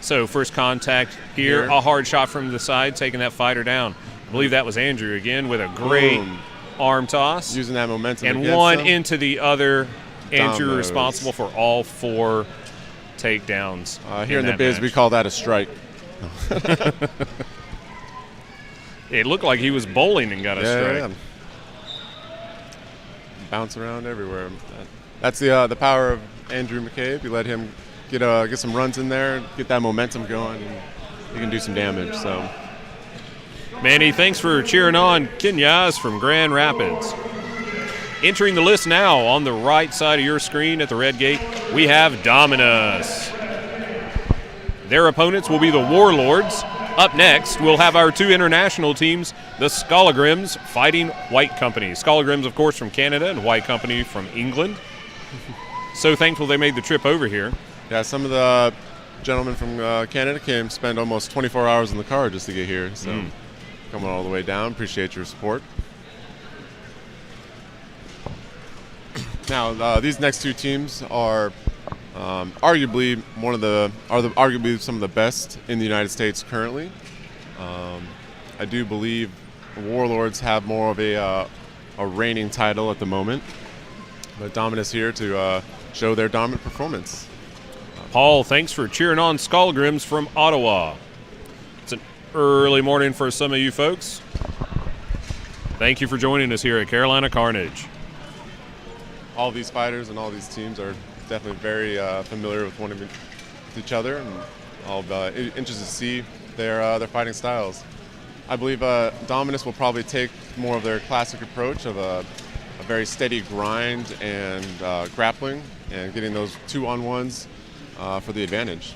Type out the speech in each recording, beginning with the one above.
So first contact here, a hard shot from the side, taking that fighter down. I believe that was Andrew again with a great arm toss. Using that momentum and against one him. into the other. Andrew Dominoes. responsible for all 4 takedowns. Here in the biz, we call that a strike. It looked like he was bowling and got a strike. Yeah. Bounce around everywhere. That's the power of Andrew McCabe. You let him get some runs in there, get that momentum going, and he can do some damage. So, Manny, thanks for cheering on Kenyas from Grand Rapids. Entering the list now on the right side of your screen at the red gate, we have Dominus. Their opponents will be the Warlords. Up next, we'll have our 2 international teams, the Skolagrims fighting White Company. Skolagrims, of course, from Canada, and White Company from England. So thankful they made the trip over here. Yeah, some of the gentlemen from Canada came spend almost 24 hours in the car just to get here. So coming all the way down, appreciate your support. Now, these next 2 teams are arguably arguably some of the best in the United States currently. I do believe the Warlords have more of a reigning title at the moment, but Dominus here to show their dominant performance. Paul, thanks for cheering on Skolagrims from Ottawa. It's an early morning for some of you folks. Thank you for joining us here at Carolina Carnage. All these fighters and all these teams are definitely very familiar with each other, and I'll be interested to see their fighting styles. I believe Dominus will probably take more of their classic approach of a very steady grind and grappling and getting those 2-on-1s for the advantage.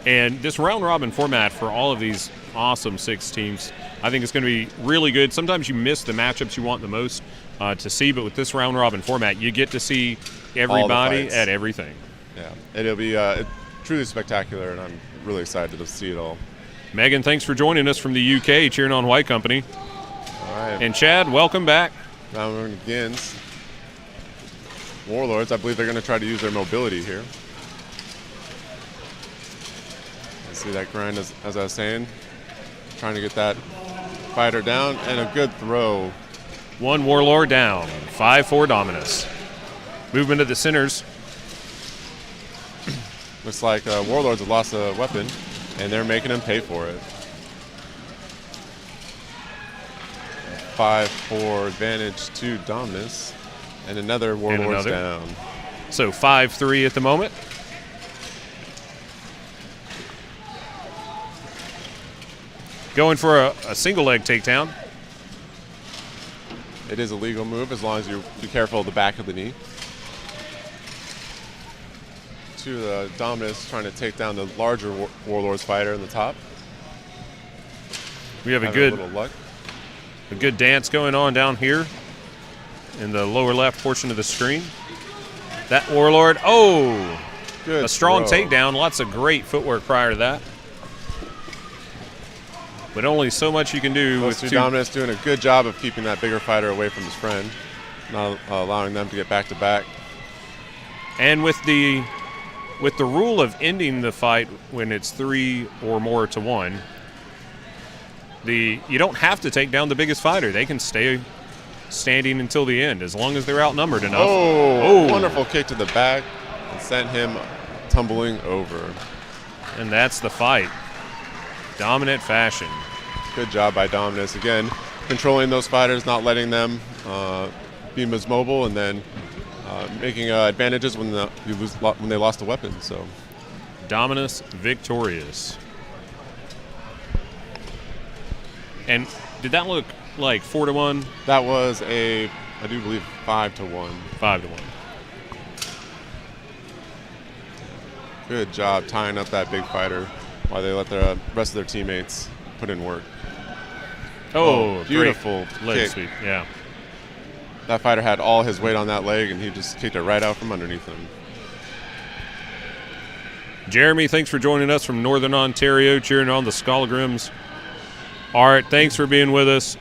And this round-robin format for all of these awesome 6 teams, I think it's going to be really good. Sometimes you miss the matchups you want the most to see, but with this round-robin format, you get to see everybody at everything. Yeah, it'll be truly spectacular, and I'm really excited to see it all. Megan, thanks for joining us from the UK, cheering on White Company. All right. And Chad, welcome back. Round begins. Warlords, I believe they're going to try to use their mobility here. See that grind, as I was saying, trying to get that fighter down, and a good throw. 1 Warlord down, 5-4 Dominus. Movement of the centers. Looks like Warlords have lost a weapon, and they're making him pay for it. 5-4 advantage to Dominus, and another Warlord's down. So 5-3 at the moment. Going for a single leg takedown. It is a legal move as long as you be careful of the back of the knee. To the Dominus trying to take down the larger Warlords fighter in the top. We have a good dance going on down here in the lower left portion of the screen. That Warlord, good a strong throw. takedown. Lots of great footwork prior to that. But only so much you can do with 2. Dominus doing a good job of keeping that bigger fighter away from his friend, not allowing them to get back to back. And with the rule of ending the fight when it's 3 or more to 1, you don't have to take down the biggest fighter. They can stay standing until the end as long as they're outnumbered enough. Wonderful kick to the back and sent him tumbling over. And that's the fight. Dominant fashion. Good job by Dominus. Again, controlling those fighters, not letting them be as mobile, and then making advantages when they lost a weapon. So, Dominus victorious. And did that look like 4-1? That was I do believe 5-1. 5-1. Good job tying up that big fighter while they let the rest of their teammates put in work. Beautiful leg sweep. Yeah. That fighter had all his weight on that leg, and he just kicked it right out from underneath him. Jeremy, thanks for joining us from Northern Ontario, cheering on the Skolagrims. Art, thanks for being with us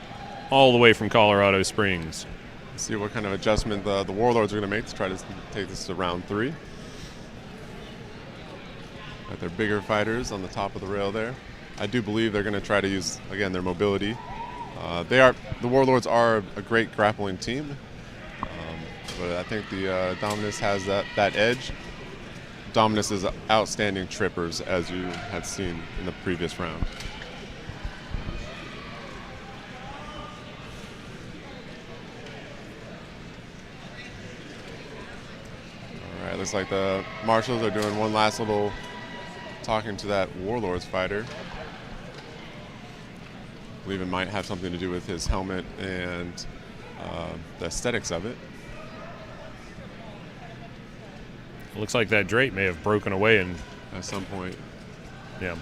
all the way from Colorado Springs. Let's see what kind of adjustment the Warlords are going to make to try to take this to round 3. Got their bigger fighters on the top of the rail there. I do believe they're going to try to use, again, their mobility. The Warlords are a great grappling team, but I think the Dominus has that edge. Dominus is outstanding trippers, as you had seen in the previous round. All right, looks like the Marshals are doing one last little talking to that Warlords fighter. I believe it might have something to do with his helmet and the aesthetics of it. It looks like that drape may have broken away and at some point. Yeah.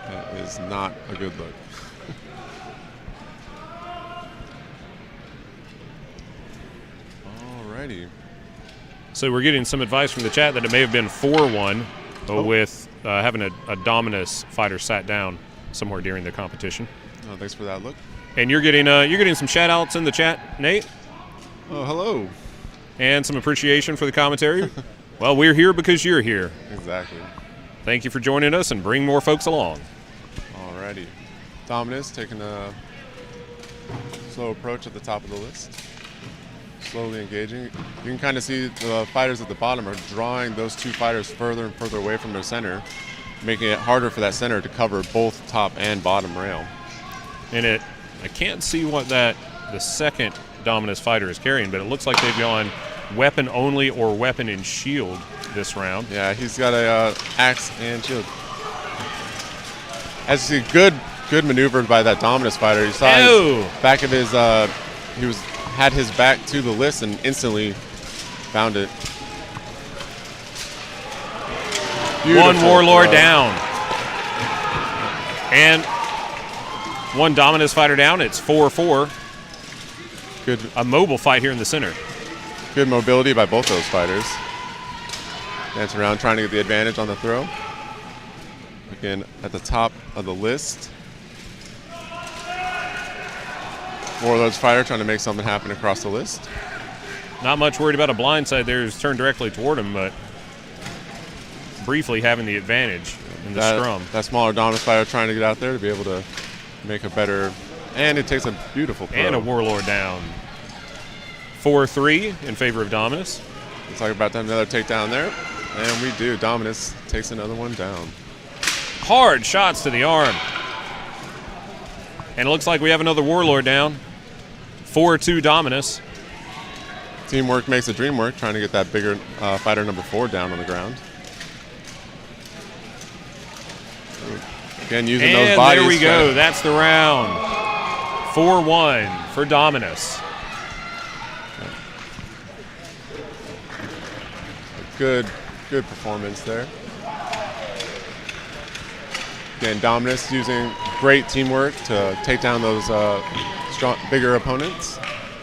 That is not a good look. Alrighty. So we're getting some advice from the chat that it may have been 4-1 with having a Dominus fighter sat down somewhere during the competition. Oh, thanks for that look. And you're getting some shout outs in the chat, Nate. Oh, hello. And some appreciation for the commentary. Well, we're here because you're here. Exactly. Thank you for joining us, and bring more folks along. Alrighty. Dominus taking a slow approach at the top of the list. Slowly engaging. You can kind of see the fighters at the bottom are drawing those two fighters further and further away from their center, making it harder for that center to cover both top and bottom rail. And I can't see what the second Dominus fighter is carrying, but it looks like they've gone weapon only or weapon and shield this round. Yeah, he's got a axe and shield. As you see, good maneuvered by that Dominus fighter. You saw his back of his had his back to the list and instantly found it. Beautiful one Warlord throw. down. And one Dominus fighter down. It's 4-4. A mobile fight here in the center. Good mobility by both those fighters. Dance around trying to get the advantage on the throw. Again, at the top of the list. Warlord's fighter trying to make something happen across the list. Not much worried about a blindside there. He's turned directly toward him, but briefly having the advantage in the scrum. That smaller Dominus fighter trying to get out there to be able to make a better, and it takes a beautiful throw. And a Warlord down. 4-3 in favor of Dominus. Looks like we're about to have another takedown there. And we do. Dominus takes another one down. Hard shots to the arm. And it looks like we have another Warlord down. 4-2 Dominus. Teamwork makes the dream work, trying to get that bigger fighter number 4 down on the ground. Again, using those bodies. And there we go. That's the round. 4-1 for Dominus. Good performance there. Again, Dominus using great teamwork to take down those bigger opponents.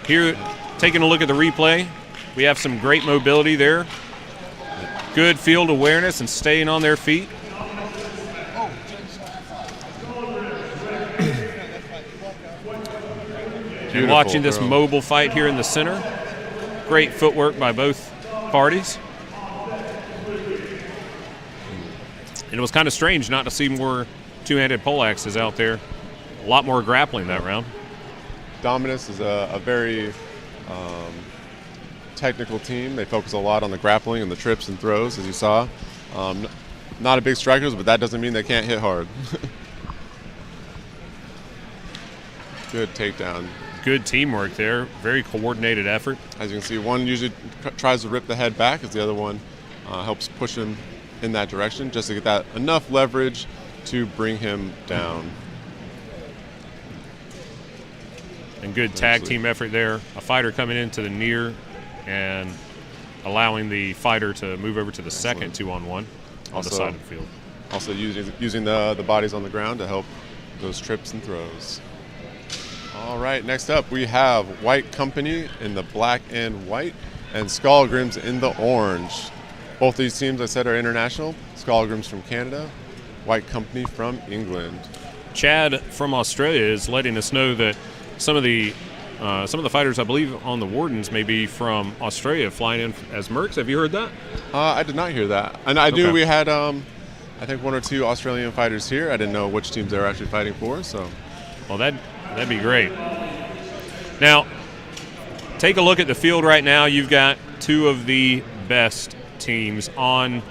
Here, taking a look at the replay, we have some great mobility there. Good field awareness and staying on their feet. And watching this mobile fight here in the center. Great footwork by both parties. And it was kind of strange not to see more two-handed poleaxes out there. A lot more grappling that round. Dominus is a very technical team. They focus a lot on the grappling and the trips and throws, as you saw. Not a big strikers, but that doesn't mean they can't hit hard. Good takedown. Good teamwork there. Very coordinated effort. As you can see, one usually tries to rip the head back as the other one helps push him in that direction just to get that enough leverage to bring him down. And good tag team effort there. A fighter coming into the near and allowing the fighter to move over to the second 2-on-1 on the side of the field. Also using the bodies on the ground to help those trips and throws. All right, next up we have White Company in the black and white and Skullgrims in the orange. Both these teams, I said, are international. Skullgrims from Canada, White Company from England. Chad from Australia is letting us know that some of the Some of the fighters, I believe, on the Wardens may be from Australia flying in as Mercs. Have you heard that? I did not hear that. And I knew we had, I think, 1 or 2 Australian fighters here. I didn't know which teams they were actually fighting for. So, well, that'd be great. Now, take a look at the field right now. You've got 2 of the best teams on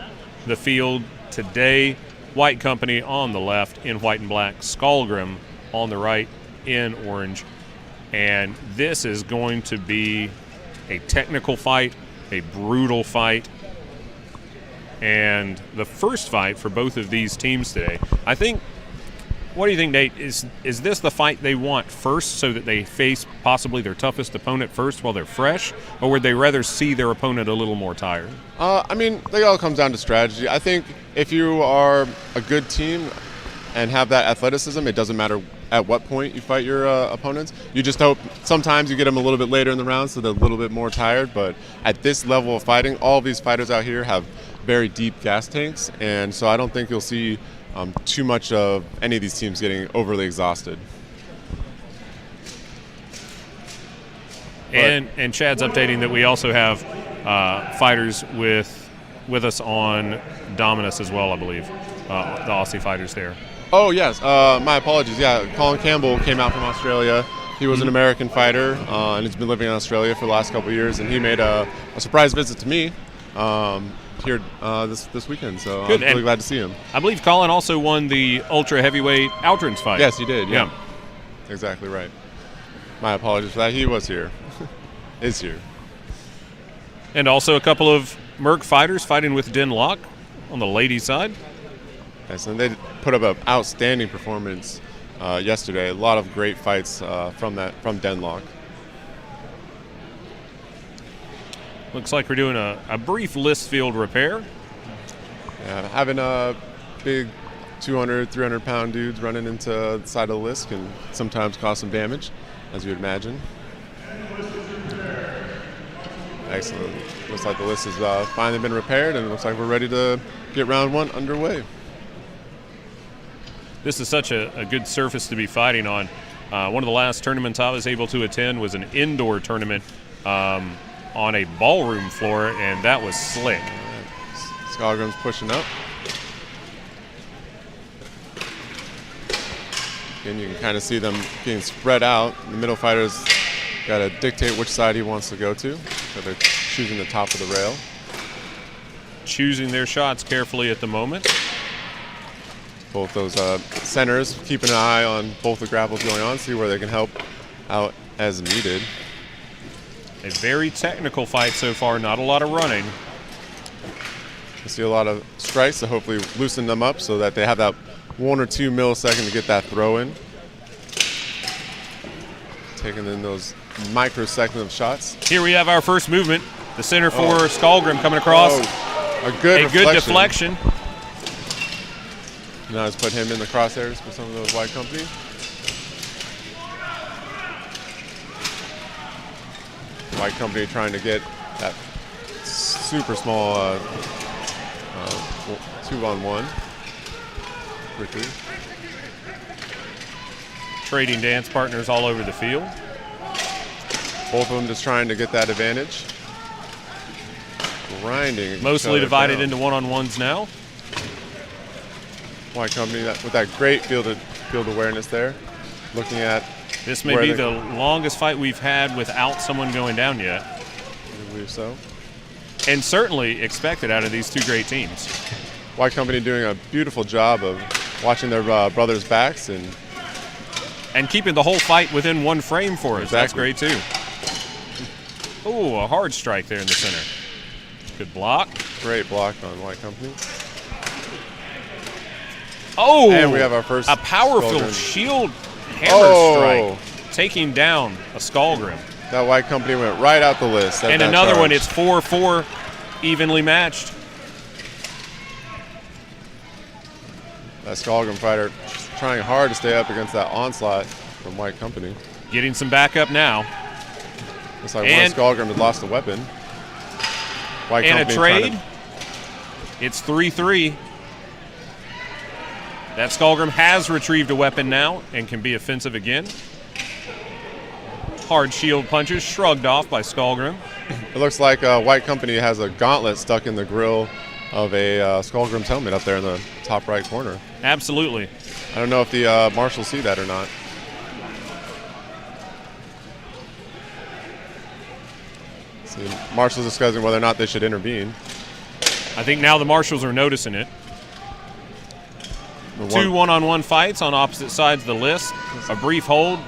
the field today. White Company on the left in white and black. Skalgrim on the right in orange. And this is going to be a technical fight, a brutal fight, and the first fight for both of these teams today. I think, what do you think, Nate? Is this the fight they want first so that they face possibly their toughest opponent first while they're fresh, or would they rather see their opponent a little more tired? I mean, it all comes down to strategy. I think if you are a good team and have that athleticism, it doesn't matter at what point you fight your opponents. You just hope sometimes you get them a little bit later in the round so they're a little bit more tired. But at this level of fighting, all of these fighters out here have very deep gas tanks. And so I don't think you'll see too much of any of these teams getting overly exhausted. And Chad's updating that we also have fighters with us on Dominus as well, I believe, the Aussie fighters there. Oh, yes. My apologies. Yeah, Colin Campbell came out from Australia. He was an American fighter, and he's been living in Australia for the last couple of years, and he made a surprise visit to me here this weekend, so Good. I'm really glad to see him. I believe Colin also won the ultra heavyweight Outrance fight. Yes, he did. Yeah. Exactly right. My apologies for that. He was here. Is here. And also a couple of Merc fighters fighting with Den Locke on the ladies' side. Yes, and they put up an outstanding performance yesterday. A lot of great fights from Den Locke. Looks like we're doing a brief list field repair. Yeah, having a big 200, 300-pound dudes running into the side of the list can sometimes cause some damage, as you would imagine. Excellent. Looks like the list has finally been repaired, and it looks like we're ready to get round 1 underway. This is such a good surface to be fighting on. One of the last tournaments I was able to attend was an indoor tournament on a ballroom floor, and that was slick. Right. Skalgrim's pushing up. And you can kind of see them being spread out. The middle fighter's got to dictate which side he wants to go to. So they're choosing the top of the rail. Choosing their shots carefully at the moment. Both those centers keeping an eye on both the grapples going on, see where they can help out as needed. A very technical fight so far, not a lot of running. You see a lot of strikes to hopefully loosen them up so that they have that 1 or 2 millisecond to get that throw in. Taking in those microseconds of shots. Here we have our first movement. The center for Skalgrim coming across. A good deflection. Now let's put him in the crosshairs for some of those White Company. White Company trying to get that super small 2-on-1 quickly. Trading dance partners all over the field. Both of them just trying to get that advantage. Grinding. Mostly divided into one-on-ones now. White Company with that great field awareness there. Looking at this may be the longest fight we've had without someone going down yet. I believe so. And certainly expected out of these two great teams. White Company doing a beautiful job of watching their brothers' backs and keeping the whole fight within one frame for us. Exactly. That's great too. Oh, a hard strike there in the center. Good block. Great block on White Company. Oh, and we have our first a powerful shield hammer strike, taking down a Skalgrim. That White Company went right out the list. And another one, it's 4-4, evenly matched. That Skalgrim fighter trying hard to stay up against that onslaught from White Company. Getting some backup now. Looks like one of Skalgrim had lost a weapon. White and Company a trade. It's 3-3. That Skalgrim has retrieved a weapon now and can be offensive again. Hard shield punches shrugged off by Skullgrim. It looks like White Company has a gauntlet stuck in the grill of a Skullgrim's helmet up there in the top right corner. Absolutely. I don't know if the marshals see that or not. So the marshals discussing whether or not they should intervene. I think now the marshals are noticing it. Two one-on-one fights on opposite sides of the list. A brief hold.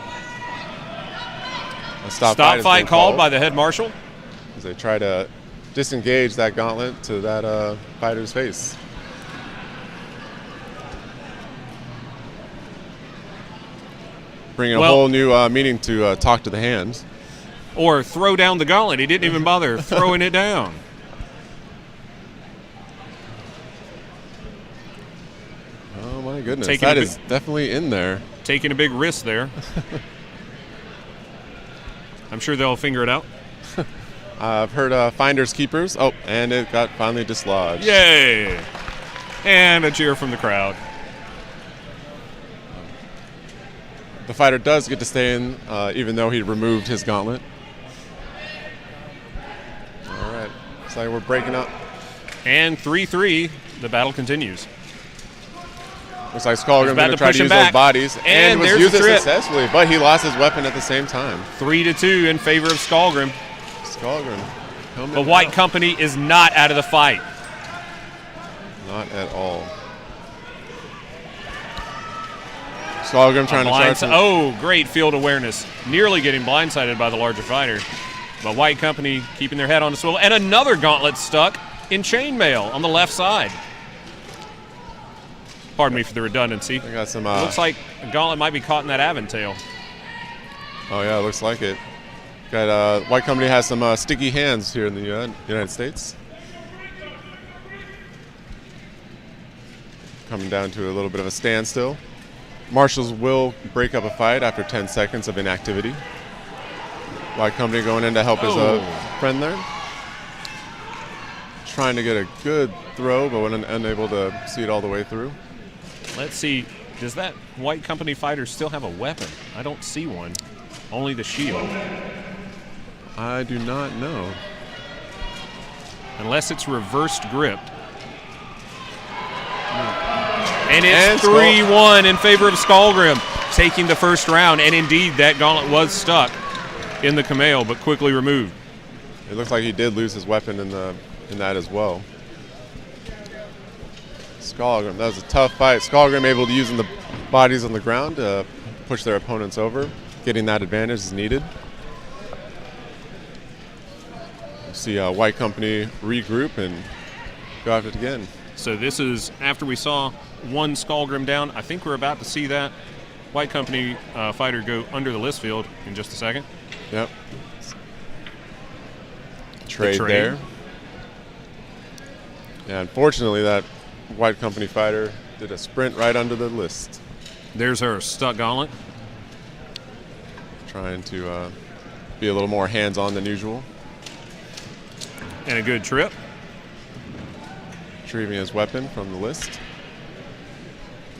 A stop fight called by the head marshal. As they try to disengage that gauntlet to that fighter's face. Bringing a whole new meaning to talk to the hands. Or throw down the gauntlet. He didn't even bother throwing it down. Oh my goodness, that is definitely in there. Taking a big risk there. I'm sure they'll figure it out. I've heard finders keepers. Oh, and it got finally dislodged. Yay! And a cheer from the crowd. The fighter does get to stay in, even though he removed his gauntlet. All right, looks like we're breaking up. And 3-3, the battle continues. Looks like Skullgrim going to try to use those bodies, and was using it successfully, but he lost his weapon at the same time. 3-2 in favor of Skullgrim. Skullgrim. The White Company is not out of the fight. Not at all. Skullgrim trying to charge. Oh, great field awareness. Nearly getting blindsided by the larger fighter. But White Company keeping their head on the swivel. And another gauntlet stuck in chainmail on the left side. Pardon me for the redundancy. I got some. Looks like a gauntlet might be caught in that Aventail. Oh yeah, looks like it. Got White Company has some sticky hands here in the United States. Coming down to a little bit of a standstill. Marshals will break up a fight after 10 seconds of inactivity. White Company going in to help his friend there. Trying to get a good throw, but unable to see it all the way through. Let's see. Does that White Company fighter still have a weapon? I don't see one. Only the shield. I do not know. Unless it's reversed gripped. And it's 3-1 in favor of Skullgrim, taking the first round. And indeed, that gauntlet was stuck in the Kameo, but quickly removed. It looks like he did lose his weapon in that as well. Skullgrim, that was a tough fight. Skullgrim able to use the bodies on the ground to push their opponents over. Getting that advantage is needed. We'll see White Company regroup and go after it again. So this is after we saw one Skullgrim down. I think we're about to see that White Company fighter go under the list field in just a second. Yep. Trade there. Yeah, unfortunately, that White Company fighter did a sprint right under the list. There's her stuck gauntlet. Trying to be a little more hands-on than usual. And a good trip. Retrieving his weapon from the list.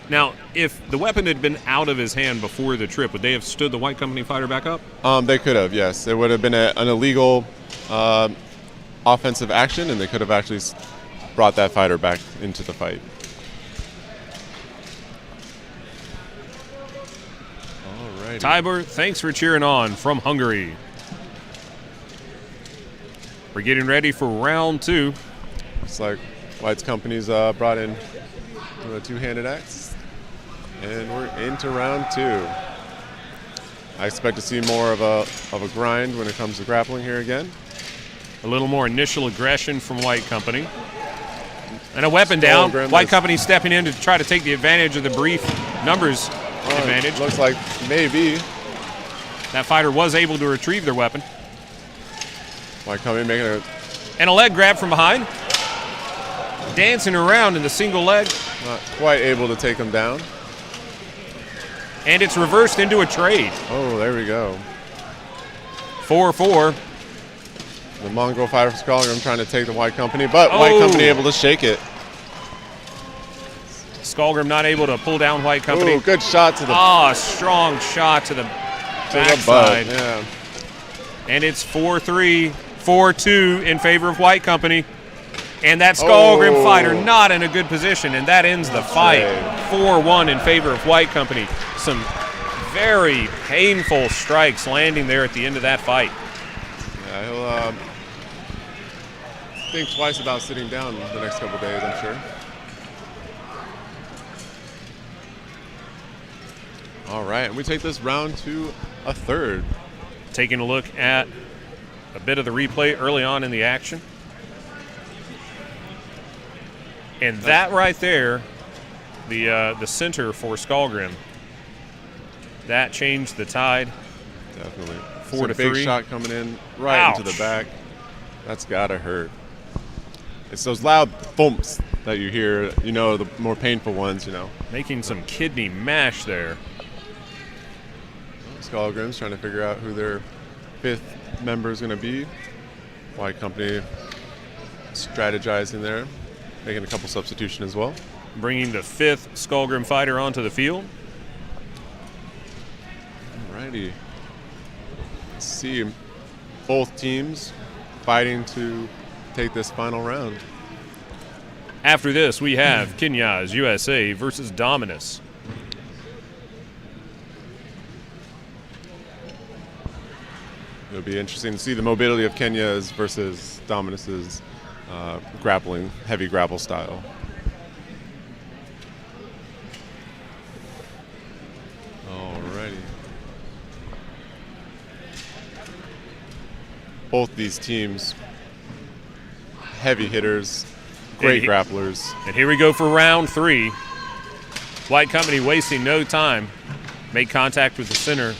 Now, if the weapon had been out of his hand before the trip, would they have stood the White Company fighter back up? They could have, yes. It would have been an illegal offensive action, and they could have actually brought that fighter back into the fight. Alrighty. Tibor, thanks for cheering on from Hungary. We're getting ready for round 2. Looks like White's Company's brought in a two-handed axe. And we're into round 2. I expect to see more of a grind when it comes to grappling here again. A little more initial aggression from White Company. And a weapon down. White Company stepping in to try to take the advantage of the brief numbers advantage. Looks like maybe. That fighter was able to retrieve their weapon. White Company making a... And a leg grab from behind. Dancing around in the single leg. Not quite able to take him down. And it's reversed into a trade. Oh, there we go. 4-4. The Mongol fighter from Skullgrim trying to take the White Company, but White Company able to shake it. Skullgrim not able to pull down White Company. Ooh, good shot to the... strong shot to the backside. Yeah. And it's 4-3, 4-2 in favor of White Company. And that Skullgrim fighter not in a good position, and that ends the fight. 4-1 in favor of White Company. Some very painful strikes landing there at the end of that fight. Yeah, he'll think twice about sitting down the next couple days, I'm sure. All right, and we take this round to a third. Taking a look at a bit of the replay early on in the action. And that right there, the center for Skullgrim, that changed the tide. Definitely. 4-3. Big shot coming in right into the back. That's gotta hurt. It's those loud thumps that you hear, you know, the more painful ones, you know. Making some kidney mash there. Skullgrim's trying to figure out who their 5th member is going to be. White Company strategizing there, making a couple substitution as well. Bringing the 5th Skullgrim fighter onto the field. Alrighty. Let's see both teams fighting to take this final round. After this, we have Kenya's USA versus Dominus. It'll be interesting to see the mobility of Kenya's versus Dominus's grappling, heavy grapple style. Alrighty. Both these teams, heavy hitters, great grapplers. And here we go for round 3. White Company wasting no time. Made contact with the center.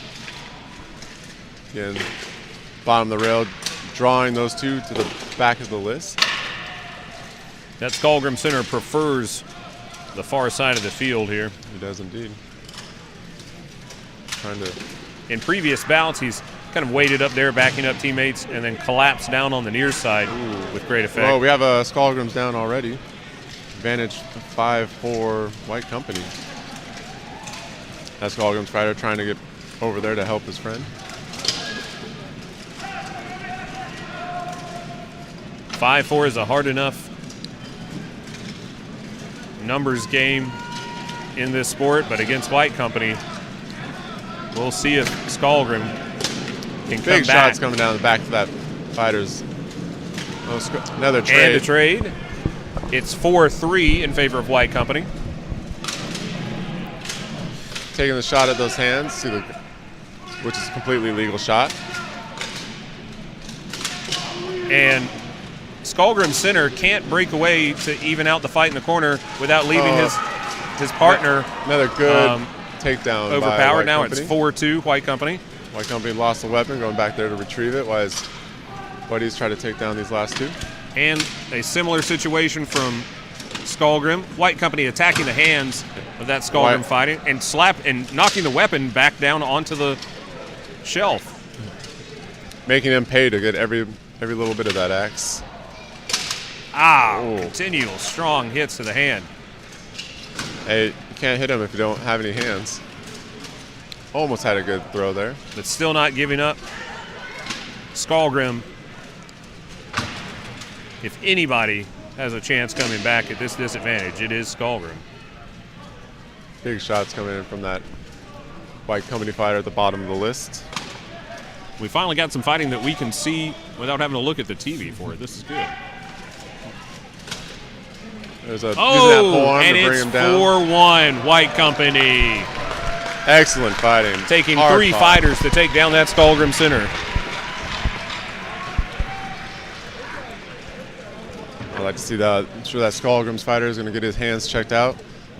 Again, bottom of the rail, drawing those two to the back of the list. That Skullgrim center prefers the far side of the field here. He does indeed. Trying to. In previous bouts, he's kind of waited up there, backing up teammates, and then collapsed down on the near side with great effect. Well, we have a Skullgrim's down already. Advantage 5-4 White Company. That Skullgrim's fighter trying to get over there to help his friend. 5-4 is a hard enough numbers game in this sport, but against White Company, we'll see if Skullgrim can come back. Big shots coming down the back to that fighter's. Another trade. And a trade. It's 4-3 in favor of White Company. Taking the shot at those hands, which is a completely legal shot. And Skullgrim center can't break away to even out the fight in the corner without leaving his partner. Another good takedown. Overpowered. Now Company. it's 4-2 White Company. White Company lost the weapon, going back there to retrieve it. While his buddies try to take down these last two. And a similar situation from Skullgrim. White Company attacking the hands of that Skullgrim fighting and knocking the weapon back down onto the shelf. Making him pay to get every little bit of that axe. Continual strong hits to the hand. Hey, you can't hit him if you don't have any hands. Almost had a good throw there. But still not giving up. Skullgrim, if anybody has a chance coming back at this disadvantage, it is Skullgrim. Big shots coming in from that White Company fighter at the bottom of the list. We finally got some fighting that we can see without having to look at the TV for it. This is good. There's using that pole arm and to bring it's him down. 4-1 White Company. Excellent fighting. Taking Hard 3 fighters to take down that Skullgrim center. I'd like to see that. I'm sure that Skullgrim's fighter is going to get his hands checked out.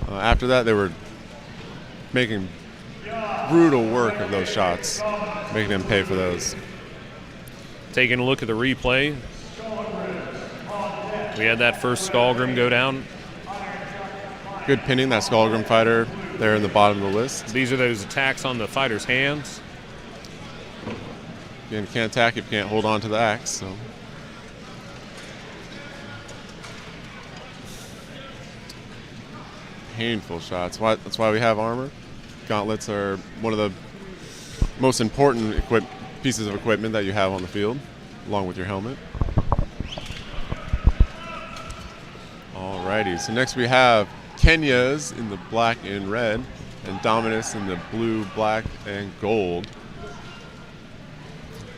After that, they were making brutal work of those shots, making him pay for those. Taking a look at the replay. We had that first Skullgrim go down. Good pinning, that Skullgrim fighter there in the bottom of the list. These are those attacks on the fighter's hands. Again, you can't attack if you can't hold on to the axe. So. Painful shots. That's why we have armor. Gauntlets are one of the most important pieces of equipment that you have on the field, along with your helmet. Alrighty, so next we have Kenya's in the black and red, and Dominus in the blue, black, and gold.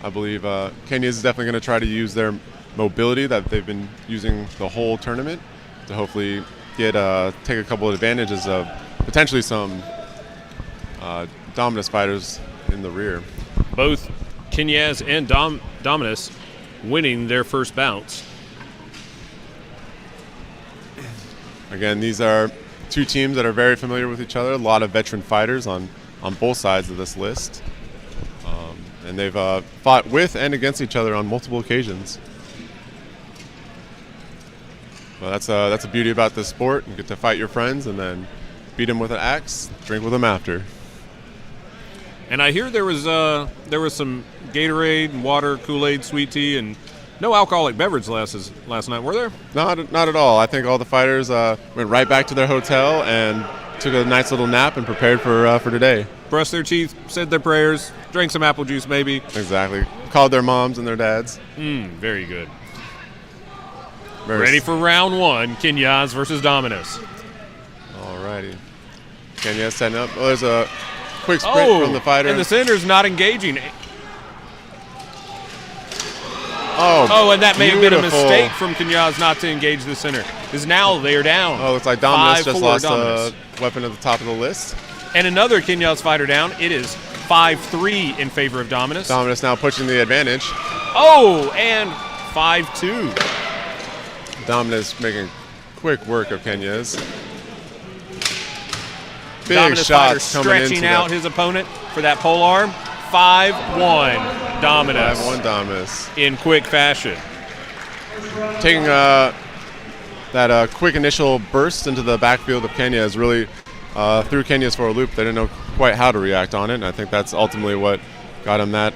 I believe Kenya's is definitely going to try to use their mobility that they've been using the whole tournament to hopefully take a couple of advantages of potentially some Dominus fighters in the rear. Both Kenya's and Dominus winning their first bouts. Again, these are two teams that are very familiar with each other. A lot of veteran fighters on both sides of this list. And they've fought with and against each other on multiple occasions. Well, that's the beauty about this sport. You get to fight your friends and then beat them with an axe, drink with them after. And I hear there was some Gatorade and water, Kool-Aid, sweet tea, and no alcoholic beverage last night, were there? Not at all. I think all the fighters went right back to their hotel and took a nice little nap and prepared for today. Brushed their teeth, said their prayers, drank some apple juice maybe. Exactly. Called their moms and their dads. Very good. Ready for round one, Kenya's versus Dominus. Alrighty. Kenya's setting up. Oh, there's a quick sprint from the fighter. And the center's not engaging. And that may have been a mistake from Kenya's not to engage the center. Because now they are down. Oh, looks like Dominus just lost a weapon at the top of the list. And another Kenya's fighter down. It is 5-3 in favor of Dominus. Dominus now pushing the advantage. Oh, and 5-2. Dominus making quick work of Kenya's. Big Dominus shots fighter coming stretching out his opponent for that pole arm. 5-1 Dominus. 5-1 Dominus. In quick fashion. Taking that quick initial burst into the backfield of Kenya is really threw Kenya's for a loop. They didn't know quite how to react on it, and I think that's ultimately what got him that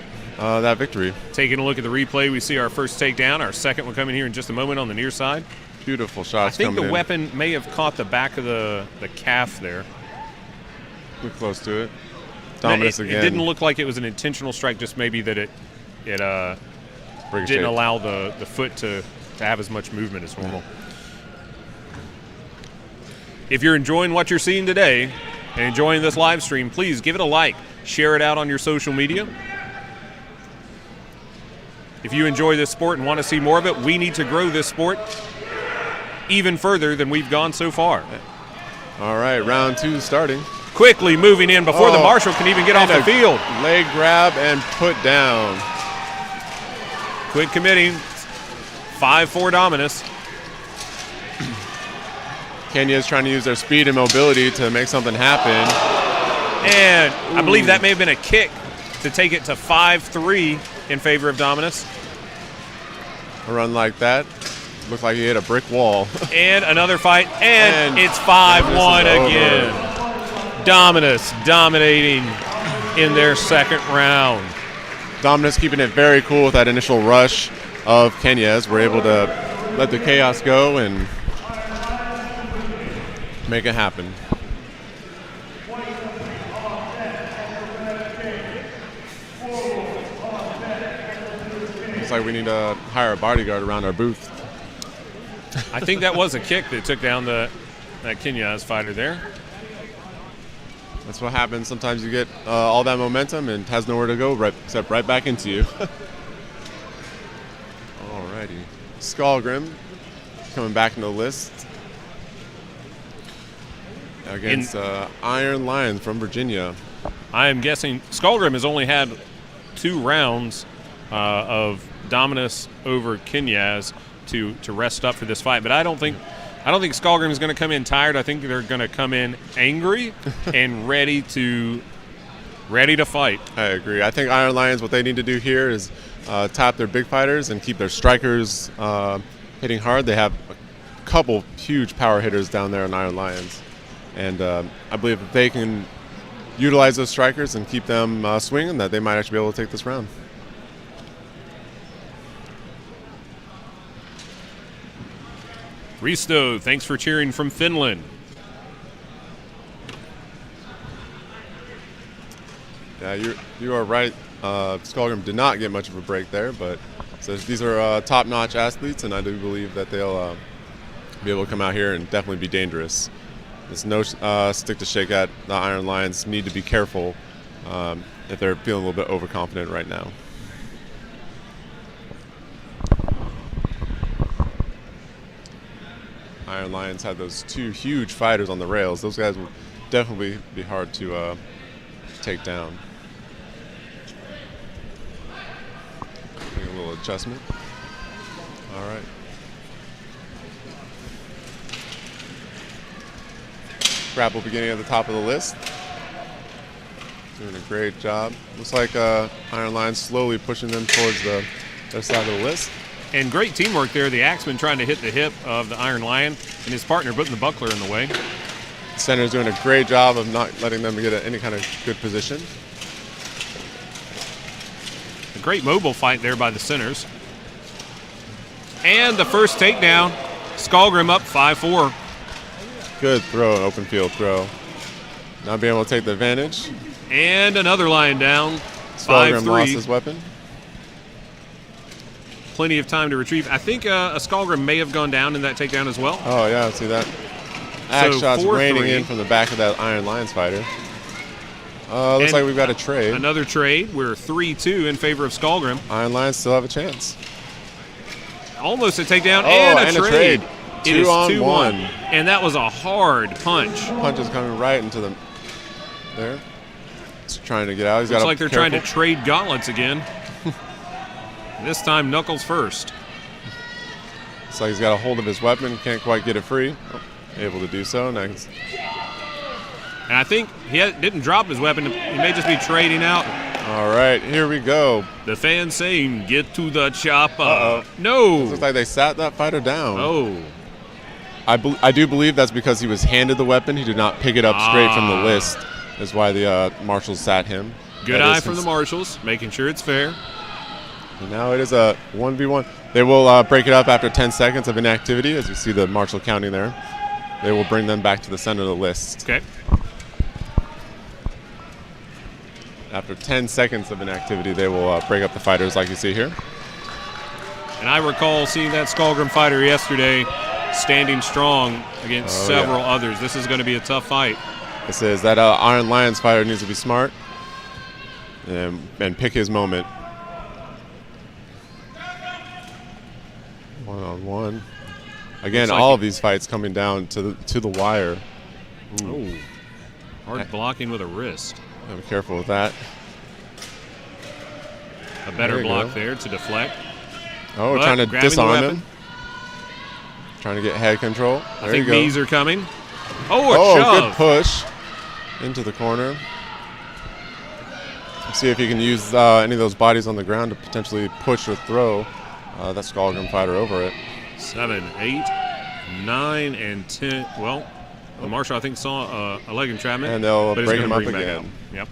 victory. Taking a look at the replay, we see our first takedown, our second one coming here in just a moment on the near side. Beautiful shots coming in. I coming think the in. weapon may have caught the back of the calf there. We're close to it. Dominus again. It didn't look like it was an intentional strike, just maybe that it didn't allow the foot to have as much movement as normal. If you're enjoying what you're seeing today and enjoying this live stream, please give it a like. Share it out on your social media. If you enjoy this sport and want to see more of it, we need to grow this sport even further than we've gone so far. All right, round two starting. Quickly moving in before the marshal can even get off the field. Leg grab and put down. Quick committing. 5-4 Dominus. Kenya is trying to use their speed and mobility to make something happen. And I believe that may have been a kick to take it to 5-3 in favor of Dominus. A run like that looked like he hit a brick wall. And another fight, and it's 5-1 again. Dominus dominating in their second round. Dominus keeping it very cool with that initial rush of Kenya's. We're able to let the chaos go and make it happen. Looks like we need to hire a bodyguard around our booth. I think that was a kick that took down that Kenya's fighter there. That's what happens. Sometimes you get all that momentum and has nowhere to go except right back into you. Alrighty. Skullgrim coming back into the list against Iron Lion from Virginia. I am guessing Skullgrim has only had 2 rounds of Dominus over Kenya's to rest up for this fight, but I don't think Skullgrim is going to come in tired. I think they're going to come in angry and ready to fight. I agree. I think Iron Lions, what they need to do here is tap their big fighters and keep their strikers hitting hard. They have a couple huge power hitters down there in Iron Lions, and I believe if they can utilize those strikers and keep them swinging, that they might actually be able to take this round. Risto, thanks for cheering from Finland. Yeah, you are right. Skullgrim did not get much of a break there, but so these are top-notch athletes, and I do believe that they'll be able to come out here and definitely be dangerous. There's no stick to shake at. The Iron Lions need to be careful if they're feeling a little bit overconfident right now. Iron Lions had those two huge fighters on the rails. Those guys will definitely be hard to take down. Make a little adjustment. All right. Grapple beginning at the top of the list. Doing a great job. Looks like Iron Lions slowly pushing them towards the other side of the list. And great teamwork there. The Axeman trying to hit the hip of the Iron Lion, and his partner putting the buckler in the way. The center's doing a great job of not letting them get any kind of good position. A great mobile fight there by the centers. And the first takedown. Skullgrim up 5-4. Good throw, an open field throw. Not being able to take the advantage. And another Lion down. Skullgrim 5-3. lost his weapon. Plenty of time to retrieve. I think a Skullgrim may have gone down in that takedown as well. Oh, yeah, see that? Axe shots 4-3. raining in from the back of that Iron Lions fighter. Looks like we've got a trade. Another trade. We're 3-2 in favor of Skullgrim. Iron Lions still have a chance. Almost a takedown and a trade. It is 2-on-1. And that was a hard punch. Punch is coming right into them. There. He's trying to get out. He's Looks got like they're trying to trade gauntlets again. This time, Knuckles first. Looks like he's got a hold of his weapon. Can't quite get it free. Oh, able to do so. Nice. And I think he didn't drop his weapon. He may just be trading out. All right, here we go. The fans saying, get to the chopper. Uh-oh. No. Looks like they sat that fighter down. Oh. I do believe that's because he was handed the weapon. He did not pick it up straight from the list. That's why the marshals sat him. Good eye from the marshals, making sure it's fair. And now it is a 1v1. They will break it up after 10 seconds of inactivity, as you see the marshal counting there. They will bring them back to the center of the list. Okay. After 10 seconds of inactivity, they will break up the fighters like you see here. And I recall seeing that Skullgrim fighter yesterday standing strong against several others. This is going to be a tough fight. It says that Iron Lions fighter needs to be smart and pick his moment. One-on-one. Again, all of these fights coming down to the wire. Oh, hard blocking with a wrist. Be careful with that. A better block there to deflect. Oh, trying to disarm him. Trying to get head control. I think knees are coming. Oh, a shove. Good push into the corner. See if he can use any of those bodies on the ground to potentially push or throw that Skullgrim fighter over it. 7, 8, 9, and 10. Well, the marshal, I think, saw a leg entrapment. And they'll break him up again. Yep.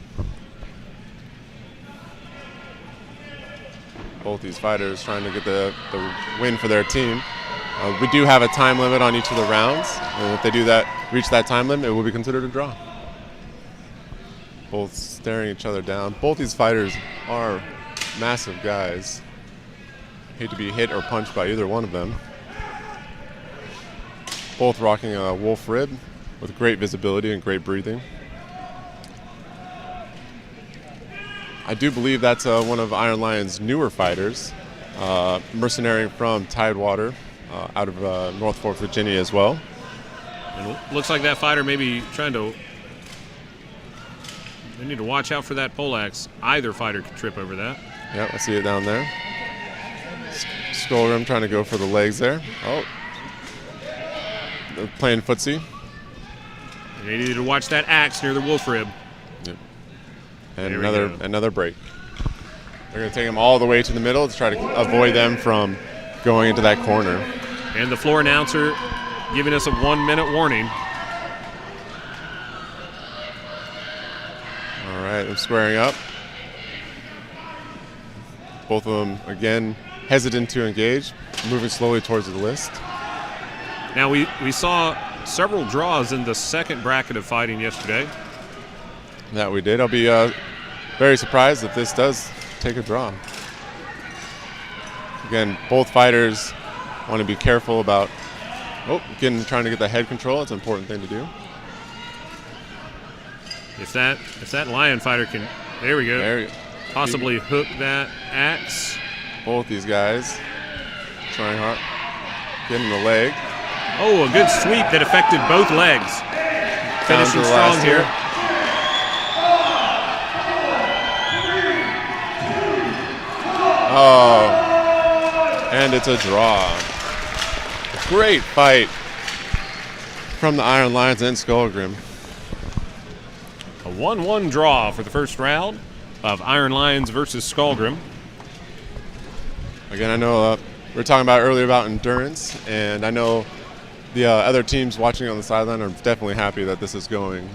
Both these fighters trying to get the win for their team. We do have a time limit on each of the rounds, and if they do that, reach that time limit, it will be considered a draw. Both staring each other down. Both these fighters are massive guys. Hate to be hit or punched by either one of them. Both rocking a wolf rib with great visibility and great breathing. I do believe that's one of Iron Lion's newer fighters, mercenary from Tidewater, out of North Fort, Virginia as well. And looks like that fighter may be trying to. They need to watch out for that poleaxe. Either fighter could trip over that. Yep, I see it down there. Skullgrim trying to go for the legs there. Oh, they're playing footsie. They needed to watch that axe near the wolf rib. Yep. And another break. They're going to take him all the way to the middle to try to avoid them from going into that corner. And the floor announcer giving us a 1-minute warning. All right, they're squaring up. Both of them, again, hesitant to engage, moving slowly towards the list. Now, we saw several draws in the second bracket of fighting yesterday. That we did. I'll be very surprised if this does take a draw. Again, both fighters want to be careful about trying to get the head control. It's an important thing to do. If that lion fighter can, there we go. Possibly hook that axe. Both these guys trying hard, getting the leg. Oh, a good sweep that affected both legs. Finishing strong here. Oh, and it's a draw. Great fight from the Iron Lions and Skullgrim. A 1-1 draw for the first round of Iron Lions versus Skullgrim. Again, I know we were talking about earlier about endurance, and I know the other teams watching on the sideline are definitely happy that this is going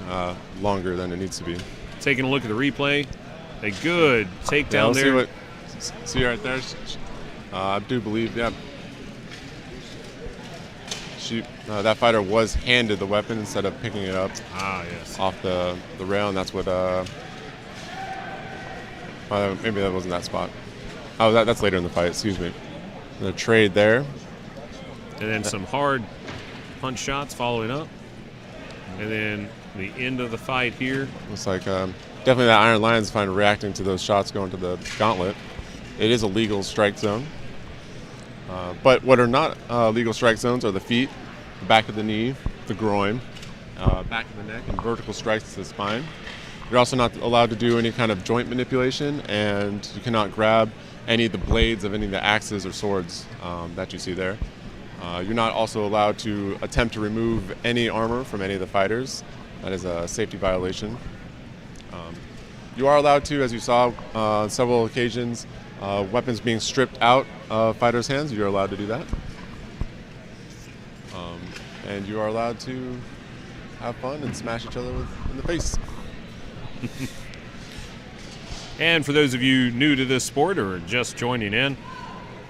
longer than it needs to be. Taking a look at the replay, a good takedown there. See right there? I do believe, that fighter was handed the weapon instead of picking it up off the rail, and that's what maybe that wasn't that spot. Oh, that's later in the fight, excuse me. The trade there. And then some hard punch shots following up. And then the end of the fight here. Looks like definitely that Iron Lion's fine reacting to those shots going to the gauntlet. It is a legal strike zone. But what are not legal strike zones are the feet, the back of the knee, the groin, back of the neck, and vertical strikes to the spine. You're also not allowed to do any kind of joint manipulation, and you cannot grab any of the blades of any of the axes or swords that you see there. You're not also allowed to attempt to remove any armor from any of the fighters. That is a safety violation. You are allowed to, as you saw on several occasions, weapons being stripped out of fighters' hands. You're allowed to do that. And you are allowed to have fun and smash each other in the face. And for those of you new to this sport or just joining in,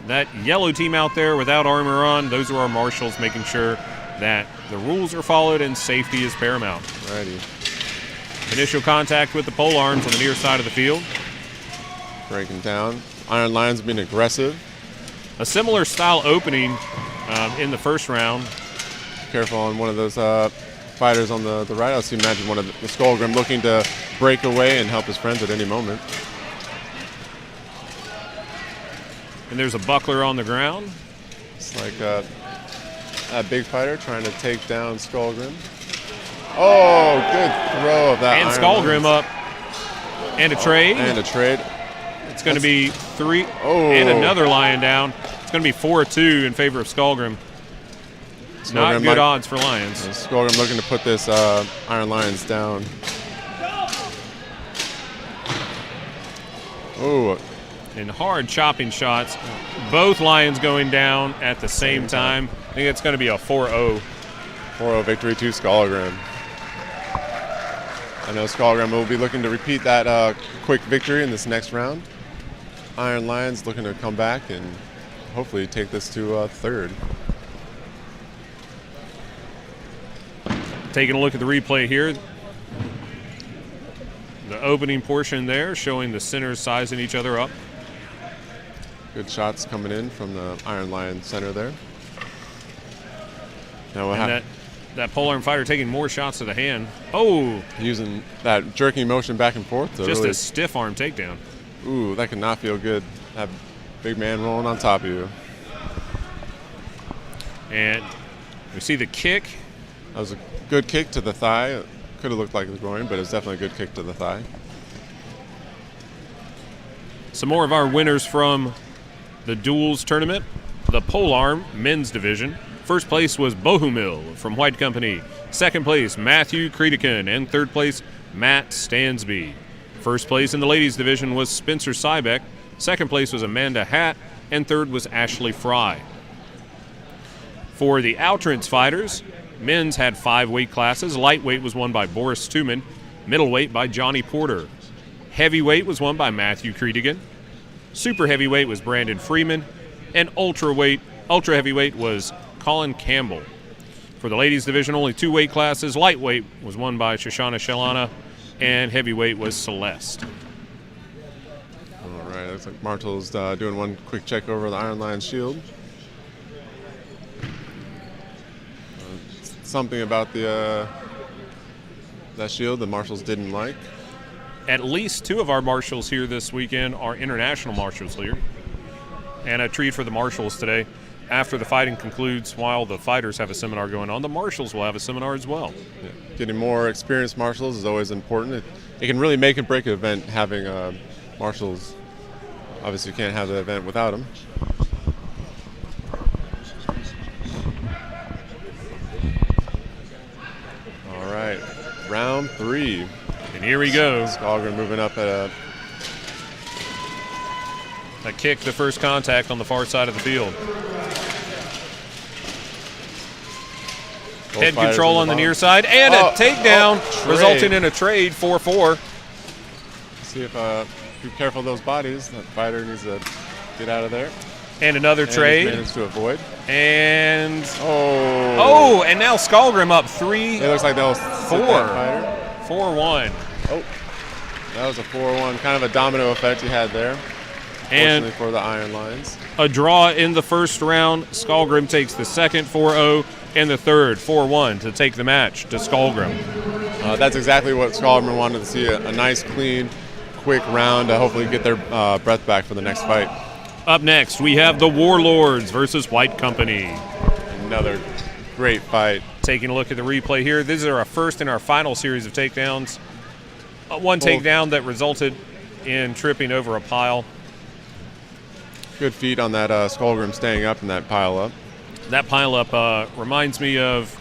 that yellow team out there without armor on, those are our marshals making sure that the rules are followed and safety is paramount. Alrighty. Initial contact with the pole arms on the near side of the field. Breaking down. Iron Lions being aggressive. A similar style opening in the first round. Careful on one of those fighters on the right. I imagine one of the Skullgrim looking to break away and help his friends at any moment. And there's a buckler on the ground. It's like a big fighter trying to take down Skullgrim. Oh, good throw of that. And Iron Skullgrim Lions. Up. And a trade. It's going to be 3. Oh. And another lion down. It's going to be 4-2 in favor of Skullgrim. Not good odds for Lions. Skullgrim looking to put this Iron Lions down. Oh. And hard chopping shots. Both Lions going down at the same time. I think it's going to be a 4-0. 4-0 victory to Skullgrim. I know Skullgrim will be looking to repeat that quick victory in this next round. Iron Lions looking to come back and hopefully take this to third. Taking a look at the replay here. The opening portion there showing the centers sizing each other up. Good shots coming in from the Iron Lion center there. Now that polearm fighter taking more shots to the hand. Oh! Using that jerking motion back and forth. To just really, a stiff arm takedown. Ooh, that could not feel good. That big man rolling on top of you. And we see the kick. That was a good kick to the thigh. It could have looked like the groin, but it's definitely a good kick to the thigh. Some more of our winners from the duels tournament. The polearm men's division. First place was Bohumil from White Company. Second place, Matthew Creedican. And third place, Matt Stansby. First place in the ladies division was Spencer Sybeck. Second place was Amanda Hatt. And third was Ashley Fry. For the outrance fighters, men's had 5 weight classes. Lightweight was won by Boris Tuman. Middleweight by Johnny Porter. Heavyweight was won by Matthew Creedigan. Super heavyweight was Brandon Freeman. And ultra heavyweight was Colin Campbell. For the ladies division, only 2 weight classes. Lightweight was won by Shoshana Shalana, and heavyweight was Celeste. All right, Looks like Marshall's doing one quick check over the Iron Lion shield. Something about the that shield the Marshals didn't like. At least 2 of our marshals here this weekend are international marshals here. And a treat for the marshals today. After the fighting concludes, while the fighters have a seminar going on, the marshals will have a seminar as well. Yeah. Getting more experienced marshals is always important. It can really make and break an event having marshals. Obviously, you can't have the event without them. All right, round 3. And here we go. Skahlgren moving up at a kick, the first contact on the far side of the field. Head control on the near side, and a takedown, resulting in a trade, 4-4. See if be careful of those bodies. That fighter needs to get out of there. And another trade. Managed to avoid. And and now Skahlgren up 3. It looks like that was 4-1. Oh, that was a 4-1. Kind of a domino effect he had there. And fortunately for the Iron Lions. A draw in the first round. Skahlgren takes the second 4-0 and the third 4-1 to take the match to Skahlgren. That's exactly what Skahlgren wanted to see, a nice, clean, quick round to hopefully get their breath back for the next fight. Up next, we have the Warlords versus White Company. Another great fight. Taking a look at the replay here, this is our first in our final series of takedowns. One takedown that resulted in tripping over a pile. Good feat on that Skahlgren staying up in that pile up. That pile up reminds me of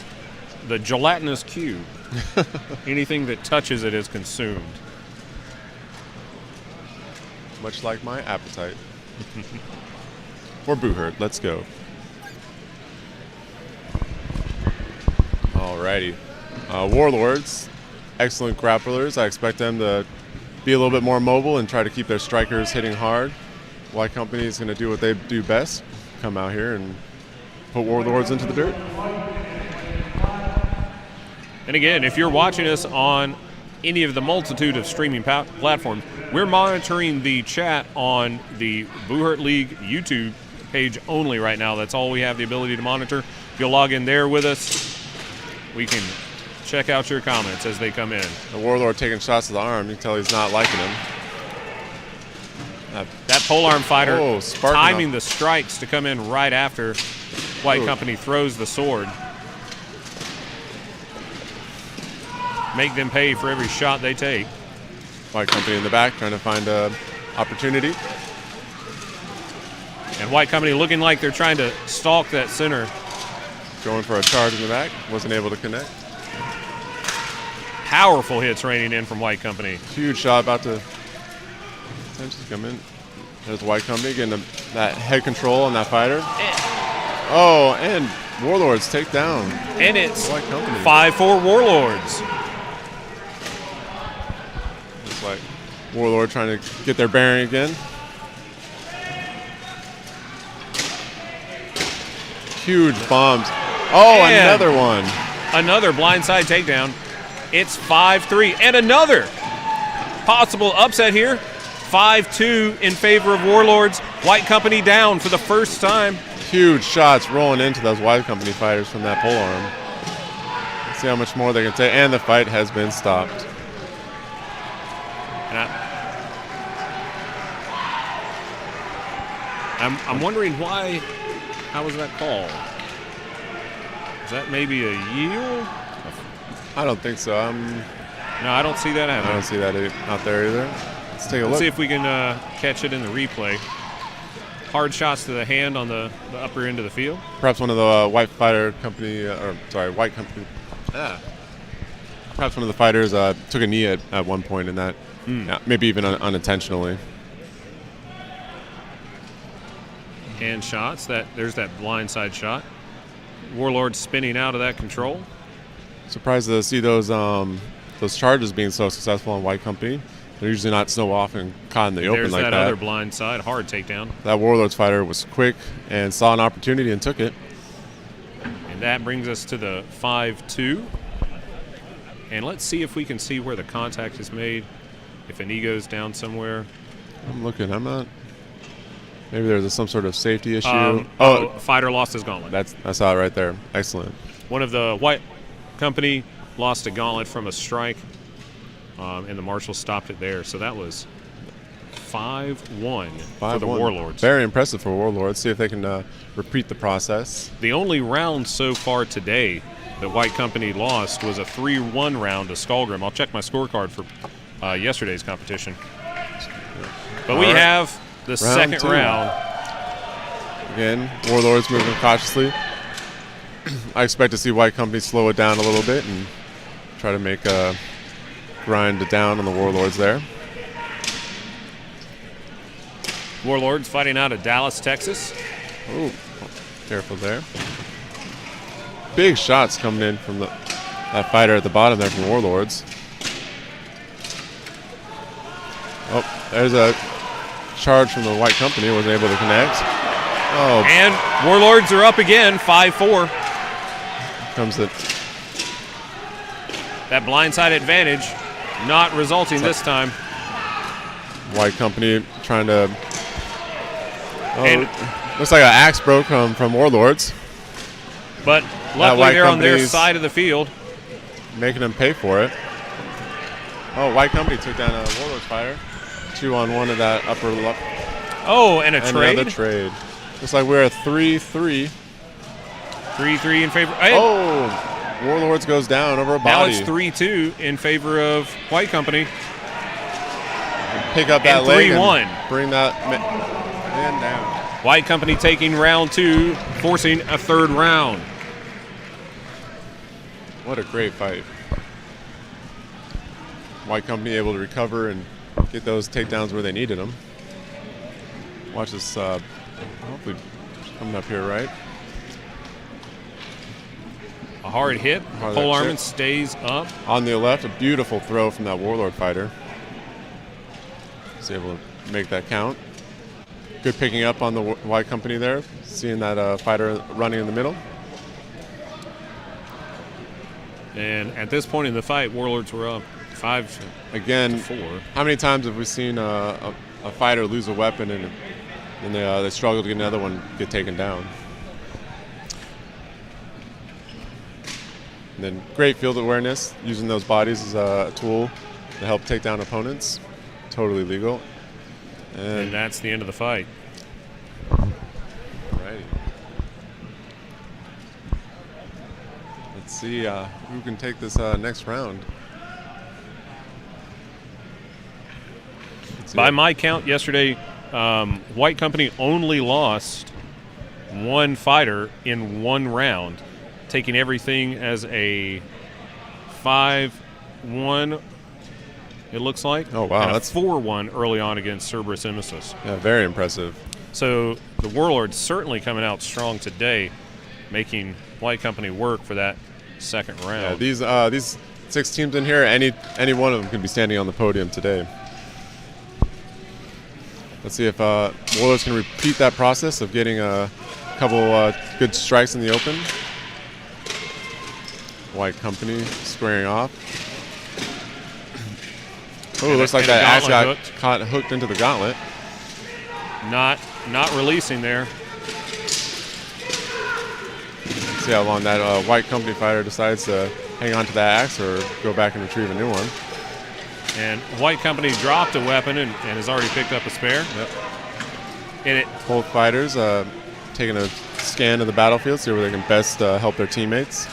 the gelatinous cube. Anything that touches it is consumed. Much like my appetite. Or Boohurt, let's go. Alrighty. Warlords, excellent grapplers. I expect them to be a little bit more mobile and try to keep their strikers hitting hard. White Company is going to do what they do best, come out here and put Warlords into the dirt. And again, if you're watching us on any of the multitude of streaming platforms, we're monitoring the chat on the Boohurt League YouTube page only right now. That's all we have the ability to monitor. If you'll log in there with us, we can check out your comments as they come in. The Warlord taking shots to the arm. You can tell he's not liking them. That polearm fighter timing up the strikes to come in right after White Company throws the sword. Make them pay for every shot they take. White Company in the back trying to find an opportunity. And White Company looking like they're trying to stalk that center. Going for a charge in the back. Wasn't able to connect. Powerful hits raining in from White Company. Huge shot about to potentially come in. There's White Company getting that head control on that fighter. And Warlords take down. And it's White Company. 5-4 Warlords. Looks like Warlord trying to get their bearing again. Huge bombs. Another one. Another blindside takedown. It's 5-3. And another possible upset here. 5-2 in favor of Warlords. White Company down for the first time. Huge shots rolling into those White Company fighters from that polearm. Let's see how much more they can take. And the fight has been stopped. I'm wondering why. How was that called? Is that maybe a yield? I don't think so. No, I don't see that happening. I don't see that out there either. Let's take a look. Let's see if we can catch it in the replay. Hard shots to the hand on the upper end of the field. Perhaps one of the White Company. Perhaps one of the fighters took a knee at one point in that. Yeah, maybe even unintentionally. Hand shots. There's that blindside shot. Warlord spinning out of that control. Surprised to see those charges being so successful on White Company. They're usually not so often caught in the open like that. There's that other blindside, hard takedown. That Warlords fighter was quick and saw an opportunity and took it. And that brings us to the 5-2. And let's see if we can see where the contact is made. If a knee goes down somewhere. I'm looking. I'm not. Maybe there's some sort of safety issue. Fighter lost his gauntlet. I saw it right there. Excellent. One of the White Company lost a gauntlet from a strike, and the marshal stopped it there. So that was 5-1 for the Warlords. Very impressive for Warlords. See if they can repeat the process. The only round so far today that White Company lost was a 3-1 round to Skullgrim. I'll check my scorecard for yesterday's competition. But we have the second round. Again, Warlords moving cautiously. I expect to see White Company slow it down a little bit and try to make a grind down on the Warlords there. Warlords fighting out of Dallas, Texas. Oh, careful there. Big shots coming in from that fighter at the bottom there from Warlords. Oh, there's a charge from the White Company. Wasn't able to connect. Oh, and Warlords are up again, 5-4. Comes the that blindside advantage, not resulting this time. White Company trying to. Oh, looks like an axe broke from Warlords. But luckily they're on their side of the field. Making them pay for it. Oh, White Company took down a Warlords fighter. 2-on-1 of that upper left. Oh, and a trade? Another trade. Looks like we're a 3-3. 3-3 in favor. Oh, Warlords goes down over a body. Now it's 3-2 in favor of White Company. Pick up that leg 3-1. And bring that man down. White Company taking round 2, forcing a third round. What a great fight. White Company able to recover and get those takedowns where they needed them. Watch this, hopefully coming up here right. A hard hit. Pole arm stays up. On the left, a beautiful throw from that Warlord fighter. He's able to make that count. Good picking up on the White Company there, seeing that fighter running in the middle. And at this point in the fight, Warlords were up 5-4. Again, how many times have we seen a fighter lose a weapon and they struggle to get another one get taken down? And then great field awareness, using those bodies as a tool to help take down opponents. Totally legal. And that's the end of the fight. Alrighty. Let's see who can take this next round. By my count yesterday, White Company only lost one fighter in one round, taking everything as a 5-1, it looks like. Oh, wow. And that's 4-1 early on against Cerberus Emesis. Yeah, very impressive. So the Warlords certainly coming out strong today, making White Company work for that second round. Yeah, these 6 teams in here, any one of them could be standing on the podium today. Let's see if Warlords can repeat that process of getting a couple good strikes in the open. White Company squaring off. Oh, looks like that axe got hooked into the gauntlet. Not releasing there. Let's see how long that White Company fighter decides to hang on to that axe or go back and retrieve a new one. And White Company dropped a weapon and has already picked up a spare. Yep. Both fighters taking a scan of the battlefield, see where they can best help their teammates.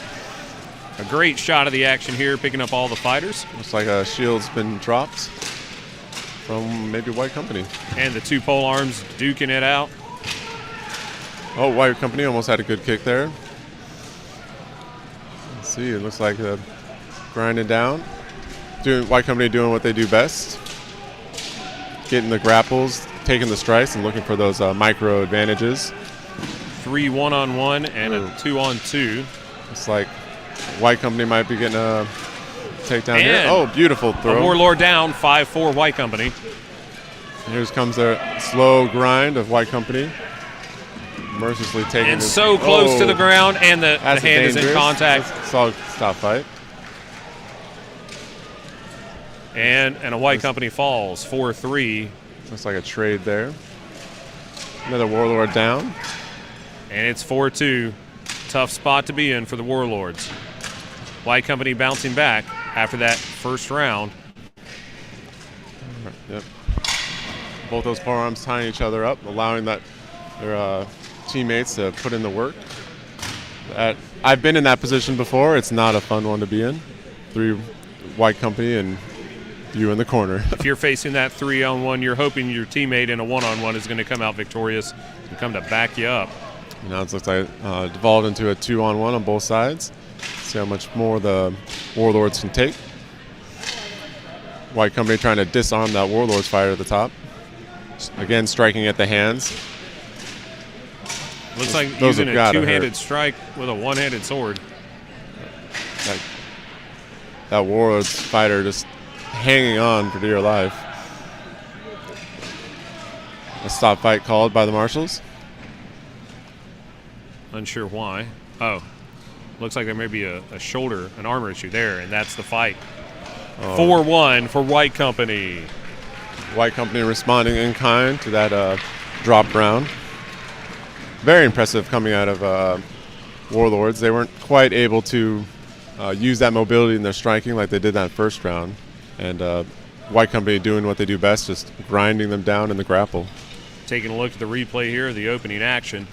A great shot of the action here, picking up all the fighters. Looks like a shield's been dropped from maybe White Company. And the 2 pole arms duking it out. Oh, White Company almost had a good kick there. Let's see, it looks like grinding down. White Company doing what they do best. Getting the grapples, taking the strikes, and looking for those micro advantages. 3 1-on-1 and a 2-on-2. It's like White Company might be getting a takedown here. Oh, beautiful throw. A Warlord down, 5-4 White Company. Here comes their slow grind of White Company. Mercilessly taking and so close to the ground, and the hand dangerous. Is in contact. Solid stop fight. And a White Company falls, 4-3. Looks like a trade there. Another Warlord down. And it's 4-2. Tough spot to be in for the Warlords. White Company bouncing back after that first round. Yep. Both those forearms tying each other up, allowing their teammates to put in the work. I've been in that position before. It's not a fun one to be in. 3 White Company and you in the corner. If you're facing that 3-on-1, you're hoping your teammate in a 1-on-1 is going to come out victorious and come to back you up. Now it looks like devolved into a 2-on-1 on both sides. See how much more the Warlords can take. White Company trying to disarm that Warlords fighter at the top. Again, striking at the hands. Looks like using a two-handed strike with a one-handed sword. That Warlords fighter just hanging on for dear life. A stop fight called by the marshals. Unsure why. Oh, looks like there may be a shoulder, an armor issue there, and that's the fight. 4-1 for White Company. White Company responding in kind to that drop round. Very impressive coming out of Warlords. They weren't quite able to use that mobility in their striking like they did that first round. And White Company doing what they do best, just grinding them down in the grapple. Taking a look at the replay here, the opening action.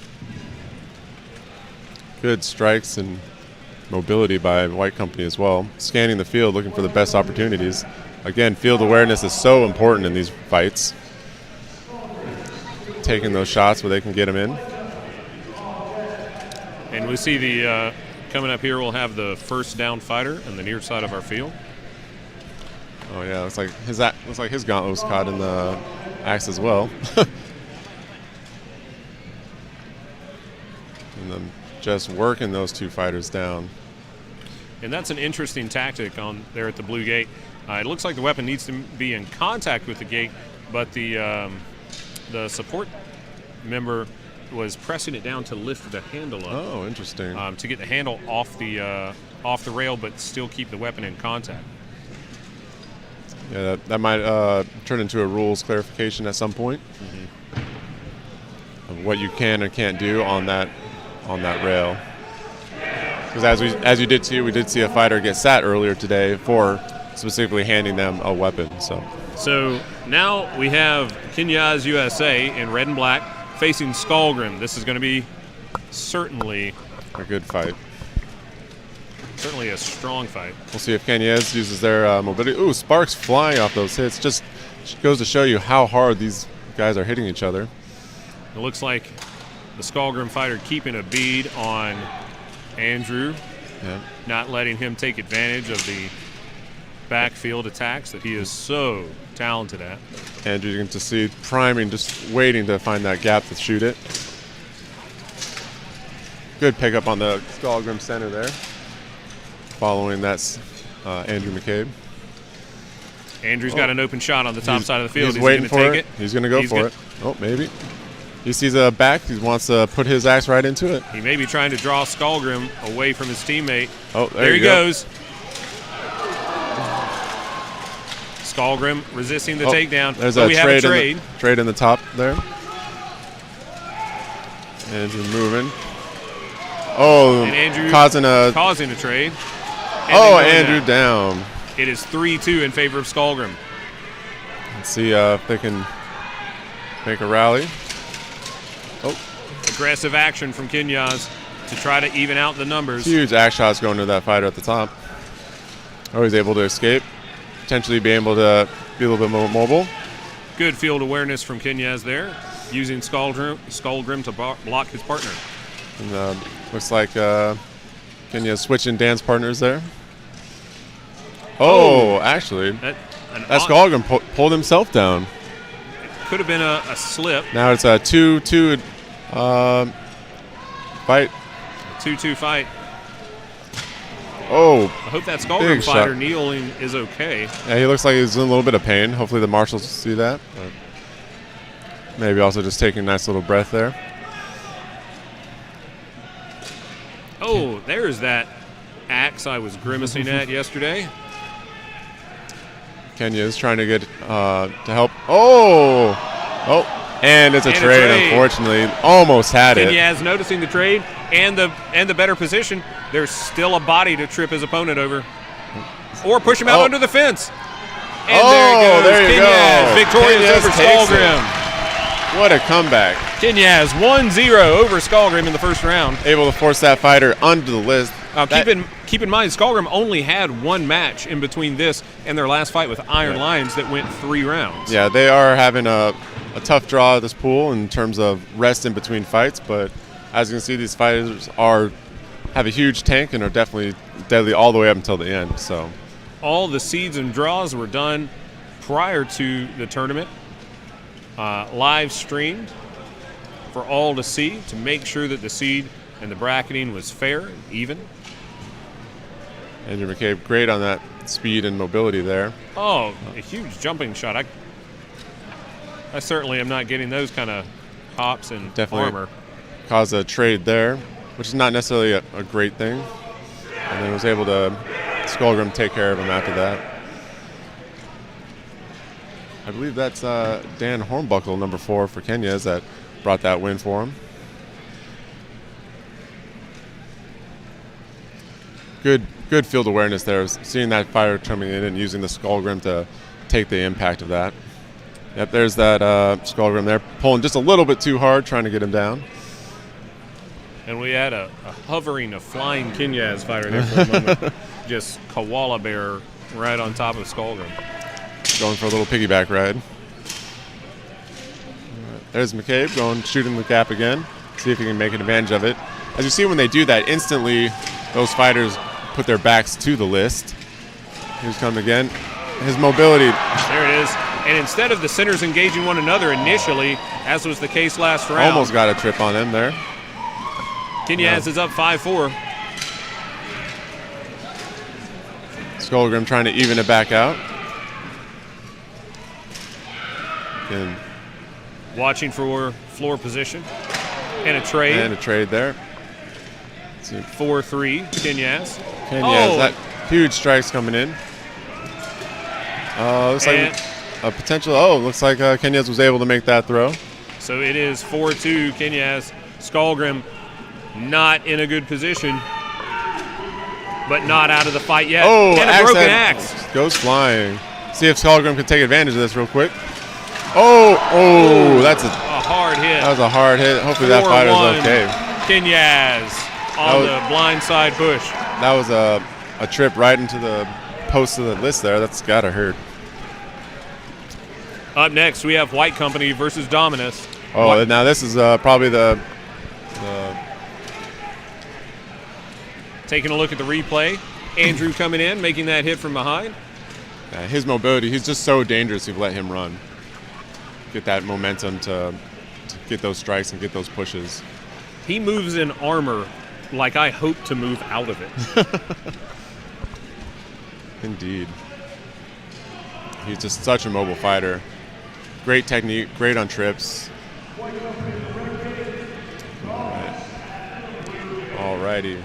Good strikes and mobility by White Company as well. Scanning the field, looking for the best opportunities. Again, field awareness is so important in these fights. Taking those shots where they can get them in. And we see the coming up here, we'll have the first down fighter on the near side of our field. Oh yeah, looks like his gauntlet was caught in the axe as well. And then just working those 2 fighters down. And that's an interesting tactic on there at the blue gate. It looks like the weapon needs to be in contact with the gate, but the support member was pressing it down to lift the handle up. Oh, interesting. To get the handle off the rail, but still keep the weapon in contact. Yeah, that might turn into a rules clarification at some point of what you can or can't do on that rail. Because as you did see, we did see a fighter get sat earlier today for specifically handing them a weapon. So now we have Kenyaz USA in red and black facing Skullgrim. This is going to be certainly a good fight. Certainly a strong fight. We'll see if Kenyaz uses their mobility. Ooh, sparks flying off those hits. Just goes to show you how hard these guys are hitting each other. It looks like the Skullgrim fighter keeping a bead on Andrew, not letting him take advantage of the backfield attacks that he is so talented at. Andrew, you can just see priming, just waiting to find that gap to shoot it. Good pickup on the Skullgrim center there. Following that's Andrew McCabe. Andrew's got an open shot on the top side of the field. He's waiting for it. He's going to go for it. Oh, maybe. He sees a back. He wants to put his axe right into it. He may be trying to draw Skullgrim away from his teammate. Oh, there he goes. Skullgrim resisting the takedown. There's so a we trade, have a trade. Trade in the top there. Andrew moving. Oh, and Andrew causing a trade. Andrew down. It is 3-2 in favor of Skullgrim. Let's see if they can make a rally. Oh, aggressive action from Kenyaz to try to even out the numbers. Huge axe shots going to that fighter at the top. Oh, he's able to escape. Potentially be able to be a little bit more mobile. Good field awareness from Kenyaz there, using Skullgrim to block his partner. And looks like Kenyaz switching dance partners there. Oh, actually, that Skullgrim pulled himself down. It could have been a slip. Now it's a 2-2 fight. 2-2 fight. Oh, I hope that Skullgrim fighter kneeling is okay. Yeah, he looks like he's in a little bit of pain. Hopefully the marshals see that. Maybe also just taking a nice little breath there. Oh, there's that axe I was grimacing at yesterday. Kenya is trying to get to help. Oh, And it's a trade, unfortunately. Almost had it. Kenyaz noticing the trade and the better position. There's still a body to trip his opponent over. Or push him out under the fence. And there you go. Victorious over Skalgrim. What a comeback. Kenyaz 1-0 over Skalgrim in the first round. Able to force that fighter onto the list. Keep in mind, Skalgrim only had one match in between this and their last fight with Iron Lions that went 3 rounds. Yeah, they are having a tough draw of this pool in terms of rest in between fights, but as you can see, these fighters have a huge tank and are definitely deadly all the way up until the end. So all the seeds and draws were done prior to the tournament, live streamed for all to see to make sure that the seed and the bracketing was fair and even. Andrew McCabe, great on that speed and mobility there. Oh, a huge jumping shot. I certainly am not getting those kind of hops and definitely armor. Caused a trade there, which is not necessarily a great thing. And then was able to Skalgrim take care of him after that. I believe that's Dan Hornbuckle, number 4 for Kenyaz, that brought that win for him. Good field awareness there, seeing that fighter coming in and using the Skalgrim to take the impact of that. Yep, there's that Skalgrim there, pulling just a little bit too hard, trying to get him down. And we had a flying Kenyaz fighter there for a moment. Just koala bear right on top of Skalgrim. Going for a little piggyback ride. There's McCabe shooting the gap again. See if he can make an advantage of it. As you see, when they do that, instantly those fighters put their backs to the list. Here's coming again. His mobility. There it is. And instead of the centers engaging one another initially, as was the case last round. Almost got a trip on him there. Kenyaz is up 5-4. Skalgrim trying to even it back out. And watching for floor position. And a trade. And a trade there. 4-3, Kenyaz. That huge strikes coming in. Looks like a potential. Looks like Kenyaz was able to make that throw. So it is 4-2, Kenyaz. Skalgrim not in a good position, but not out of the fight yet. Oh, and a broken axe. Goes flying. See if Skalgrim can take advantage of this real quick. That's a hard hit. That was a hard hit. Hopefully that fighter's okay. Kenyaz on the blindside push. That was a trip right into the post of the list there. That's got to hurt. Up next, we have White Company versus Dominus. Now this is probably the taking a look at the replay. Andrew coming in, making that hit from behind. His mobility, he's just so dangerous if you let him run. Get that momentum to get those strikes and get those pushes. He moves in armor like I hope to move out of it. Indeed. He's just such a mobile fighter. Great technique, great on trips. All righty.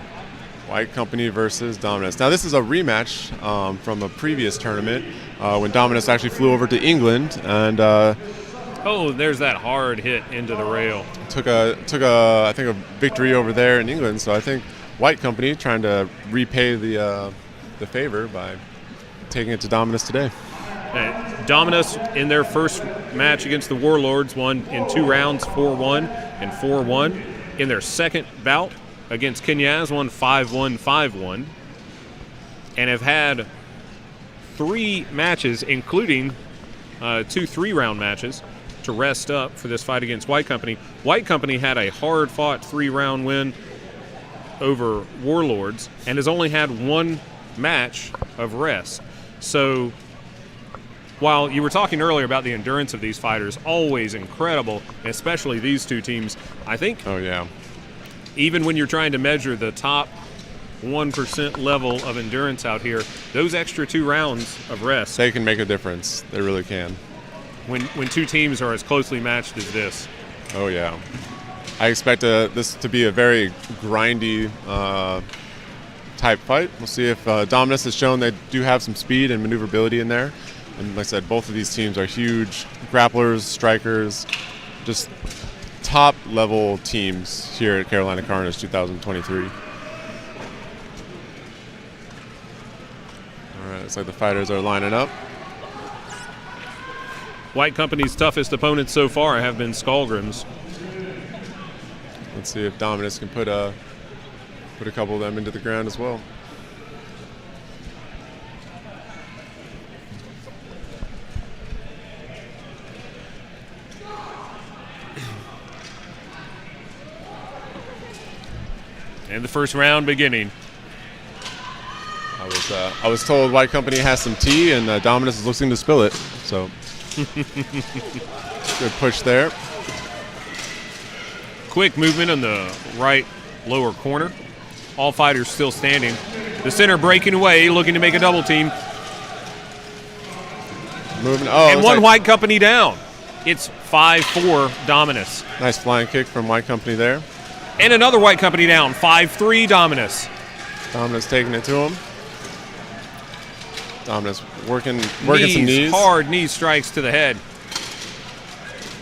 White Company versus Dominus. Now this is a rematch from a previous tournament when Dominus actually flew over to England and there's that hard hit into the rail. Took I think a victory over there in England. So I think White Company trying to repay the favor by taking it to Dominus today. Dominus in their first match against the Warlords won in 2 rounds, 4-1 and 4-1. In their second bout against Kenyaz, won 5-1, 5-1, and have had 3 matches, including 2 3-round matches, to rest up for this fight against White Company. White Company had a hard-fought 3-round win over Warlords and has only had 1 match of rest. So while you were talking earlier about the endurance of these fighters, always incredible, especially these 2 teams, I think even when you're trying to measure the top 1% level of endurance out here, those extra 2 rounds of rest, they can make a difference. They really can. When 2 teams are as closely matched as this. Oh, yeah. I expect this to be a very grindy type fight. We'll see if Dominus has shown they do have some speed and maneuverability in there. And like I said, both of these teams are huge grapplers, strikers, just top level teams here at Carolina Carnage 2023. All right, looks like the fighters are lining up. White Company's toughest opponents so far have been Skullgrim's. Let's see if Dominus can put a couple of them into the ground as well. And the first round beginning. I was told White Company has some tea, and Dominus is looking to spill it. So good push there. Quick movement on the right lower corner. All fighters still standing. The center breaking away, looking to make a double team. Moving. Oh, and one White Company down. It's 5-4 Dominus. Nice flying kick from White Company there. And another White Company down. 5-3 Dominus. Dominus taking it to him. Dominus working some knees. Hard knee strikes to the head.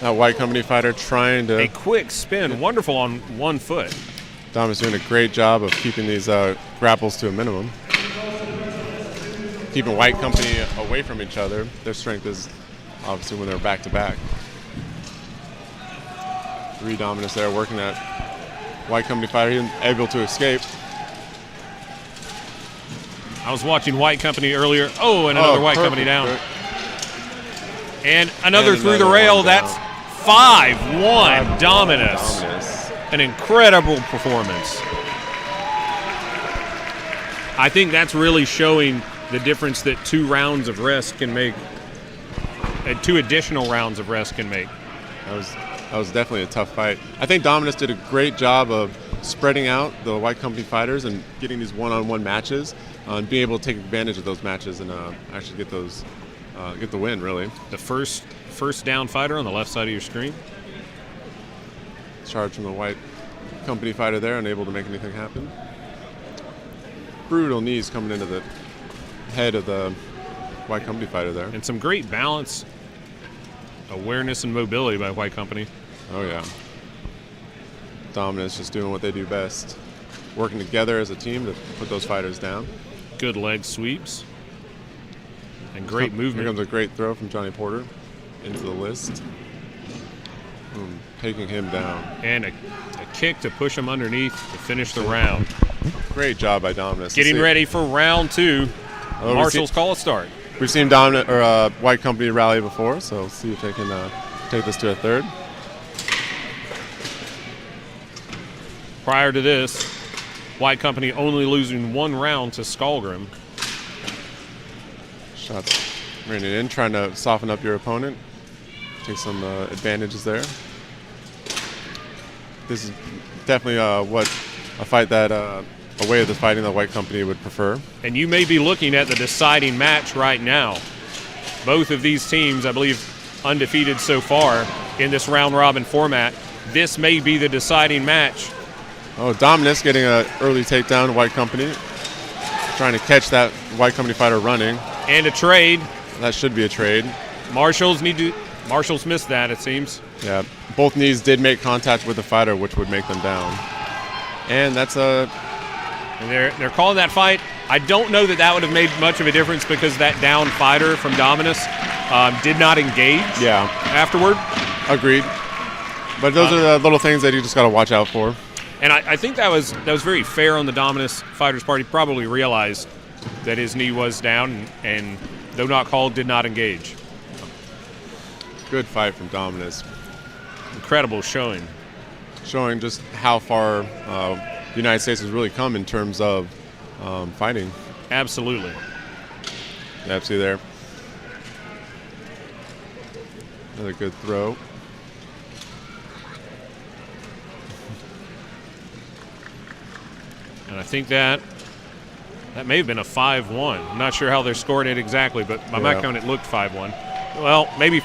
That White Company fighter trying to... A quick spin. Wonderful on one foot. Dominus doing a great job of keeping these grapples to a minimum. Keeping White Company away from each other. Their strength is obviously when they're back-to-back. 3 Dominus there working that White Company fighter. He wasn't able to escape. I was watching White Company earlier. Oh, and another White Company down. And another through the rail. That's 5-1 Dominus. An incredible performance. I think that's really showing the difference that 2 rounds of rest can make, and 2 additional rounds of rest can make. That was definitely a tough fight. I think Dominus did a great job of spreading out the White Company fighters and getting these one-on-one matches, and being able to take advantage of those matches and actually get those, get the win. Really, the first down fighter on the left side of your screen. Charge from the White Company fighter there, unable to make anything happen. Brutal knees coming into the head of the White Company fighter there. And some great balance, awareness, and mobility by White Company. Oh, yeah. Dominus just doing what they do best. Working together as a team to put those fighters down. Good leg sweeps. And great movement. Here comes a great throw from Johnny Porter into the list. Taking him down. And a kick to push him underneath to finish the round. Great job by Dominus. Getting ready for round 2. Marshall's call a start. We've seen White Company rally before, so we'll see if they can take this to a third. Prior to this, White Company only losing 1 round to Skullgrim. Shots raining in, trying to soften up your opponent. Take some advantages there. This is definitely a fight that a way of the fighting that White Company would prefer. And you may be looking at the deciding match right now. Both of these teams, I believe, undefeated so far in this round-robin format. This may be the deciding match. Oh, Dominus getting an early takedown, White Company. Trying to catch that White Company fighter running. And a trade. That should be a trade. Marshall's missed that, it seems. Yeah, both knees did make contact with the fighter, which would make them down. And that's a... And they're calling that fight. I don't know that would have made much of a difference because that down fighter from Dominus did not engage afterward. Agreed. But those are the little things that you just got to watch out for. And I think that was very fair on the Dominus fighter's part. He probably realized that his knee was down, and though not called, did not engage. Good fight from Dominus. Incredible showing. Showing just how far the United States has really come in terms of fighting. Absolutely. Yeah, see there. Another good throw. And I think that may have been a 5-1. I'm not sure how they're scoring it exactly, but by my count, it looked 5-1. Well, maybe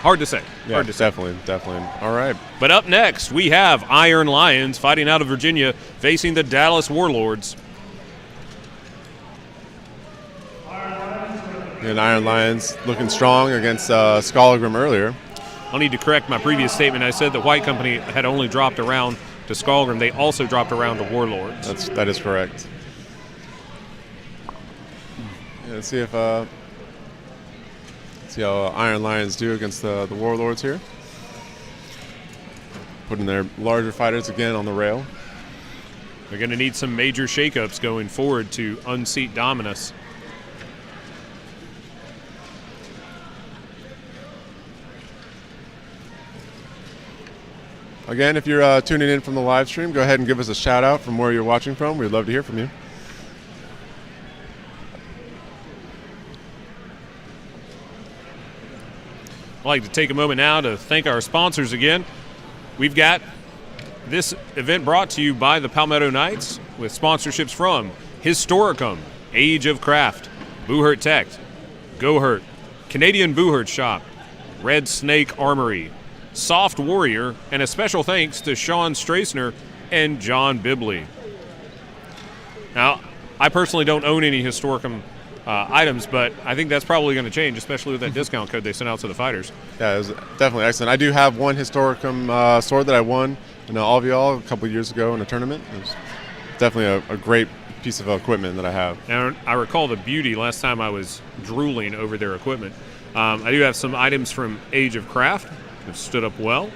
hard to say. Yeah, hard to say. Definitely. All right. But up next, we have Iron Lions fighting out of Virginia, facing the Dallas Warlords. And Iron Lions looking strong against Skullgrim earlier. I'll need to correct my previous statement. I said that White Company had only dropped a round to Skullgrim. They also dropped a round to Warlords. That is correct. Yeah, let's see if see how Iron Lions do against the Warlords here. Putting their larger fighters again on the rail. They're going to need some major shakeups going forward to unseat Dominus. Again, if you're tuning in from the live stream, go ahead and give us a shout out from where you're watching from. We'd love to hear from you. I'd like to take a moment now to thank our sponsors again. We've got this event brought to you by the Palmetto Knights with sponsorships from Historicum, Age of Craft, Boohurt Tech, GoHurt, Canadian Boohurt Shop, Red Snake Armory, Soft Warrior, and a special thanks to Sean Strassner and John Bibley. Now, I personally don't own any Historicum items, but I think that's probably going to change, especially with that discount code they sent out to the fighters. Yeah, it was definitely excellent. I do have one Historicum sword that I won in Alveol a couple years ago in a tournament. It was definitely a great piece of equipment that I have. And I recall the beauty last time I was drooling over their equipment. I do have some items from Age of Craft that stood up well.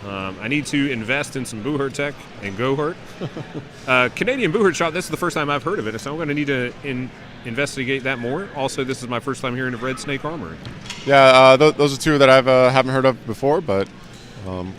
I need to invest in some Boohurt Tech and GoHurt. Canadian Boohurt Shop, this is the first time I've heard of it, so I'm going to need to investigate that more. Also, this is my first time hearing of Red Snake Armory. Yeah, those are two that I haven't heard of before, but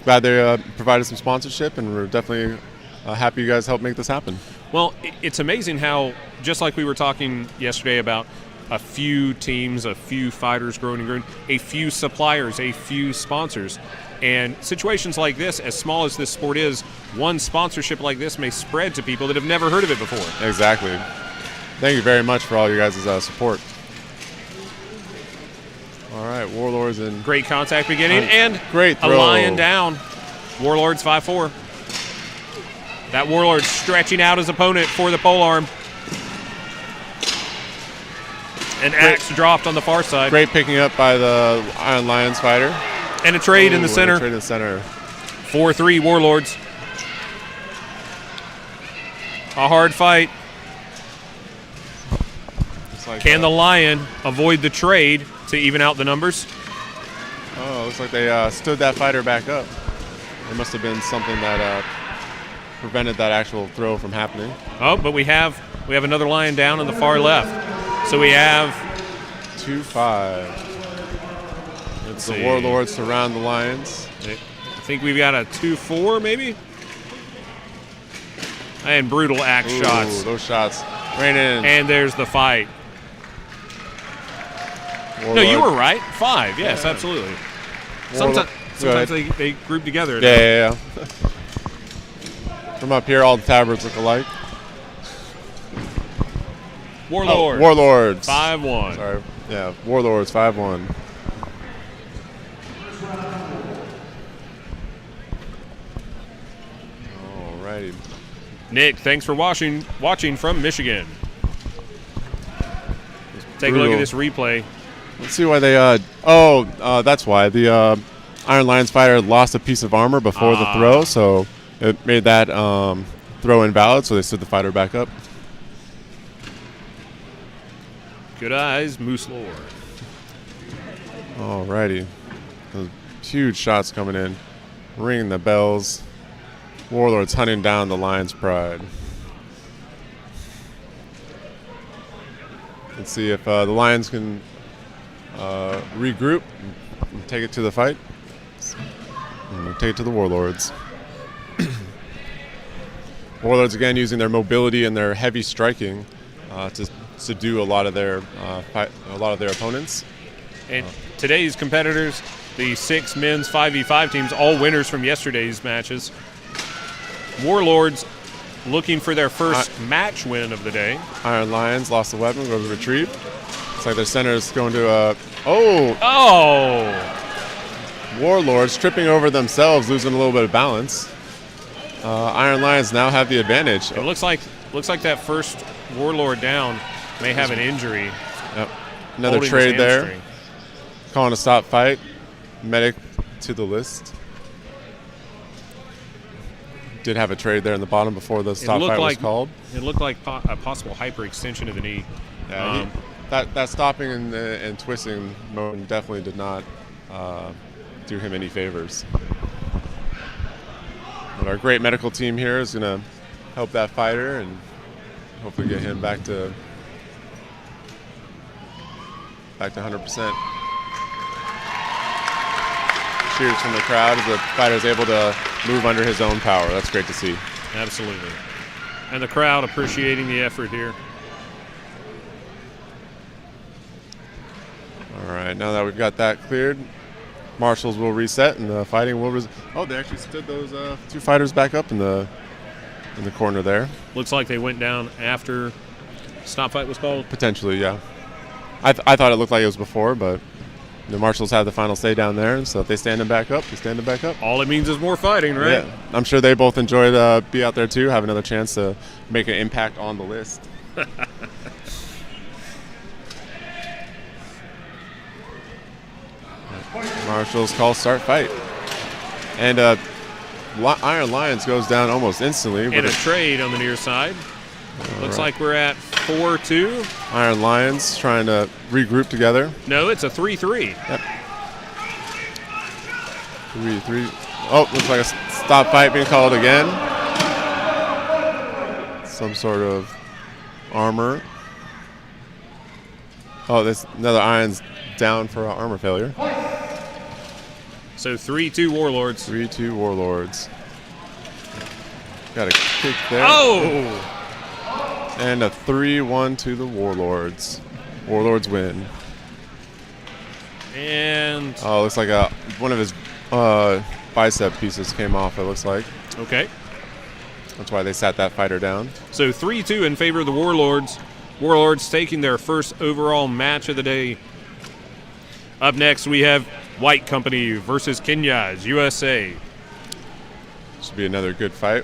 glad they provided some sponsorship, and we're definitely happy you guys helped make this happen. Well, it's amazing how, just like we were talking yesterday about a few teams, a few fighters growing and growing, a few suppliers, a few sponsors. And situations like this, as small as this sport is, one sponsorship like this may spread to people that have never heard of it before. Exactly. Thank you very much for all your guys' support. All right, Warlords and great contact beginning, and great throw. A lion down. Warlords 5-4. That Warlord stretching out his opponent for the polearm. An axe dropped on the far side. Great picking up by the Iron Lions fighter. And a trade in the center. A trade in the center. 4-3 Warlords. A hard fight. Like can the Lion avoid the trade to even out the numbers? Oh, looks like they stood that fighter back up. There must have been something that prevented that actual throw from happening. Oh, but we have another Lion down on the far left. So we have 2-5. It's the Warlords surround the Lions. I think we've got a 2-4 maybe. And brutal axe shots. Those shots rain in. And there's the fight. Warlord. No, you were right. 5, yes, yeah. Absolutely. Sometimes they group together. Yeah. From up here, all the tabards look alike. Warlords. Warlords. 5-1. Sorry. Yeah, Warlords 5-1. All righty. Nick, thanks for watching from Michigan. Take a look at this replay. Let's see why they. That's why the Iron Lions fighter lost a piece of armor before the throw, so it made that throw invalid. So they stood the fighter back up. Good eyes, Moose Lord. Alrighty, those huge shots coming in, ringing the bells. Warlords hunting down the Lions' pride. Let's see if the Lions can regroup and take it to the fight. And we'll take it to the Warlords. Warlords again using their mobility and their heavy striking to subdue a lot of their opponents. And today's competitors, the 6 men's 5v5 teams, all winners from yesterday's matches. Warlords looking for their first match win of the day. Iron Lions lost the weapon, goes to retrieve. Looks like their center is going to Warlords tripping over themselves, losing a little bit of balance. Iron Lions now have the advantage. It looks like that first Warlord down may have an injury. Yep. Another trade there. Calling a stop fight. Medic to the list. Did have a trade there in the bottom before the stop fight was called. It looked like a possible hyperextension of the knee. Yeah, that stopping and twisting motion definitely did not do him any favors. But our great medical team here is going to help that fighter and hopefully get him back to 100%. Cheers from the crowd as the fighter is able to move under his own power. That's great to see. Absolutely. And the crowd appreciating the effort here. All right, now that we've got that cleared, marshals will reset and the fighting will they actually stood those two fighters back up in the corner there. Looks like they went down after stop fight was called. Potentially, yeah. I thought it looked like it was before, but the marshals have the final say down there, so if they stand them back up, they stand them back up. All it means is more fighting, right? Yeah, I'm sure they both enjoyed be out there too, have another chance to make an impact on the list. Marshals call start fight. And Iron Lions goes down almost instantly. And a trade on the near side. Looks like we're at 4-2. Iron Lions trying to regroup together. No, it's a 3-3. Yep. 3-3. Oh, looks like a stop fight being called again. Some sort of armor. Oh, this another Iron's down for armor failure. So 3-2 Warlords. 3-2 Warlords. Got a kick there. Oh! And a 3-1 to the Warlords. Warlords win. And looks like one of his bicep pieces came off, it looks like. Okay. That's why they sat that fighter down. So 3-2 in favor of the Warlords. Warlords taking their first overall match of the day. Up next, we have White Company versus Kenya's USA. Should be another good fight.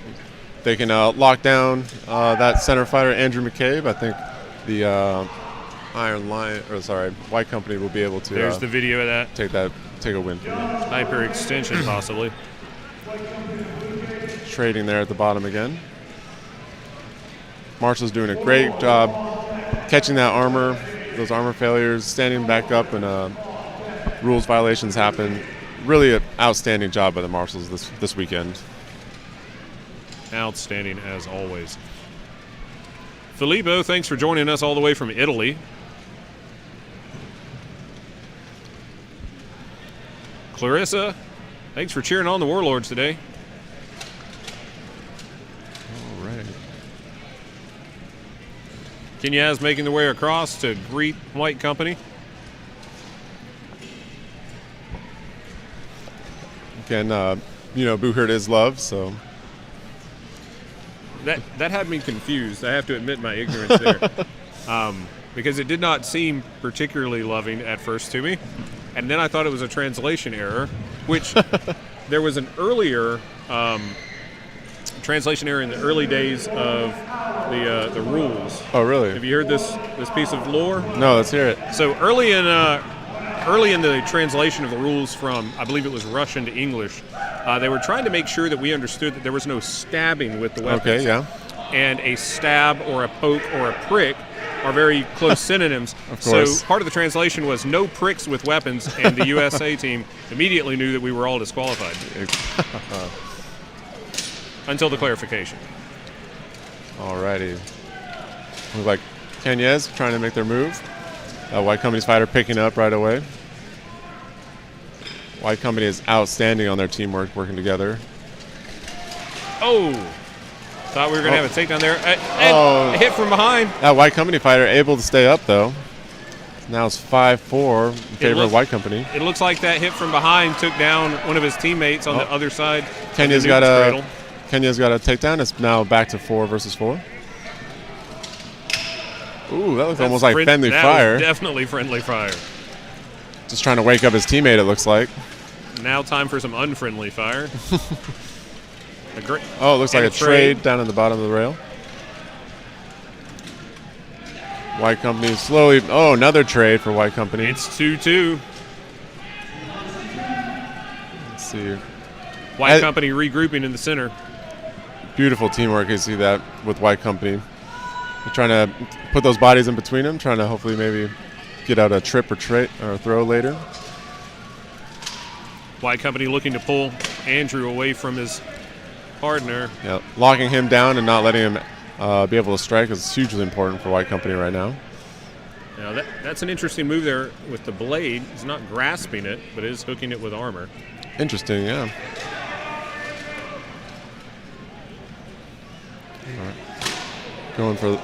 They can lock down that center fighter, Andrew McCabe. I think the White Company will be able to. There's the video of that. Take a win for them. Hyper extension, possibly. Trading there at the bottom again. Marshall's doing a great job catching that armor, those armor failures, standing back up, and rules violations happen. Really an outstanding job by the marshals this weekend. Outstanding as always. Filippo, thanks for joining us all the way from Italy. Clarissa, thanks for cheering on the Warlords today. All right. Kenyaz making their way across to greet White Company. Again, Boo Hurt is love, so. That had me confused. I have to admit my ignorance there. Because it did not seem particularly loving at first to me. And then I thought it was a translation error, which there was an earlier translation error in the early days of the rules. Oh, really? Have you heard this piece of lore? No, let's hear it. So early in the translation of the rules from, I believe it was Russian to English, they were trying to make sure that we understood that there was no stabbing with the weapons. Okay, yeah. And a stab or a poke or a prick are very close synonyms. Of course. So part of the translation was no pricks with weapons, and the USA team immediately knew that we were all disqualified. Until the clarification. All righty. Looks like Kenyaz trying to make their move. White Company's fighter picking up right away. White Company is outstanding on their teamwork, working together. Oh! Thought we were going to have a takedown there. A hit from behind. That White Company fighter able to stay up, though. Now it's 5-4 in favor of White Company. It looks like that hit from behind took down one of his teammates on the other side. Kenya's got a takedown. It's now back to 4 versus 4. Ooh, that looks almost like friendly fire. Was definitely friendly fire. Just trying to wake up his teammate, it looks like. Now time for some unfriendly fire. It looks like a trade down at the bottom of the rail. White Company slowly. Oh, another trade for White Company. It's 2-2. see. White Company regrouping in the center. Beautiful teamwork. You see that with White Company. They're trying to put those bodies in between them, trying to hopefully maybe get out a trip or a throw later. White Company looking to pull Andrew away from his partner. Yeah, locking him down and not letting him be able to strike is hugely important for White Company right now. Now that's an interesting move there with the blade. He's not grasping it, but is hooking it with armor. Interesting, yeah. All right. Going for.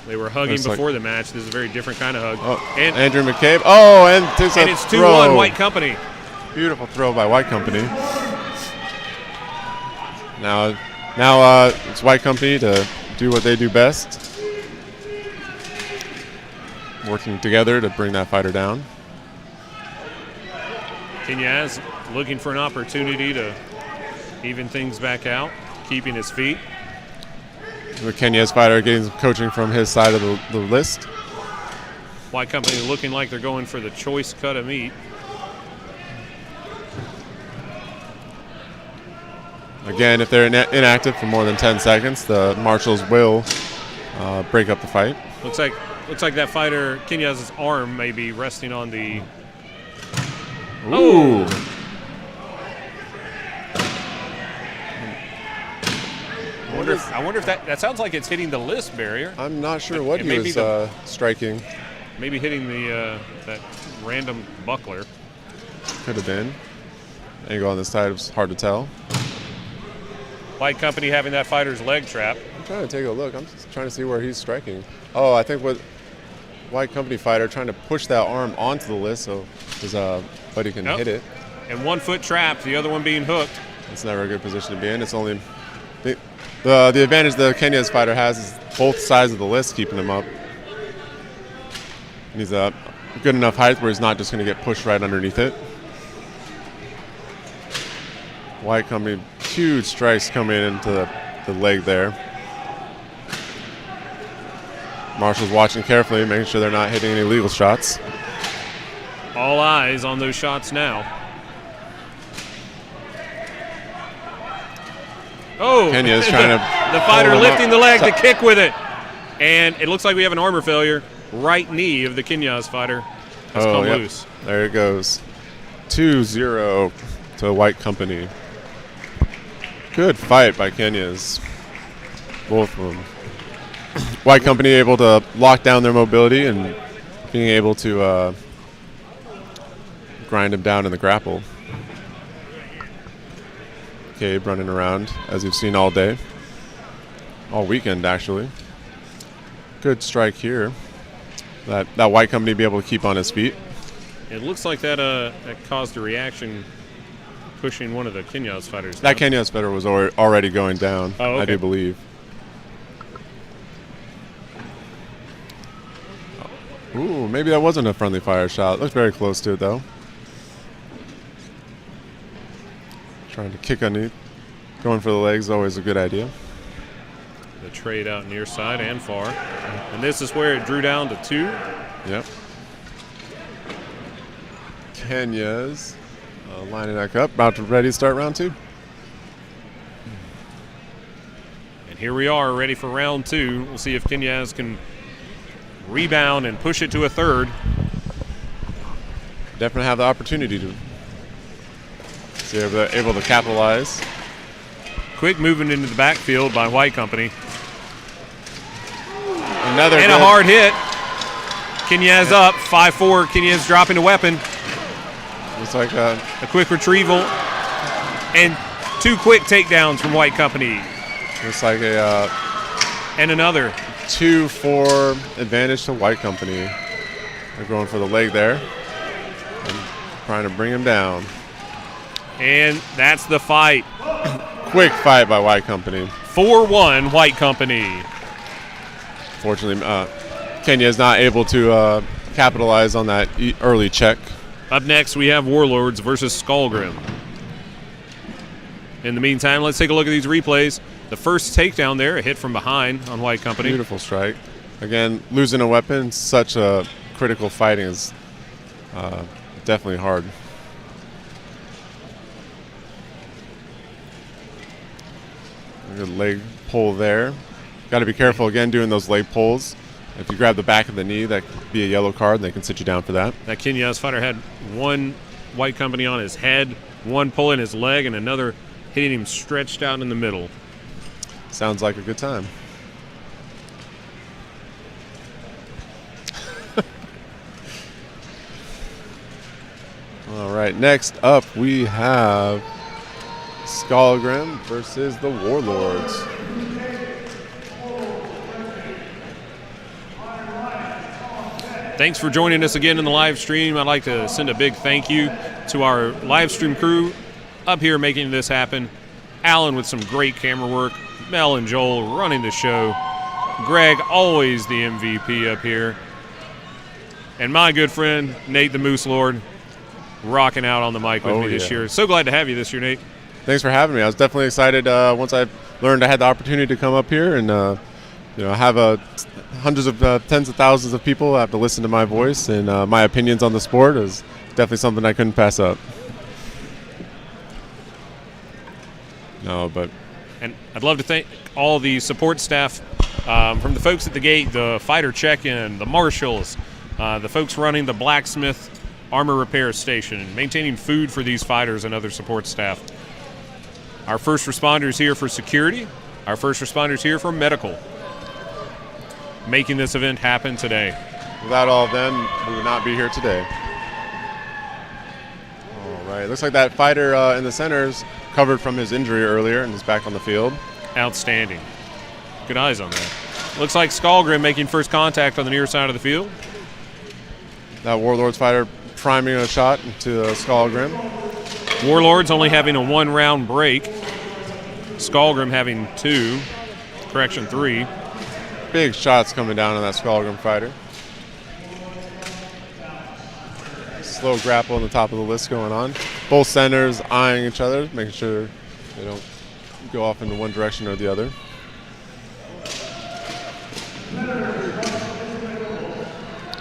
They were hugging before the match. This is a very different kind of hug. Oh, and Andrew McCabe. Oh, and it's it's 2-1 White Company. Beautiful throw by White Company. Now it's White Company to do what they do best. Working together to bring that fighter down. Quinez looking for an opportunity to even things back out, keeping his feet. The Quinez fighter getting some coaching from his side of the list. White Company looking like they're going for the choice cut of meat. Again, if they're inactive for more than 10 seconds, the marshals will break up the fight. Looks like that fighter, Quinez's arm may be resting on the. Ooh. Oh. I wonder if that sounds like it's hitting the list barrier. I'm not sure what he was striking. Maybe hitting the that random buckler. Could have been. Angle on this side was hard to tell. White Company having that fighter's leg trapped. I'm trying to take a look. I'm just trying to see where he's striking. Oh, I think with White Company fighter trying to push that arm onto the list so his buddy can hit it. And 1 foot trapped, the other one being hooked. It's never a good position to be in. It's only the advantage the Quinez fighter has is both sides of the list keeping him up. And he's a good enough height where he's not just going to get pushed right underneath it. White Company, huge strikes coming into the leg there. Marshall's watching carefully, making sure they're not hitting any legal shots. All eyes on those shots now. Oh, Kenya's trying to. The fighter lifting the leg to kick with it. And it looks like we have an armor failure. Right knee of the Quinez fighter has come loose. There it goes. 2-0 to White Company. Good fight by Quinez. Both of them. White Company able to lock down their mobility and being able to grind him down in the grapple. Cabe running around as you've seen all day. All weekend, actually. Good strike here. That White Company be able to keep on his feet. It looks like that caused a reaction pushing one of the Quinez fighters down. That Quinez fighter was already going down, oh, okay. I do believe. Ooh, maybe that wasn't a friendly fire shot. Looked very close to it, though. Trying to kick underneath. Going for the legs is always a good idea. The trade out near side and far. And this is where it drew down to 2. Yep. Quinez lining back up, about to ready to start round 2. And here we are, ready for round 2. We'll see if Quinez can rebound and push it to a third. Definitely have the opportunity to see if they're able to capitalize. Quick movement into the backfield by White Company. Another and a hard hit. Quinez up, 5-4. Quinez dropping a weapon. Looks like a quick retrieval and 2 quick takedowns from White Company. Looks like a and another 2-4 advantage to White Company. They're going for the leg there and trying to bring him down. And that's the fight. Quick fight by White Company. 4-1 White Company. Fortunately, Kenya is not able to capitalize on that early check. Up next, we have Warlords versus Skullgrim. In the meantime, let's take a look at these replays. The first takedown there, a hit from behind on White Company. Beautiful strike. Again, losing a weapon, such a critical fighting is definitely hard. Good leg pull there. Got to be careful again doing those leg pulls. If you grab the back of the knee, that could be a yellow card, and they can sit you down for that. That Quinonez fighter had one white company on his head, one pulling his leg, and another hitting him stretched out in the middle. Sounds like a good time. All right, next up we have Skalgrim versus the Warlords. Thanks for joining us again in the live stream. I'd like to send a big thank you to our live stream crew up here making this happen. Alan with some great camera work. Mel and Joel running the show. Greg, always the MVP up here. And my good friend, Nate the Moose Lord, rocking out on the mic with me this year. So glad to have you this year, Nate. Thanks for having me. I was definitely excited once I learned I had the opportunity to come up here and have hundreds of tens of thousands of people have to listen to my voice and my opinions on the sport is definitely something I couldn't pass up. And I'd love to thank all the support staff from the folks at the gate, the fighter check-in, the marshals, the folks running the blacksmith armor repair station, and maintaining food for these fighters and other support staff. Our first responders here for security, our first responders here for medical, making this event happen today. Without all of them, we would not be here today. All right, looks like that fighter in the center is covered from his injury earlier and is back on the field. Outstanding. Good eyes on that. Looks like Skalgrim making first contact on the near side of the field. That Warlords fighter priming a shot into Skalgrim. Warlords only having a 1-round break. Skalgrim having 3. Big shots coming down on that Skalgrim fighter. Slow grapple on the top of the list going on. Both centers eyeing each other, making sure they don't go off into one direction or the other.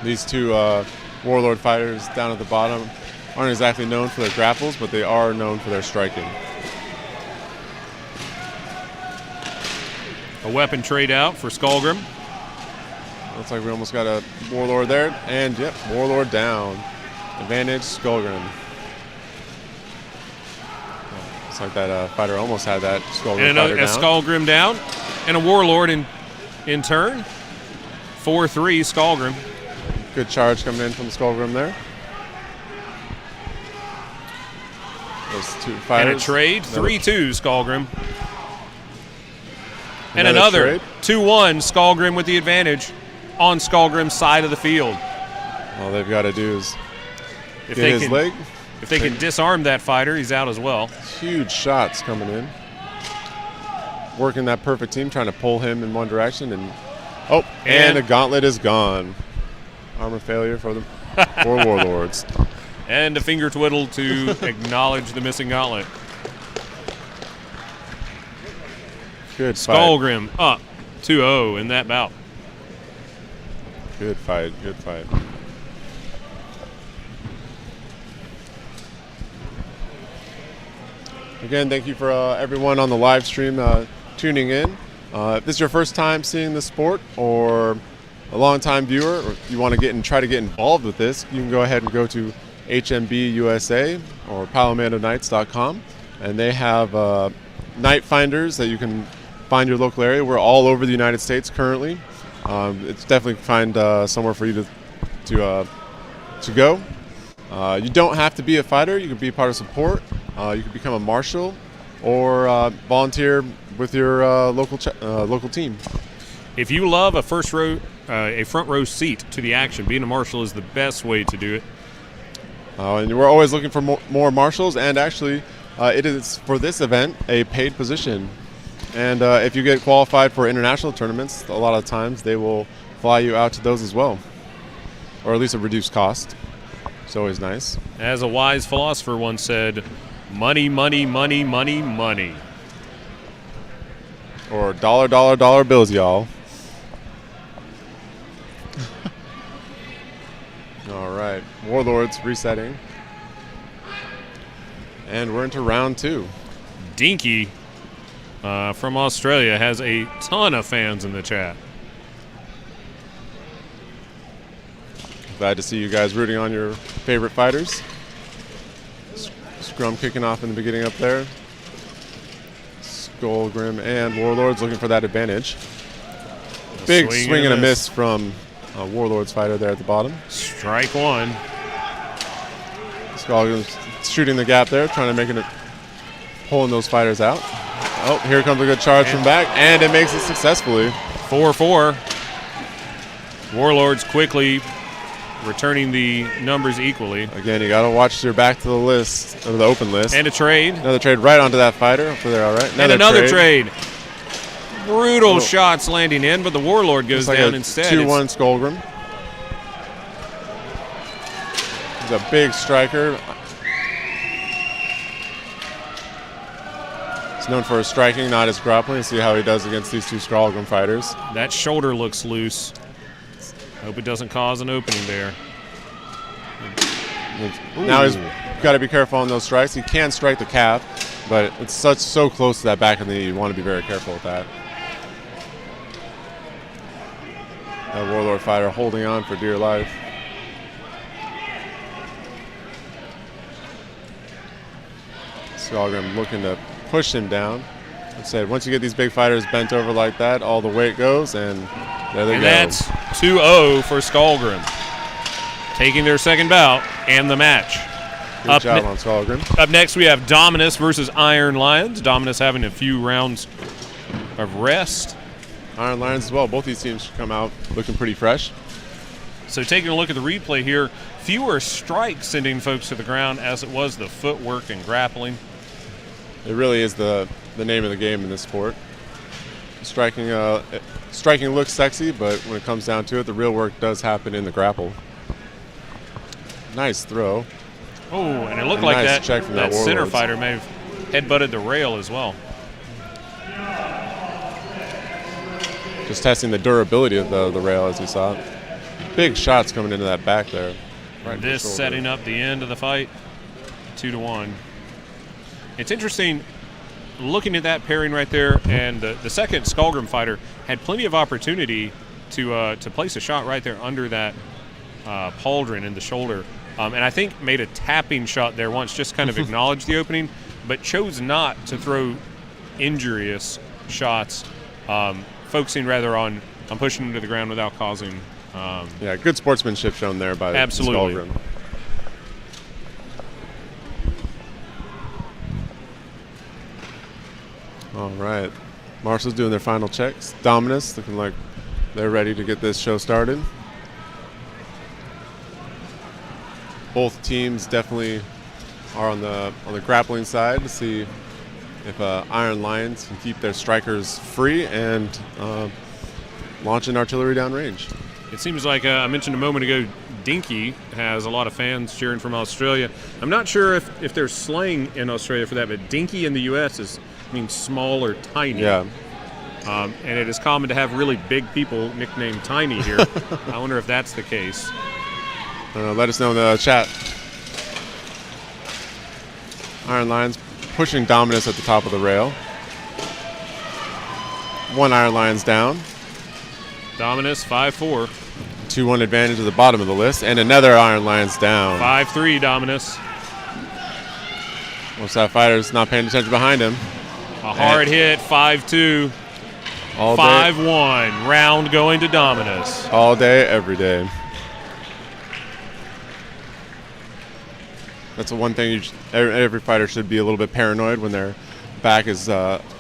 These two Warlord fighters down at the bottom aren't exactly known for their grapples, but they are known for their striking. A weapon trade out for Skalgrim. Looks like we almost got a Warlord there, and yep, Warlord down. Advantage, Skalgrim. Looks like that fighter almost had that Skalgrim fighter down. And a Skalgrim down, and a Warlord in turn. 4-3 Skalgrim. Good charge coming in from the Skalgrim there. Those two fighters. And a trade, 3-2 Skalgrim. And another 2-1 Skalgrim with the advantage on Skalgrim's side of the field. All they've got to do is If get his leg. If they can disarm that fighter, he's out as well. Huge shots coming in. Working that perfect team, trying to pull him in one direction. And the gauntlet is gone. Armor failure for the Warlords. And a finger twiddle to acknowledge the missing gauntlet. Good fight. Skalgrim up 2-0 in that bout. Good fight, good fight. Again, thank you for everyone on the live stream tuning in. If this is your first time seeing the sport or a long-time viewer, or you want to try to get involved with this, you can go ahead and go to HMB USA or PalmettoKnights.com, and they have night finders that you can find your local area. We're all over the United States currently. It's definitely find somewhere for you to go. You don't have to be a fighter. You can be part of support. You can become a marshal or volunteer with your local team. If you love a front row seat to the action, being a marshal is the best way to do it. And we're always looking for more marshals, and actually it is for this event a paid position. And if you get qualified for international tournaments, a lot of times they will fly you out to those as well, or at least a reduced cost. It's always nice. As a wise philosopher once said, money, money, money, money, money. Or dollar bills, y'all. All right, Warlords resetting. And we're into round 2. Dinky from Australia has a ton of fans in the chat. Glad to see you guys rooting on your favorite fighters. Scrum kicking off in the beginning up there. Skullgrim and Warlords looking for that advantage. Big swing and a miss from Warlords fighter there at the bottom. Strike one. Skullgrim's shooting the gap there, trying to make it, pulling those fighters out. Oh, here comes a good charge from back, and it makes it successfully. 4-4. Warlords quickly returning the numbers equally. Again, you got to watch your back to the list, or the open list. And a trade. Another trade right onto that fighter. Hopefully they're all right. Another trade. Brutal shots landing in, but the Warlord goes down instead. 2-1 Skullgrim. He's a big striker. He's known for his striking, not his grappling. See how he does against these two Skullgrim fighters. That shoulder looks loose. Hope it doesn't cause an opening there. Now he's got to be careful on those strikes. He can strike the calf, but it's so close to that back and you want to be very careful with that. That Warlord fighter holding on for dear life. Skullgrim looking to push him down. I said, once you get these big fighters bent over like that, all the weight goes, and there they go. And that's 2-0 for Skullgrim, taking their second bout and the match. Good job on Skullgrim. Up next, we have Dominus versus Iron Lions. Dominus having a few rounds of rest. Iron Lions as well. Both these teams should come out looking pretty fresh. So taking a look at the replay here, fewer strikes sending folks to the ground as it was the footwork and grappling. It really is the name of the game in this sport. Striking looks sexy, but when it comes down to it, the real work does happen in the grapple. Nice throw. Oh, and it looked like nice check from that center Warlords. fighter may have headbutted the rail as well. Just testing the durability of the rail, as you saw. Big shots coming into that back there. Right this setting up the end of the fight, 2-1. It's interesting looking at that pairing right there, and the second Skullgrim fighter had plenty of opportunity to place a shot right there under that pauldron in the shoulder, and I think made a tapping shot there once, just kind of acknowledged the opening, but chose not to throw injurious shots, focusing rather on pushing him to the ground without causing. Yeah, good sportsmanship shown there by absolutely. Skullgrim. All right. Marshall's doing their final checks. Dominus looking like they're ready to get this show started. Both teams definitely are on the grappling side to see if Iron Lions can keep their strikers free and launch an artillery downrange. It seems like I mentioned a moment ago, Dinky has a lot of fans cheering from Australia. I'm not sure if there's slang in Australia for that, but Dinky in the U.S. means small or tiny. Yeah. And it is common to have really big people nicknamed Tiny here. I wonder if that's the case. Let us know in the chat. Iron Lions pushing Dominus at the top of the rail. One Iron Lions down. Dominus 5-4. 2-1 advantage at the bottom of the list, and another Iron Lions down. 5-3 Dominus. Once that fighter's not paying attention behind him. A hard hit, 5-2. All 5-1. Round going to Dominus. All day, every day. That's the one thing every fighter should be a little bit paranoid when their back is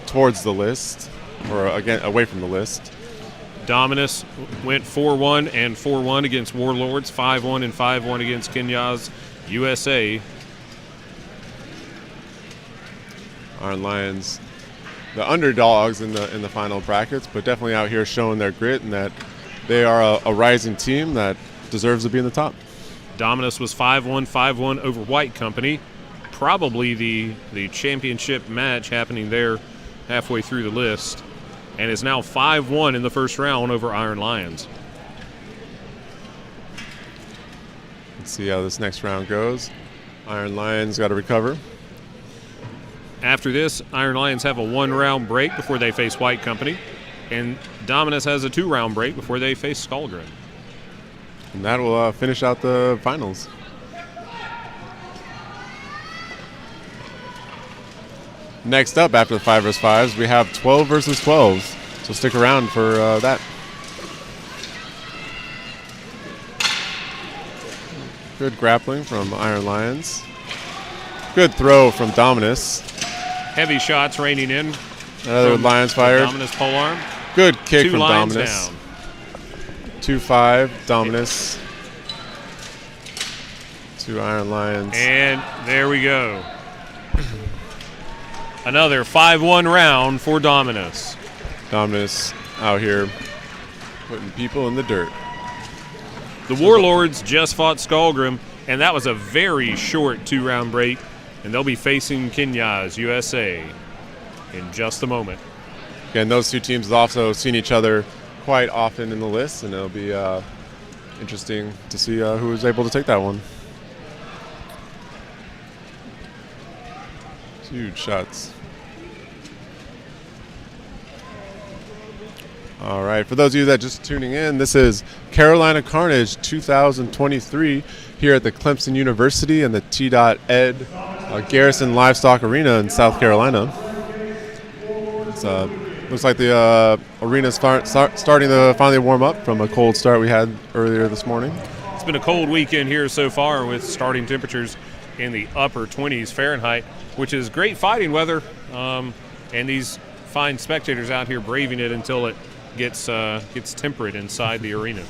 towards the list, or again away from the list. Dominus went 4-1 and 4-1 against Warlords, 5-1 and 5-1 against Kenya's USA. Iron Lions, the underdogs in the final brackets, but definitely out here showing their grit and that they are a rising team that deserves to be in the top. Dominus was 5-1, 5-1 over White Company. Probably the championship match happening there halfway through the list. And is now 5-1 in the first round over Iron Lions. Let's see how this next round goes. Iron Lions got to recover. After this, Iron Lions have a 1-round break before they face White Company, and Dominus has a 2-round break before they face Skullgrim. And that will finish out the finals. Next up, after the 5 vs. 5s, we have 12 vs. 12s. So stick around for that. Good grappling from Iron Lions. Good throw from Dominus. Heavy shots raining in. Another Lions fired. Dominus polearm. Good kick 2 from lines Dominus. down. 2-5, Dominus. 2 Iron Lions. And there we go. Another 5-1 round for Dominus. Dominus out here putting people in the dirt. The Warlords just fought Skullgrim, and that was a very short 2-round break, and they'll be facing Kinyas, USA, in just a moment. Again, those two teams have also seen each other quite often in the list, and it'll be interesting to see who is able to take that one. Huge shots. All right, for those of you that are just tuning in, this is Carolina Carnage 2023 here at the Clemson University and the T.Ed Garrison Livestock Arena in South Carolina. It's, looks like the arena's starting to finally warm up from a cold start we had earlier this morning. It's been a cold weekend here so far with starting temperatures in the upper 20s Fahrenheit, which is great fighting weather, and these fine spectators out here braving it until it gets temperate inside the arena.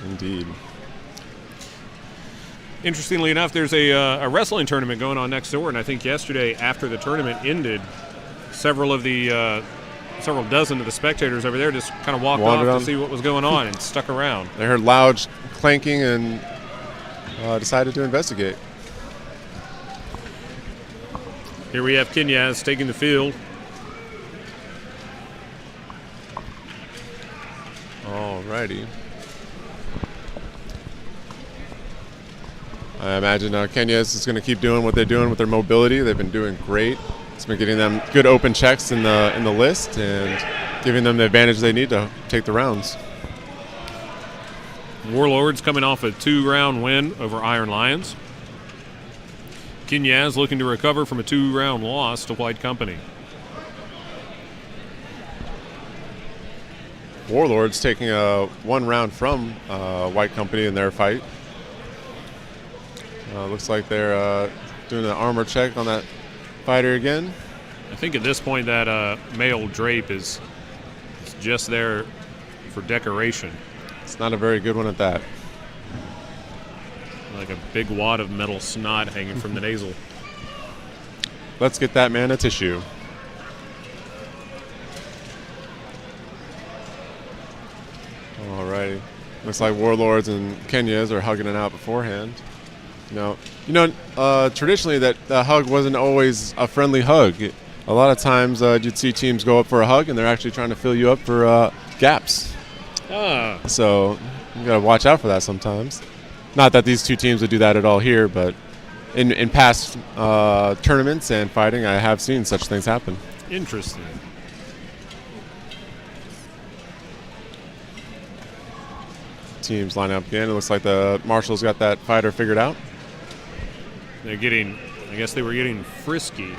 Indeed. Interestingly enough, there's a wrestling tournament going on next door, and I think yesterday after the tournament ended, several dozen of the spectators over there just kind of walked off to see what was going on and stuck around. They heard loud clanking and decided to investigate. Here we have Kinyas taking the field. Alrighty. I imagine Kinyas is going to keep doing what they're doing with their mobility. They've been doing great. It's been getting them good open checks in the list and giving them the advantage they need to take the rounds. Warlords coming off a 2-round win over Iron Lions. Kinyas looking to recover from a 2-round loss to White Company. Warlords taking a 1 round from White Company in their fight. Looks like they're doing an armor check on that fighter again. I think at this point that male drape is just there for decoration. It's not a very good one at that. Like a big wad of metal snot hanging from the nasal. Let's get that man a tissue. Alrighty. Looks like Warlords and Kinyas are hugging it out beforehand. Traditionally that hug wasn't always a friendly hug. A lot of times you'd see teams go up for a hug and they're actually trying to fill you up for gaps. So you got to watch out for that sometimes. Not that these two teams would do that at all here, but in past tournaments and fighting, I have seen such things happen. Interesting. Teams line up again. It looks like the Marshals got that fighter figured out. I guess they were getting frisky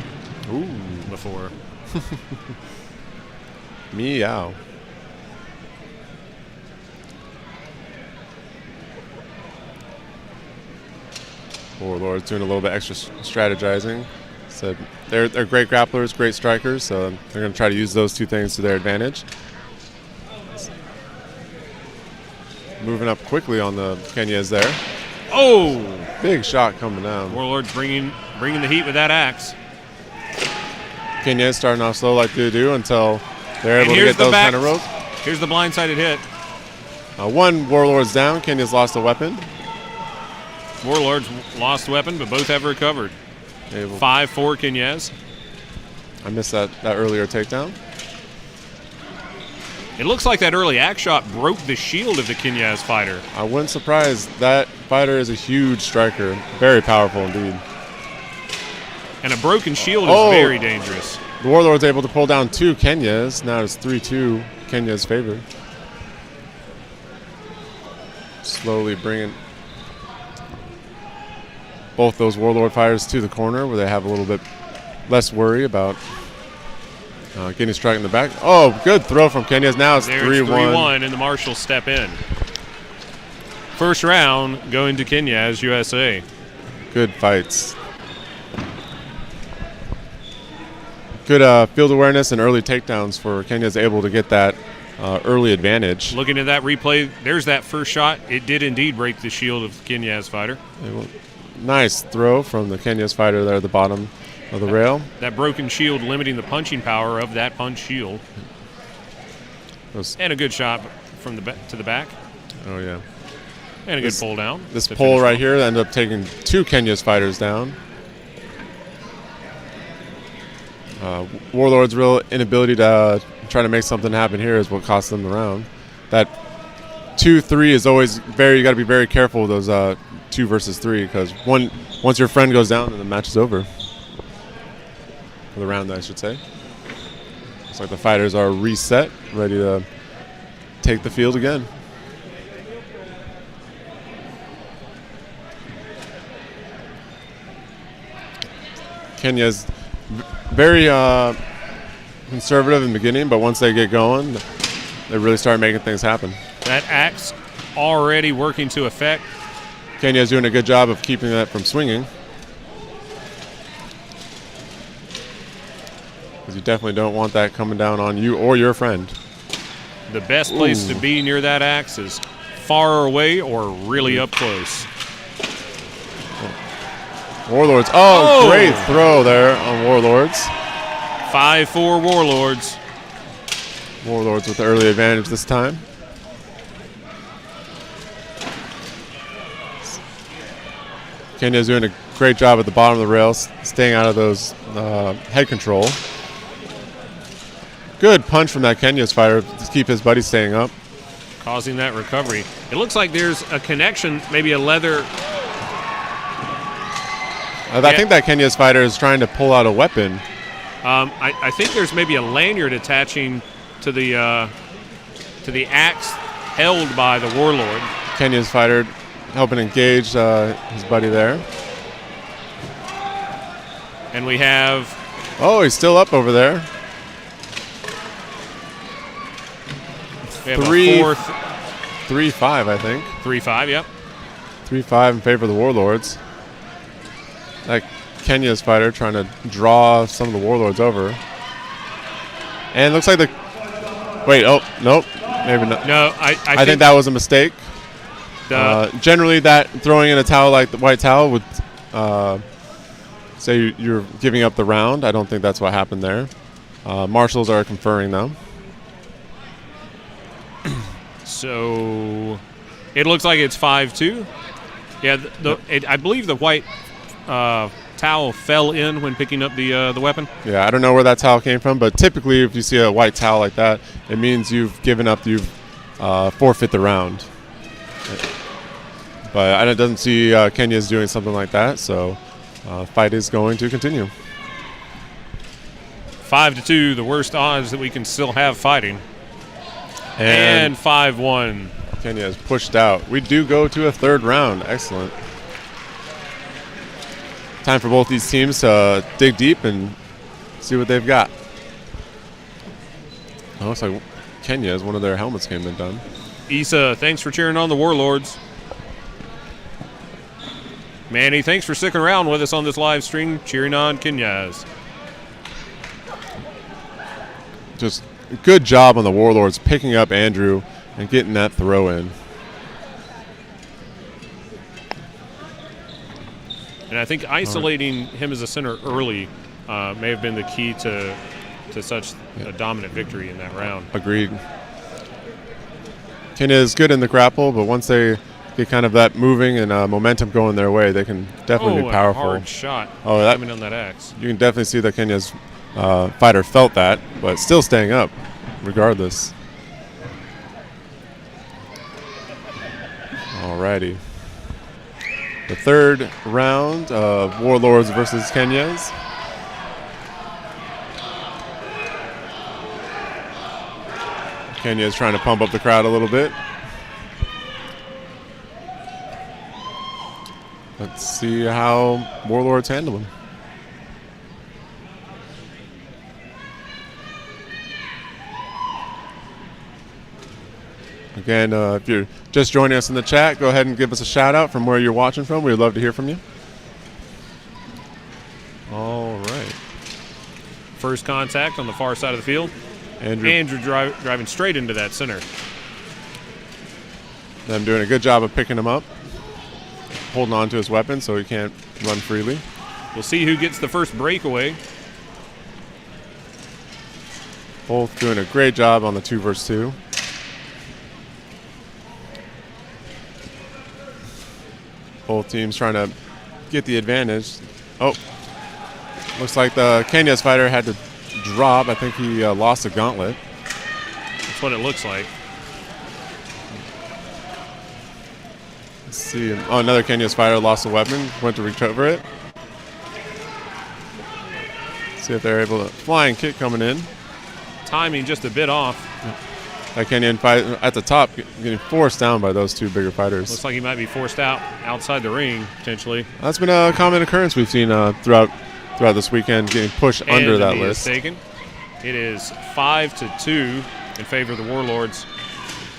before. Meow. Warlords doing a little bit extra strategizing. So they're great grapplers, great strikers, so they're going to try to use those two things to their advantage. Moving up quickly on the Kinyas there. Oh! Big shot coming down. Warlords bringing the heat with that axe. Kinyas starting off slow like they do until they're able to get those kind of rolls. Here's the blindsided hit. One Warlord's down. Kinyas lost a weapon. Warlords lost the weapon, but both have recovered. 5-4 Kinyas. I missed that earlier takedown. It looks like that early axe shot broke the shield of the Kinyas fighter. I wasn't surprised. That fighter is a huge striker. Very powerful indeed. And a broken shield is Oh. very dangerous. The Warlord's able to pull down 2 Kenyas. Now it's 3-2 Kenya's favor. Slowly bringing both those Warlord fighters to the corner where they have a little bit less worry about getting struck in the back. Oh, good throw from Kenya's. Now it's 3-1. 3-1, and the Marshals step in. First round going to Kenya as USA. Good fights. Good field awareness and early takedowns for Kenya's able to get that early advantage. Looking at that replay, there's that first shot. It did indeed break the shield of Kenya's fighter. Nice throw from the Kenya's fighter there at the bottom of the rail. That broken shield limiting the punching power of that punch shield. And a good shot from the to the back. Oh, yeah. And a good pull down. This pull right here ended up taking 2 Kenya's fighters down. Warlord's real inability to try to make something happen here is what cost them the round. That 2-3 is always you got to be very careful with those 2 versus 3 because once your friend goes down, then the match is over. For the round, I should say. Looks like the fighters are reset, ready to take the field again. Kenya's very conservative in the beginning, but once they get going, they really start making things happen. That axe already working to effect. Kenya's doing a good job of keeping that from swinging. Because you definitely don't want that coming down on you or your friend. The best place to be near that axe is far away or really up close. Warlords. Oh, great throw there on Warlords. 5-4 Warlords. Warlords with the early advantage this time. Kenya's doing a great job at the bottom of the rail, staying out of those head control. Good punch from that Kenya's fighter to keep his buddy staying up. Causing that recovery. It looks like there's a connection, maybe a leather. I think that Kenya's fighter is trying to pull out a weapon. I think there's maybe a lanyard attaching to the axe held by the Warlord. Kenya's fighter helping engage his buddy there. And we have... Oh, he's still up over there. We have a fourth. 3-5, I think. 3-5, yep. 3-5 in favor of the Warlords. That Kenya's fighter trying to draw some of the Warlords over. And it looks like the... Wait, oh, nope. Maybe not. No, I think that was a mistake. Generally, that throwing in a towel like the white towel would say you're giving up the round. I don't think that's what happened there. Marshals are conferring, though. So it looks like it's 5-2. Yeah, I believe the white towel fell in when picking up the weapon. Yeah, I don't know where that towel came from, but typically if you see a white towel like that, it means you've given up, you've forfeit the round. But I don't see Kenya's doing something like that, so fight is going to continue. 5-2, the worst odds that we can still have fighting. And 5-1. Kenya is pushed out. We do go to a third round. Excellent. Time for both these teams to dig deep and see what they've got. It looks like Kenya's one of their helmets came undone. Issa, thanks for cheering on the Warlords. Manny, thanks for sticking around with us on this live stream, cheering on Kenya's. Just good job on the Warlords picking up Andrew and getting that throw in. And I think isolating him as a center early may have been the key to such a dominant victory in that round. Agreed. Kenya is good in the grapple, but once they get kind of that moving and momentum going their way, they can definitely be powerful. A hard shot coming on that axe. You can definitely see that Kenya's fighter felt that, but still staying up regardless. Alrighty. The third round of Warlords versus Kenya's. Kenya is trying to pump up the crowd a little bit. Let's see how Warlords handle him. Again, if you're just joining us in the chat, go ahead and give us a shout out from where you're watching from. We'd love to hear from you. All right. First contact on the far side of the field. Andrew driving straight into that center. Them doing a good job of picking him up, holding on to his weapon so he can't run freely. We'll see who gets the first breakaway. Both doing a great job on the 2 versus 2. Both teams trying to get the advantage. Oh, looks like the Kenya's fighter had to drop. I think he lost a gauntlet. That's what it looks like. Let's see. Oh, another Kenya's fighter lost a weapon, went to recover it. See if they're able to. Flying kick coming in. Timing just a bit off. That Kenyan fight at the top getting forced down by those 2 bigger fighters. Looks like he might be forced out outside the ring, potentially. That's been a common occurrence we've seen throughout this weekend, getting pushed under that list. Taken. It is 5-2 in favor of the Warlords.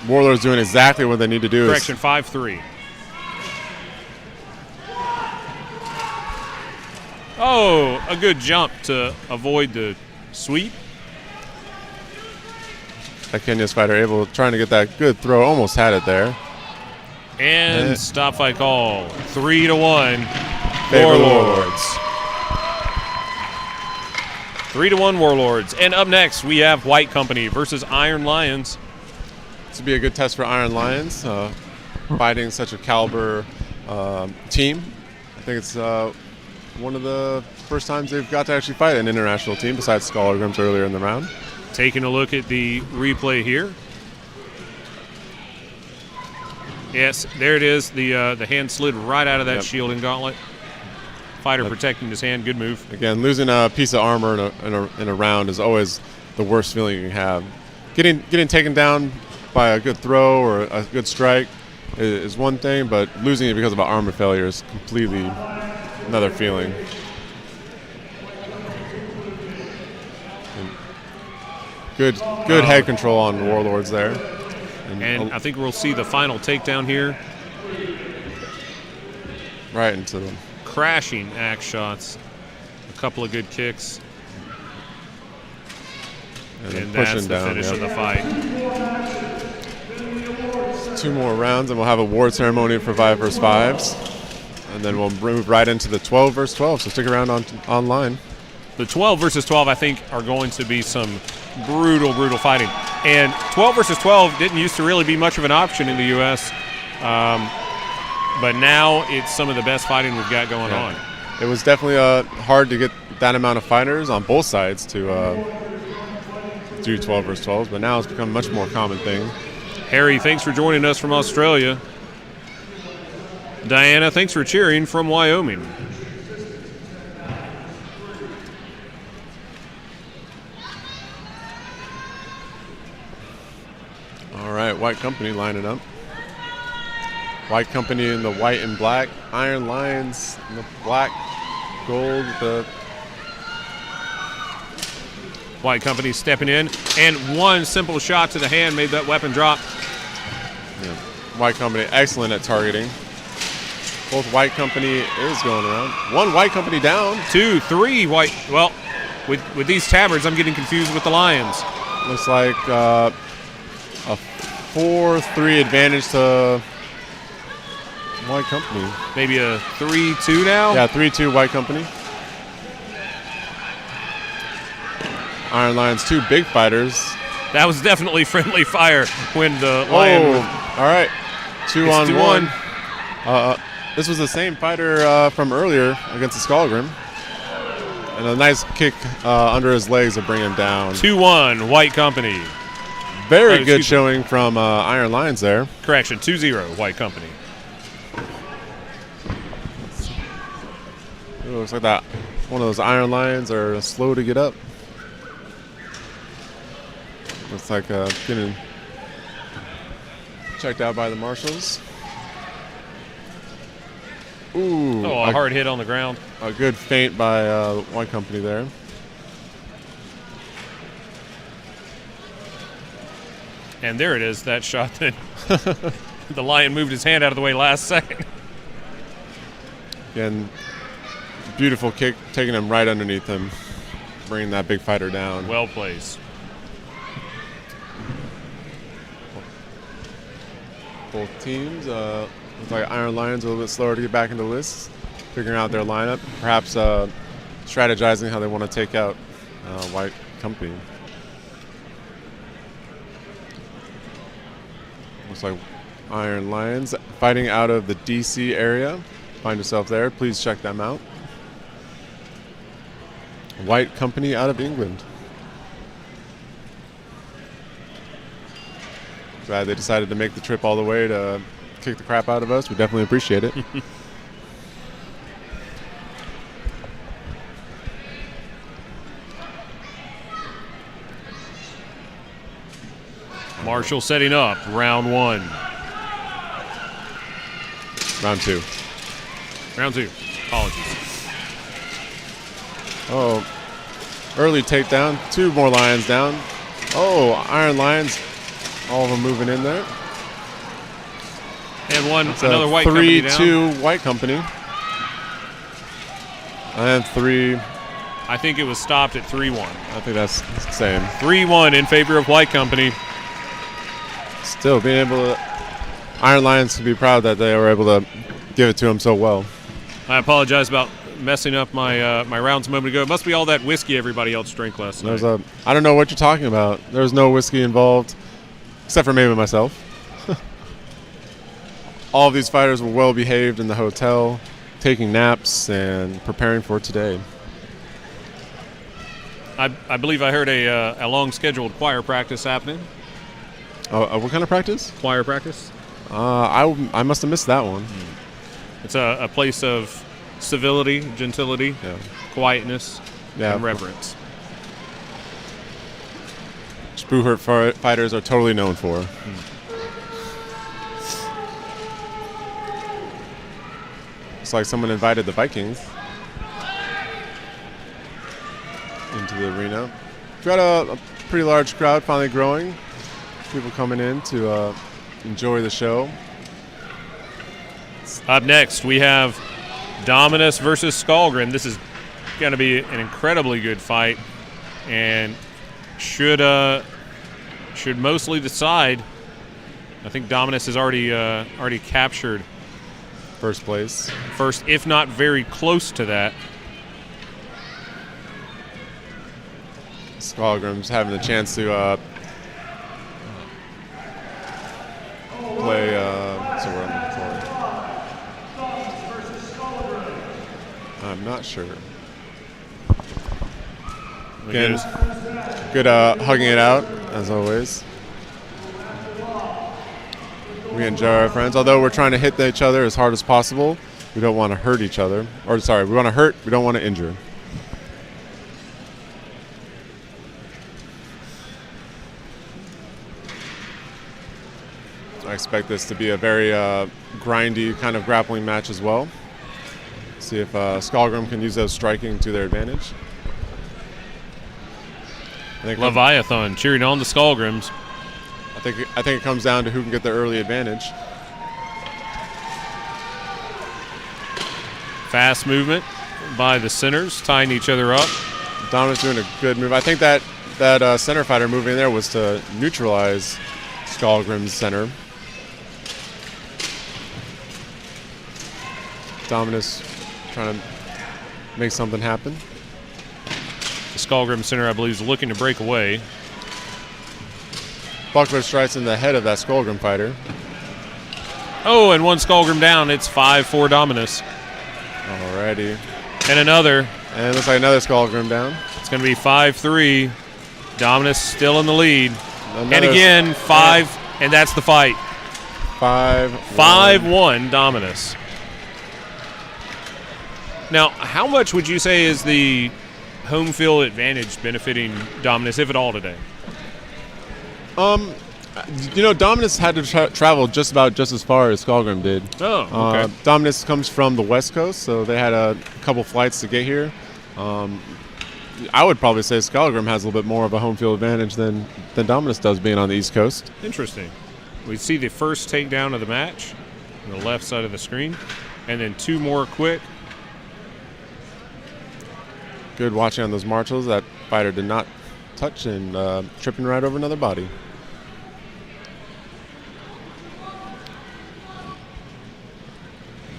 Warlords doing exactly what they need to do. Correction, 5-3. Oh, a good jump to avoid the sweep. That Kenya's fighter trying to get that good throw, almost had it there. And stop fight call. 3-1. Warlords. 3-1 Warlords. And up next, we have White Company versus Iron Lions. This would be a good test for Iron Lions, fighting such a caliber team. I think it's one of the first times they've got to actually fight an international team besides Scholar Grims earlier in the round. Taking a look at the replay here. Yes, there it is. The hand slid right out of that shield and gauntlet. Fighter protecting his hand. Good move. Again, losing a piece of armor in a round is always the worst feeling you can have. Getting taken down by a good throw or a good strike is one thing, but losing it because of an armor failure is completely another feeling. Good head control on Warlords there. And I think we'll see the final takedown here. Right into them. Crashing axe shots. A couple of good kicks. And that's the finish of the fight. 2 more rounds and we'll have a award ceremony for 5 vs. 5s. And then we'll move right into the 12 vs. 12, so stick around online. The 12 versus 12, I think, are going to be some brutal fighting. And 12 versus 12 didn't used to really be much of an option in the U.S., but now it's some of the best fighting we've got going on. It was definitely hard to get that amount of fighters on both sides to do 12 versus 12s, but now it's become a much more common thing. Harry, thanks for joining us from Australia. Diana, thanks for cheering from Wyoming. All right, White Company lining up. White Company in the white and black. Iron Lions in the black, gold. The White Company stepping in, and one simple shot to the hand made that weapon drop. Yeah. White Company excellent at targeting. Both White Company is going around. One White Company down. 2, 3 White. Well, with these tabards, I'm getting confused with the Lions. Looks like a 4-3 advantage to White Company. Maybe a 3-2 now? Yeah, 3-2 White Company. Iron Lions, 2 big fighters. That was definitely friendly fire when the Lion. All right, 2-on-1. This was the same fighter from earlier against the Skalgrim. And a nice kick under his legs to bring him down. 2-1 White Company. Very good showing from Iron Lions there. Correction, 2-0 White Company. Ooh, looks like that one of those Iron Lions are slow to get up. Looks like getting checked out by the marshals. Ooh, Oh, a hard hit on the ground. A good feint by White Company there. And there it is, that shot that the Lion moved his hand out of the way last second. Again, beautiful kick, taking him right underneath him, bringing that big fighter down. Well placed. Both teams, looks like Iron Lions a little bit slower to get back into lists, figuring out their lineup, perhaps strategizing how they want to take out White Company. Looks like Iron Lions fighting out of the DC area. Find yourself there, please check them out. White Company out of England. Glad they decided to make the trip all the way to kick the crap out of us. We definitely appreciate it. Marshall setting up round 1. Round 2. Round 2. Apologies. Oh, early takedown. 2 more Lions down. Oh, Iron Lions. All of them moving in there. And It's another White Company down. 3-2 White Company. And 3. I think it was stopped at 3-1. I think that's the same. 3-1 in favor of White Company. Still being able to. Iron Lions can be proud that they were able to give it to him so well. I apologize about messing up my my rounds a moment ago. It must be all that whiskey everybody else drank last night. I don't know what you're talking about. There's no whiskey involved, except for maybe myself. All of these fighters were well behaved in the hotel, taking naps and preparing for today. I believe I heard a long scheduled choir practice happening. What kind of practice? Choir practice. I must have missed that one. It's a place of civility, gentility, quietness, and reverence. Spuhert fighters are totally known for. Looks like someone invited the Vikings into the arena. We've got a pretty large crowd finally growing. People coming in to enjoy the show. Up next, we have Dominus versus Skalgrim. This is going to be an incredibly good fight, and should mostly decide. I think Dominus has already captured First place. First, if not very close to that. Skalgrim's having the chance to play. So we're on the floor. I'm not sure. Again, good hugging it out as always. We enjoy our friends, although we're trying to hit each other as hard as possible. We don't want to hurt each other. Or sorry, we want to hurt, we don't want to injure. I expect this to be a very grindy kind of grappling match as well. See if Skalgrim can use those striking to their advantage. Leviathan cheering on the Skalgrims. I think it comes down to who can get the early advantage. Fast movement by the centers, tying each other up. Dominus doing a good move. I think that center fighter moving there was to neutralize Skalgrim's center. Dominus trying to make something happen. The Skalgrim center, I believe, is looking to break away. Buckler strikes in the head of that Skalgrim fighter. Oh, and one Skalgrim down. It's 5-4 Dominus. Alrighty. And another. And it looks like another Skalgrim down. It's going to be 5-3. Dominus still in the lead. Another and again, 5, and that's the fight. 5-1 Dominus. Now, how much would you say is the home field advantage benefiting Dominus, if at all, today? Dominus had to travel just as far as Skullgrim did. Oh, okay. Dominus comes from the West Coast, so they had a couple flights to get here. I would probably say Skullgrim has a little bit more of a home field advantage than Dominus does, being on the East Coast. Interesting. We see the first takedown of the match on the left side of the screen, and then 2 more quick. Good watching on those marshals. That fighter did not touch and tripping right over another body.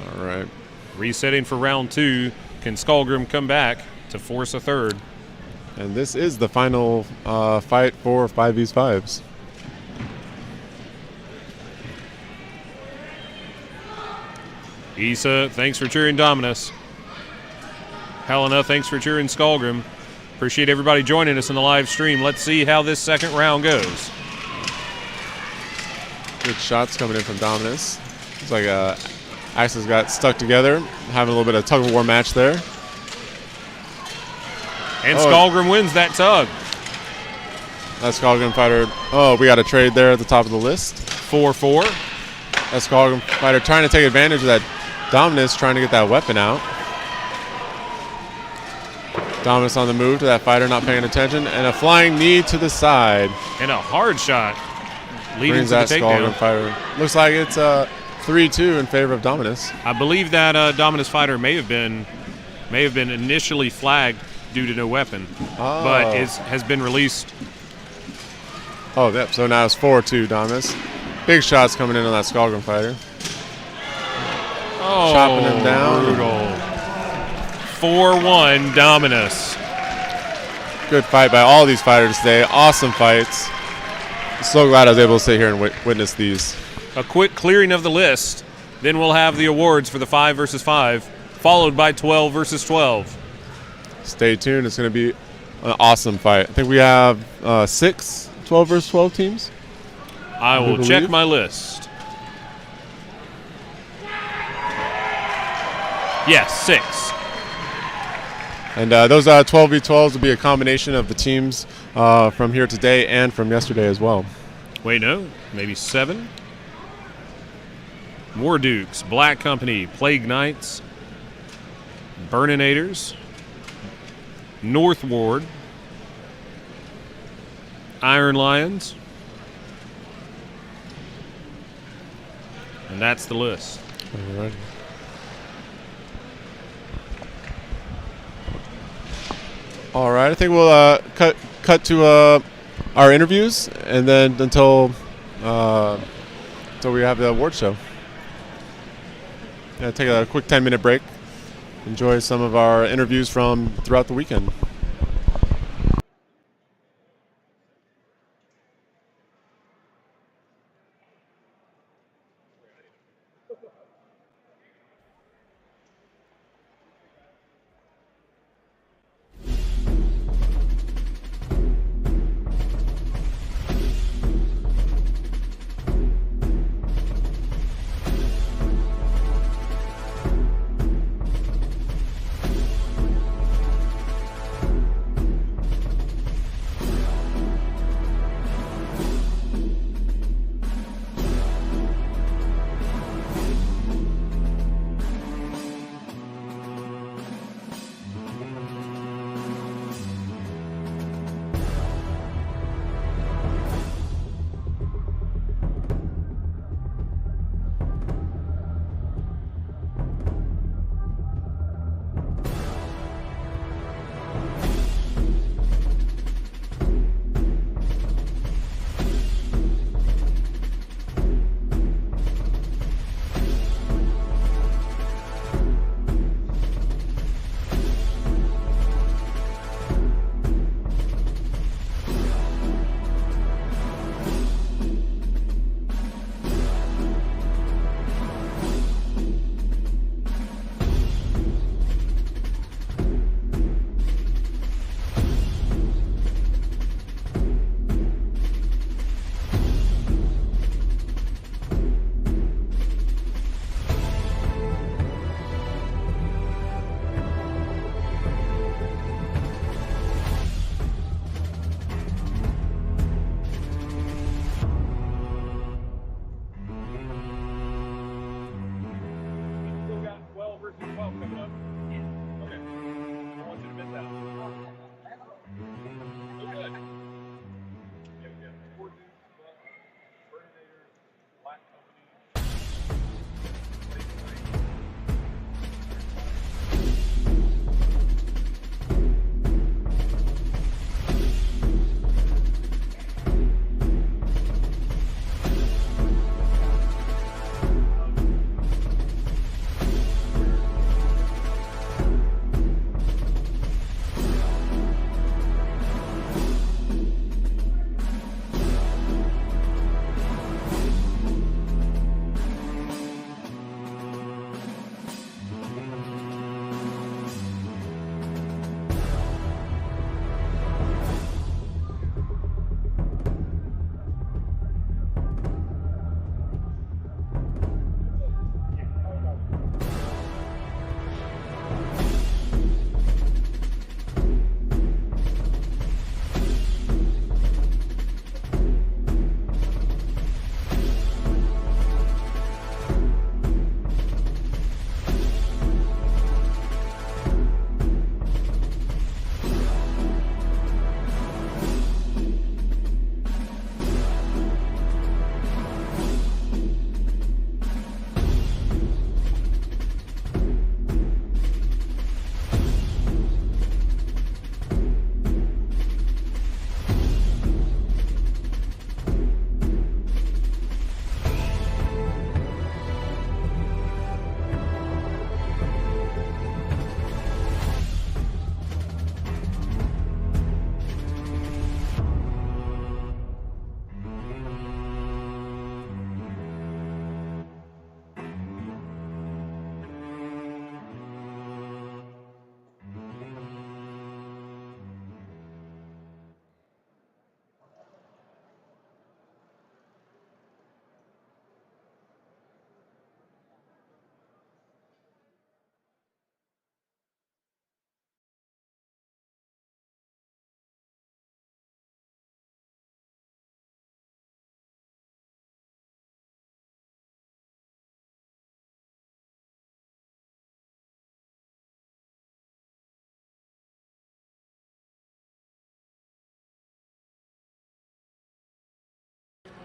All right. Resetting for round 2. Can Skullgrim come back to force a third? And this is the final fight for 5v5s. Issa, thanks for cheering Dominus. Helena, thanks for cheering Skullgrim. Appreciate everybody joining us in the live stream. Let's see how this second round goes. Good shots coming in from Dominus. Looks like Axes got stuck together, having a little bit of tug-of-war match there. And Skullgrim wins that tug. That Skullgrim fighter. Oh, we got a trade there at the top of the list. 4-4. That Skullgrim fighter trying to take advantage of that Dominus, trying to get that weapon out. Dominus on the move to that fighter, not paying attention, and a flying knee to the side. And a hard shot leading Brings to the that Skullgrim takedown. fighter. Looks like it's 3-2 in favor of Dominus. I believe that Dominus fighter may have been initially flagged due to no weapon, but has been released. Oh, yep. So now it's 4-2 Dominus. Big shots coming in on that Skullgrim fighter. Oh, chopping him down. Brutal. 4-1 Dominus. Good fight by all these fighters today. Awesome fights. So glad I was able to sit here and witness these. A quick clearing of the list. Then we'll have the awards for the 5 versus 5, followed by 12 versus 12. Stay tuned. It's going to be an awesome fight. I think we have 6 12 versus 12 teams. I will check my list. Yes, 6. And those 12v12s will be a combination of the teams from here today and from yesterday as well. Wait, no, maybe 7. War Dukes, Black Company, Plague Knights, Burninators, North Ward, Iron Lions, and that's the list. All right. All right, I think we'll cut to our interviews, and then until we have the award show. Take a quick 10-minute break. Enjoy some of our interviews from throughout the weekend.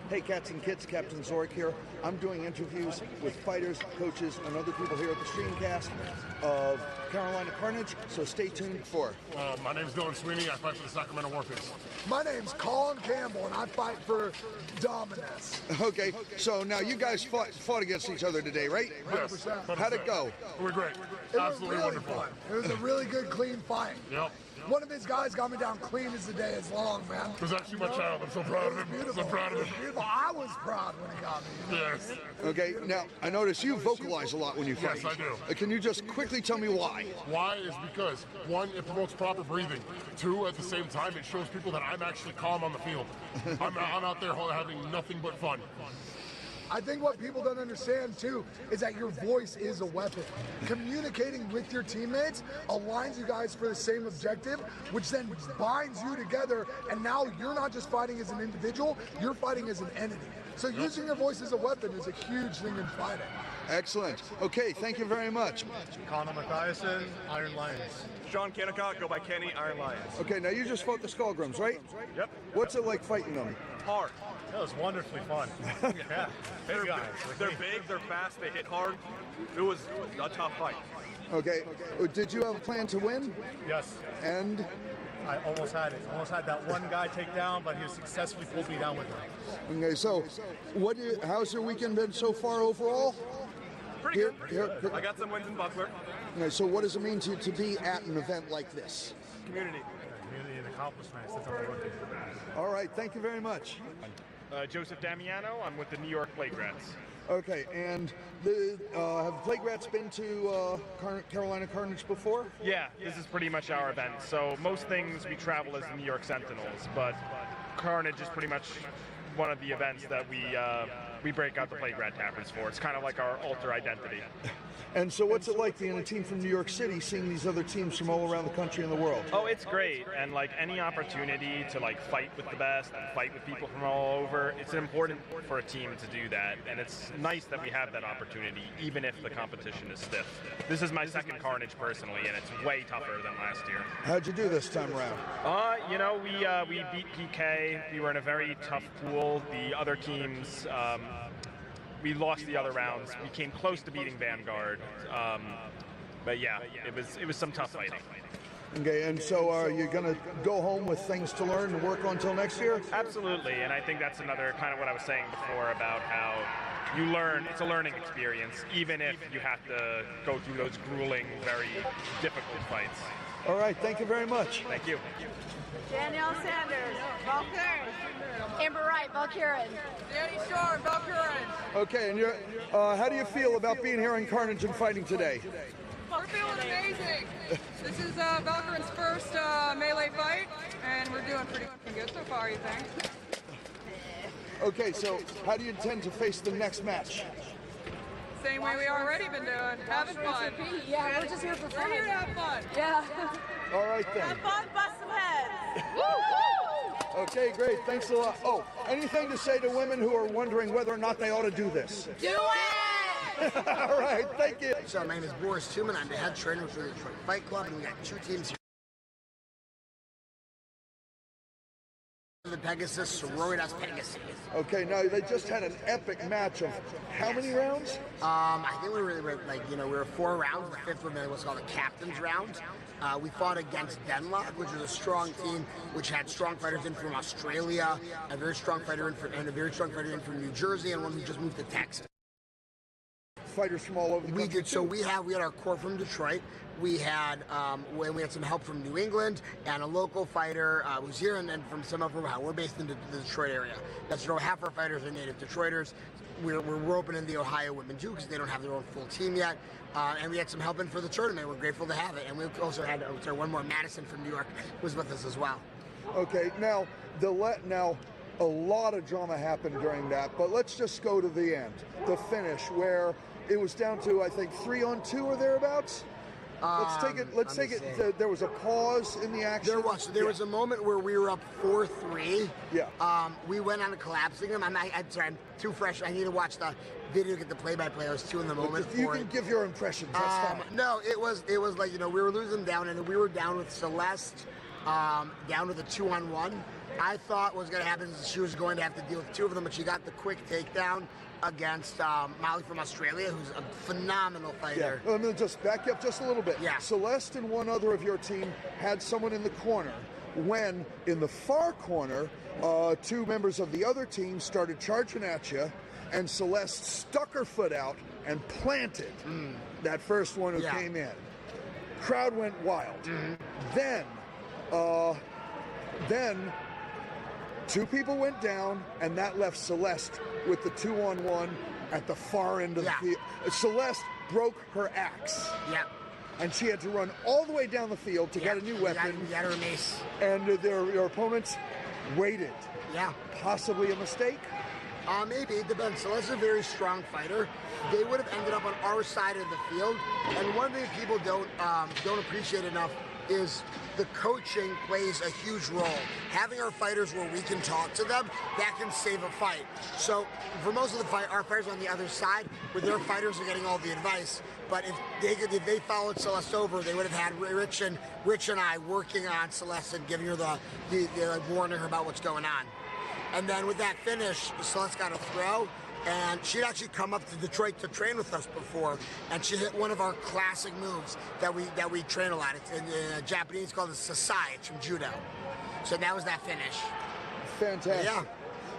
Hey cats and kids, Captain Zorik here. I'm doing interviews with fighters, coaches, and other people here at the streamcast of Carolina Carnage, so stay tuned for. My name is Dylan Sweeney. I fight for the Sacramento Warpigs. My name's Colin Campbell, and I fight for Dominus. Okay, so now you guys fought against each other today, right? Yes, 100%. How'd it go? It was great. It Absolutely was really wonderful. fun. It was a really good, clean fight. Yep. One of his guys got me down clean as the day is long, man. It was actually my child. I'm so proud of him. Beautiful. So proud of It was him. beautiful. I was proud when he got me. Yes. Okay, now I notice you vocalize a lot when you fight. Yes, I do. Can you just quickly tell me why? Why is because, one, it promotes proper breathing. Two, at the same time, it shows people that I'm actually calm on the field. I'm out there having nothing but fun. I think what people don't understand too is that your voice is a weapon. Communicating with your teammates aligns you guys for the same objective, which then binds you together, and now you're not just fighting as an individual, you're fighting as an entity. So using your voice as a weapon is a huge thing in fighting. Excellent. Okay, thank you very much. Connor Mathiasen, Iron Lions. Sean Kennicott, go by Kenny, Iron Lions. Okay, now you just fought the Skullgrams, right? Yep. What's it like fighting them? Hard. That was wonderfully fun. Yeah, big guys. They're big, they're fast, they hit hard. It was a tough fight. Okay, did you have a plan to win? Yes, And I almost had it. Almost had that one guy take down, but he successfully pulled me down with him. okay, so how's your weekend been so far overall? Pretty good. I got some wins in Buckler. Okay, so what does it mean to be at an event like this? Community. Community and accomplishments. That's what I'm looking for. All right, thank you very much. Joseph Damiano. I'm with the New York Plague Rats. Okay, and have Plague Rats been to Carolina Carnage before? Yeah, this is pretty much our event. So most things we travel as the New York Sentinels, but Carnage is pretty much one of the events that we break out the Plague Rat Taverns for. It's kind of like our alter identity. And so what's it like being a team from New York City, seeing these other teams from all around the country and the world? Oh, it's great, and like any opportunity to like fight with the best and fight with people from all over, it's important for a team to do that, and it's nice that we have that opportunity, even if the competition is stiff. This is my second Carnage personally, and it's way tougher than last year. How'd you do this time around? We beat PK. We were in a very tough pool. The other teams, we lost the other rounds. We came close to beating Vanguard, but yeah, it was some tough fighting. Okay, and so are you going to go home with things to learn and work on till next year? Absolutely, and I think that's another kind of what I was saying before about how you learn. It's a learning experience, even if you have to go through those grueling, very difficult fights. All right, thank you very much. Thank you. Danielle Sanders, Valkyrie. Amber Wright, Valkyrie. Danny Shore, Valkyrie. Okay, and how do you feel about being here in Carnage and fighting today? We're feeling amazing. This is Valkyrie's first melee fight, and we're doing pretty good so far, you think? Okay, so how do you intend to face the next match? Same way we already been doing, having fun. Yeah, we're just here for fun. We're here to have fun. Yeah. All right then. Have fun, bust some heads. Okay, great. Thanks a lot. Oh, anything to say to women who are wondering whether or not they ought to do this? Do it! All right, thank you. So my name is Boris Tuman. I'm the head trainer for the Detroit Fight Club, and we got two teams here. The Pegasus, Sororitas Pegasus. Okay, now they just had an epic match of how many rounds? I think we were 4 rounds. The fifth one was called the Captain's Round. We fought against Denlock, which was a strong team, which had strong fighters in from Australia, a very strong fighter in from New Jersey, and one who just moved to Texas. Fighters from all over the country. So we had our core from Detroit. We had some help from New England and a local fighter was here, and then from some of them. We're based in the Detroit area. That's half our fighters are native Detroiters. We're opening the Ohio women too because they don't have their own full team yet. And we had some help in for the tournament. We're grateful to have it. And we also had one more, Madison from New York was with us as well. Okay, now a lot of drama happened during that, but let's just go to the end, the finish, where it was down to I think 3-on-2 or thereabouts. Let's take it. There was a pause in the action. There was a moment where we were up 4-3. Yeah. We went on to collapsing them. I'm sorry, I'm too fresh. I need to watch the video, get the play-by-play. I was too in the moment. If you can give your impressions, that's fine. No, it was like we were losing down, and we were down with Celeste, down with a 2-on-1. I thought was going to happen is she was going to have to deal with two of them, but she got the quick takedown against Molly from Australia, who's a phenomenal fighter. Yeah. Let me just back you up just a little bit. Yeah. Celeste and one other of your team had someone in the corner when, in the far corner, two members of the other team started charging at you, and Celeste stuck her foot out and planted that first one who came in. Crowd went wild. Then two people went down, and that left Celeste with the 2-on-1 at the far end of the field. Celeste broke her axe. Yeah. And she had to run all the way down the field to get a new weapon. Got her mace. And your opponents waited. Yeah. Possibly a mistake? Maybe. It depends. Celeste's a very strong fighter. They would have ended up on our side of the field. And one thing people don't appreciate enough is the coaching plays a huge role. Having our fighters where we can talk to them, that can save a fight. So for most of the fight, our fighters on the other side, where their fighters are getting all the advice. But if they followed Celeste over, they would have had Rich and I working on Celeste and giving her the warning her about what's going on. And then with that finish, Celeste got a throw, and she'd actually come up to Detroit to train with us before, and she hit one of our classic moves that we train a lot. It's in Japanese called the Sasai. It's from judo. So that was that finish. Fantastic. Yeah.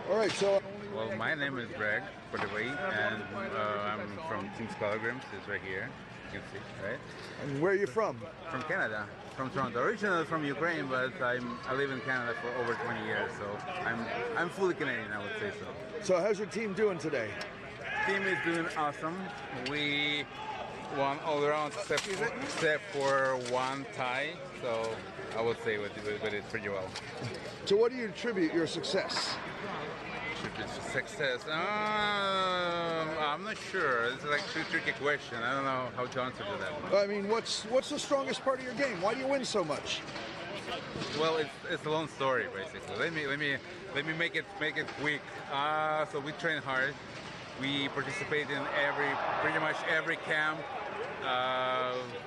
All right, so... Well, my name is Greg, by the way, and I'm from Team Pilgrims. It's right here. You can see, right? And where are you from? From Canada, from Toronto. Originally from Ukraine, but I live in Canada for over 20 years, so I'm fully Canadian, I would say so. So how's your team doing today? Team is doing awesome. We won all around except for one tie, so I would say we did pretty well. So what do you attribute your success? Success? I'm not sure. It's like a tricky question. I don't know how to answer to that. I mean, what's the strongest part of your game? Why do you win so much? Well, it's a long story basically. Let me make it quick. So we train hard. We participate in pretty much every camp.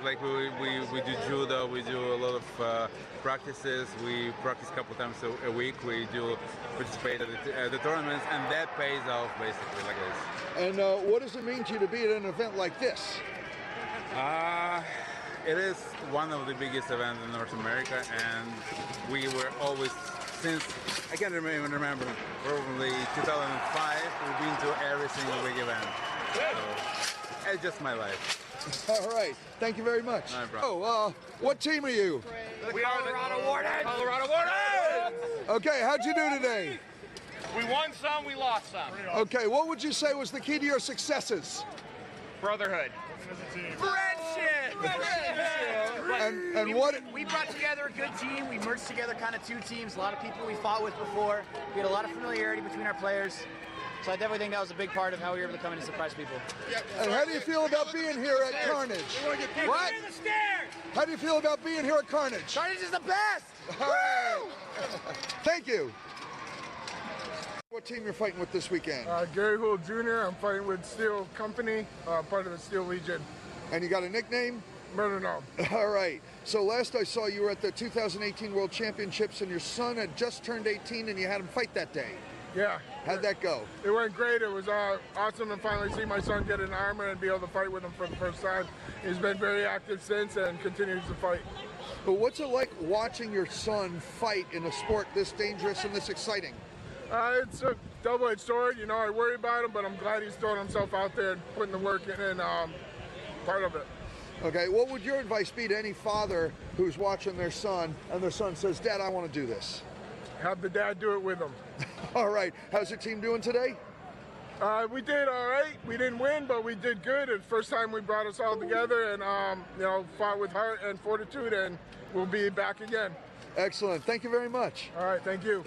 Like we do judo. We do a lot of practices. We practice a couple times a week. We do participate at the tournaments, and that pays off basically like this. And what does it mean to you to be at an event like this? It is one of the biggest events in North America, and we were always, since I can't even remember, probably 2005, we've been to every single big event. So it's just my life. All right, thank you very much. Oh, what team are you? We are the Colorado Wardens! Okay, how'd you do today? We won some, we lost some. Okay, what would you say was the key to your successes? Brotherhood. Friendship! And what? We brought together a good team. We merged together kind of two teams. A lot of people we fought with before. We had a lot of familiarity between our players. So I definitely think that was a big part of how we were able to come in and surprise people. And how do you feel about being here at Carnage? What? How do you feel about being here at Carnage? Carnage is the best! All right. Thank you. What team you're fighting with this weekend? Gary Houle Jr. I'm fighting with Steel Company, part of the Steel Legion. And you got a nickname? Murder Gnome. All right. So last I saw you were at the 2018 World Championships, and your son had just turned 18, and you had him fight that day. Yeah. How'd that go? It went great. It was awesome to finally see my son get in armor and be able to fight with him for the first time. He's been very active since and continues to fight. But what's it like watching your son fight in a sport this dangerous and this exciting? It's a double-edged sword. You know, I worry about him, but I'm glad he's throwing himself out there and putting the work in and part of it. Okay, what would your advice be to any father who's watching their son and their son says, Dad, I want to do this? Have the dad do it with him. All right. How's your team doing today? We did all right. We didn't win, but we did good. It's the first time we brought us all together and, fought with heart and fortitude, and we'll be back again. Excellent. Thank you very much. All right. Thank you.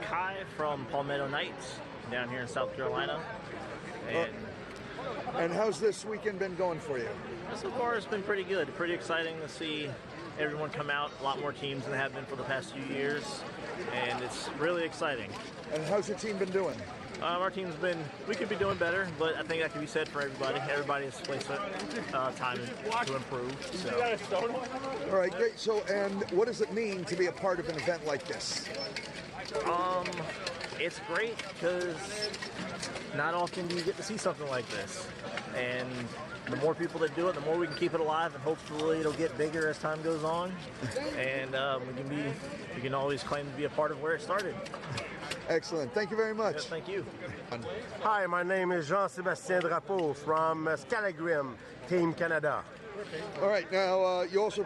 Kai from Palmetto Knights down here in South Carolina. And how's this weekend been going for you? So far, it's been pretty good. Pretty exciting to see everyone come out. A lot more teams than have been for the past few years, and it's really exciting. And how's your team been doing? Our team's we could be doing better, but I think that can be said for everybody. Everybody has placed time to improve. So. All right, great. So, and what does it mean to be a part of an event like this? It's great because not often do you get to see something like this. And the more people that do it, the more we can keep it alive, and hopefully it'll get bigger as time goes on. And we can always claim to be a part of where it started. Excellent. Thank you very much. Yes, thank you. Hi, my name is Jean-Sébastien Drapeau from Scalagrim, Team Canada. All right, now you also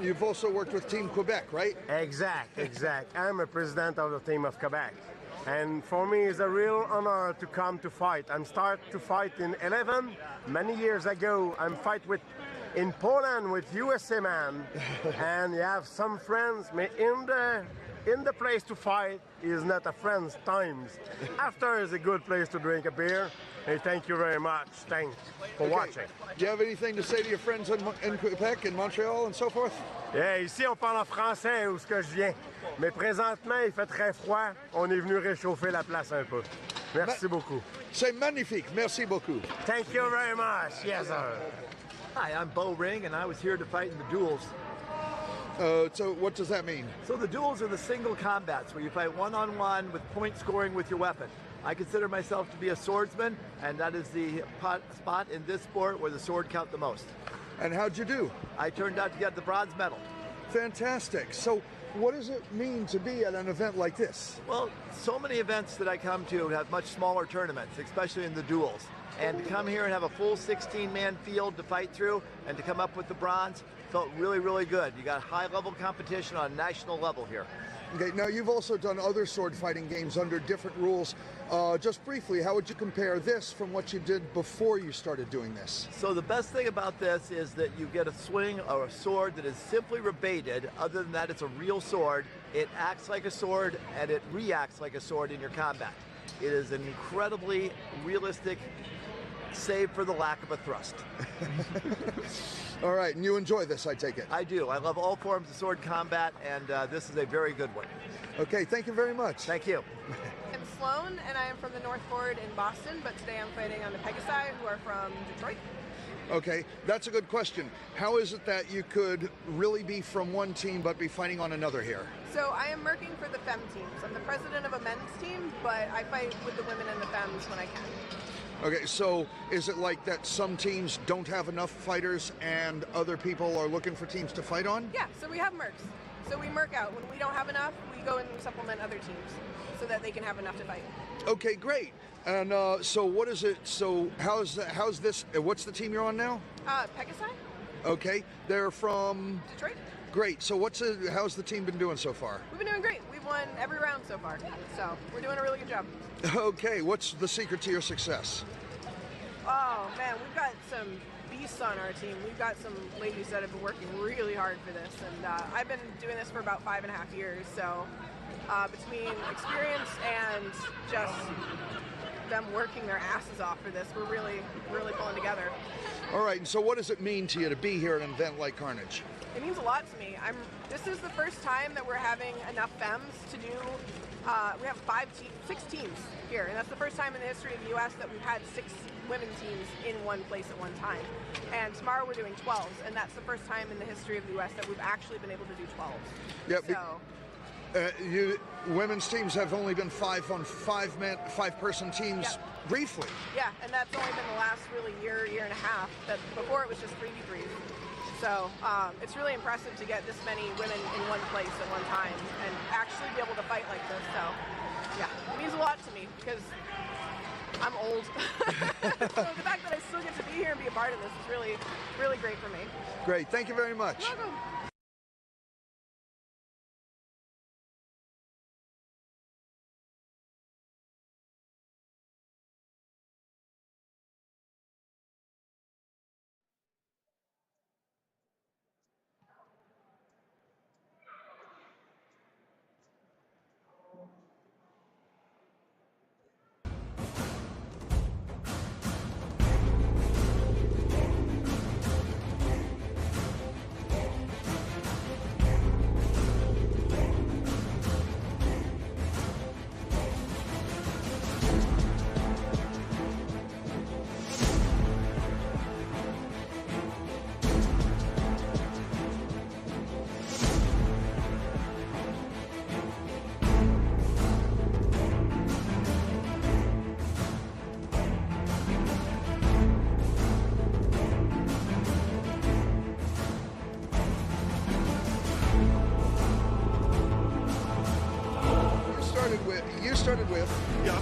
you've also worked with Team Quebec, right? Exact. I'm a president of the team of Quebec. And for me, it's a real honor to come to fight. I'm start to fight in 11. Many years ago, I'm fight in Poland with USA man. And you have some friends in the place to fight is not a friend's times. After is a good place to drink a beer. Hey, thank you very much. Thanks for watching. Do you have anything to say to your friends in Quebec and Montreal and so forth? Yeah, ici on parle en français où ce que je viens. Mais présentement, il fait très froid. On est venu réchauffer la place un peu. Merci beaucoup. C'est magnifique. Merci beaucoup. Thank you very much. Yes, sir. Hi, I'm Bo Ring, and I was here to fight in the duels. So what does that mean? So the duels are the single combats where you fight one-on-one with point scoring with your weapon. I consider myself to be a swordsman, and that is the spot in this sport where the sword count the most. And how'd you do? I turned out to get the bronze medal. Fantastic. So what does it mean to be at an event like this? Well, so many events that I come to have much smaller tournaments, especially in the duels. And to come here and have a full 16-man field to fight through and to come up with the bronze felt really, really good. You got high-level competition on a national level here. Okay, now you've also done other sword fighting games under different rules. Just briefly, how would you compare this from what you did before you started doing this? So the best thing about this is that you get a swing or a sword that is simply rebated. Other than that, it's a real sword. It acts like a sword and it reacts like a sword in your combat. It is an incredibly realistic save for the lack of a thrust. All right, and you enjoy this, I take it? I do. I love all forms of sword combat, and this is a very good one. Okay, thank you very much. Thank you. I'm Sloan, and I am from the North Board in Boston, but today I'm fighting on the Pegasi, who are from Detroit. Okay, that's a good question. How is it that you could really be from one team but be fighting on another here? So I am working for the Femme teams. I'm the president of a men's team, but I fight with the women and the femmes when I can. Okay, so is it like that some teams don't have enough fighters and other people are looking for teams to fight on? Yeah, so we have mercs. So we merc out. When we don't have enough, we go and supplement other teams so that they can have enough to fight. Okay, great. And so what is it, so how's this, what's the team you're on now? Pegasi. Okay, they're from? Detroit. Great, so how's the team been doing so far? We've been doing great. We've won every round so far, so we're doing a really good job. Okay, what's the secret to your success? Oh man, we've got some beasts on our team. We've got some ladies that have been working really hard for this, and I've been doing this for about 5.5 years, so between experience and just them working their asses off for this, we're really pulling together. All right, and so what does it mean to you to be here at an event like Carnage? It means a lot to me. This is the first time that we're having enough femmes to do. We have 6 teams here, and that's the first time in the history of the U.S. that we've had 6 women teams in one place at one time. And tomorrow we're doing 12s, and that's the first time in the history of the U.S. that we've actually been able to do 12s. Yep. So, women's teams have only been 5-person teams. Yep. Briefly. Yeah, and that's only been the last really year and a half. That before it was just 3v3s. So it's really impressive to get this many women in one place at one time and actually be able to fight like this. So yeah, it means a lot to me because I'm old. So the fact that I still get to be here and be a part of this is really, really great for me. Great, thank you very much. You're welcome. started with. Yeah.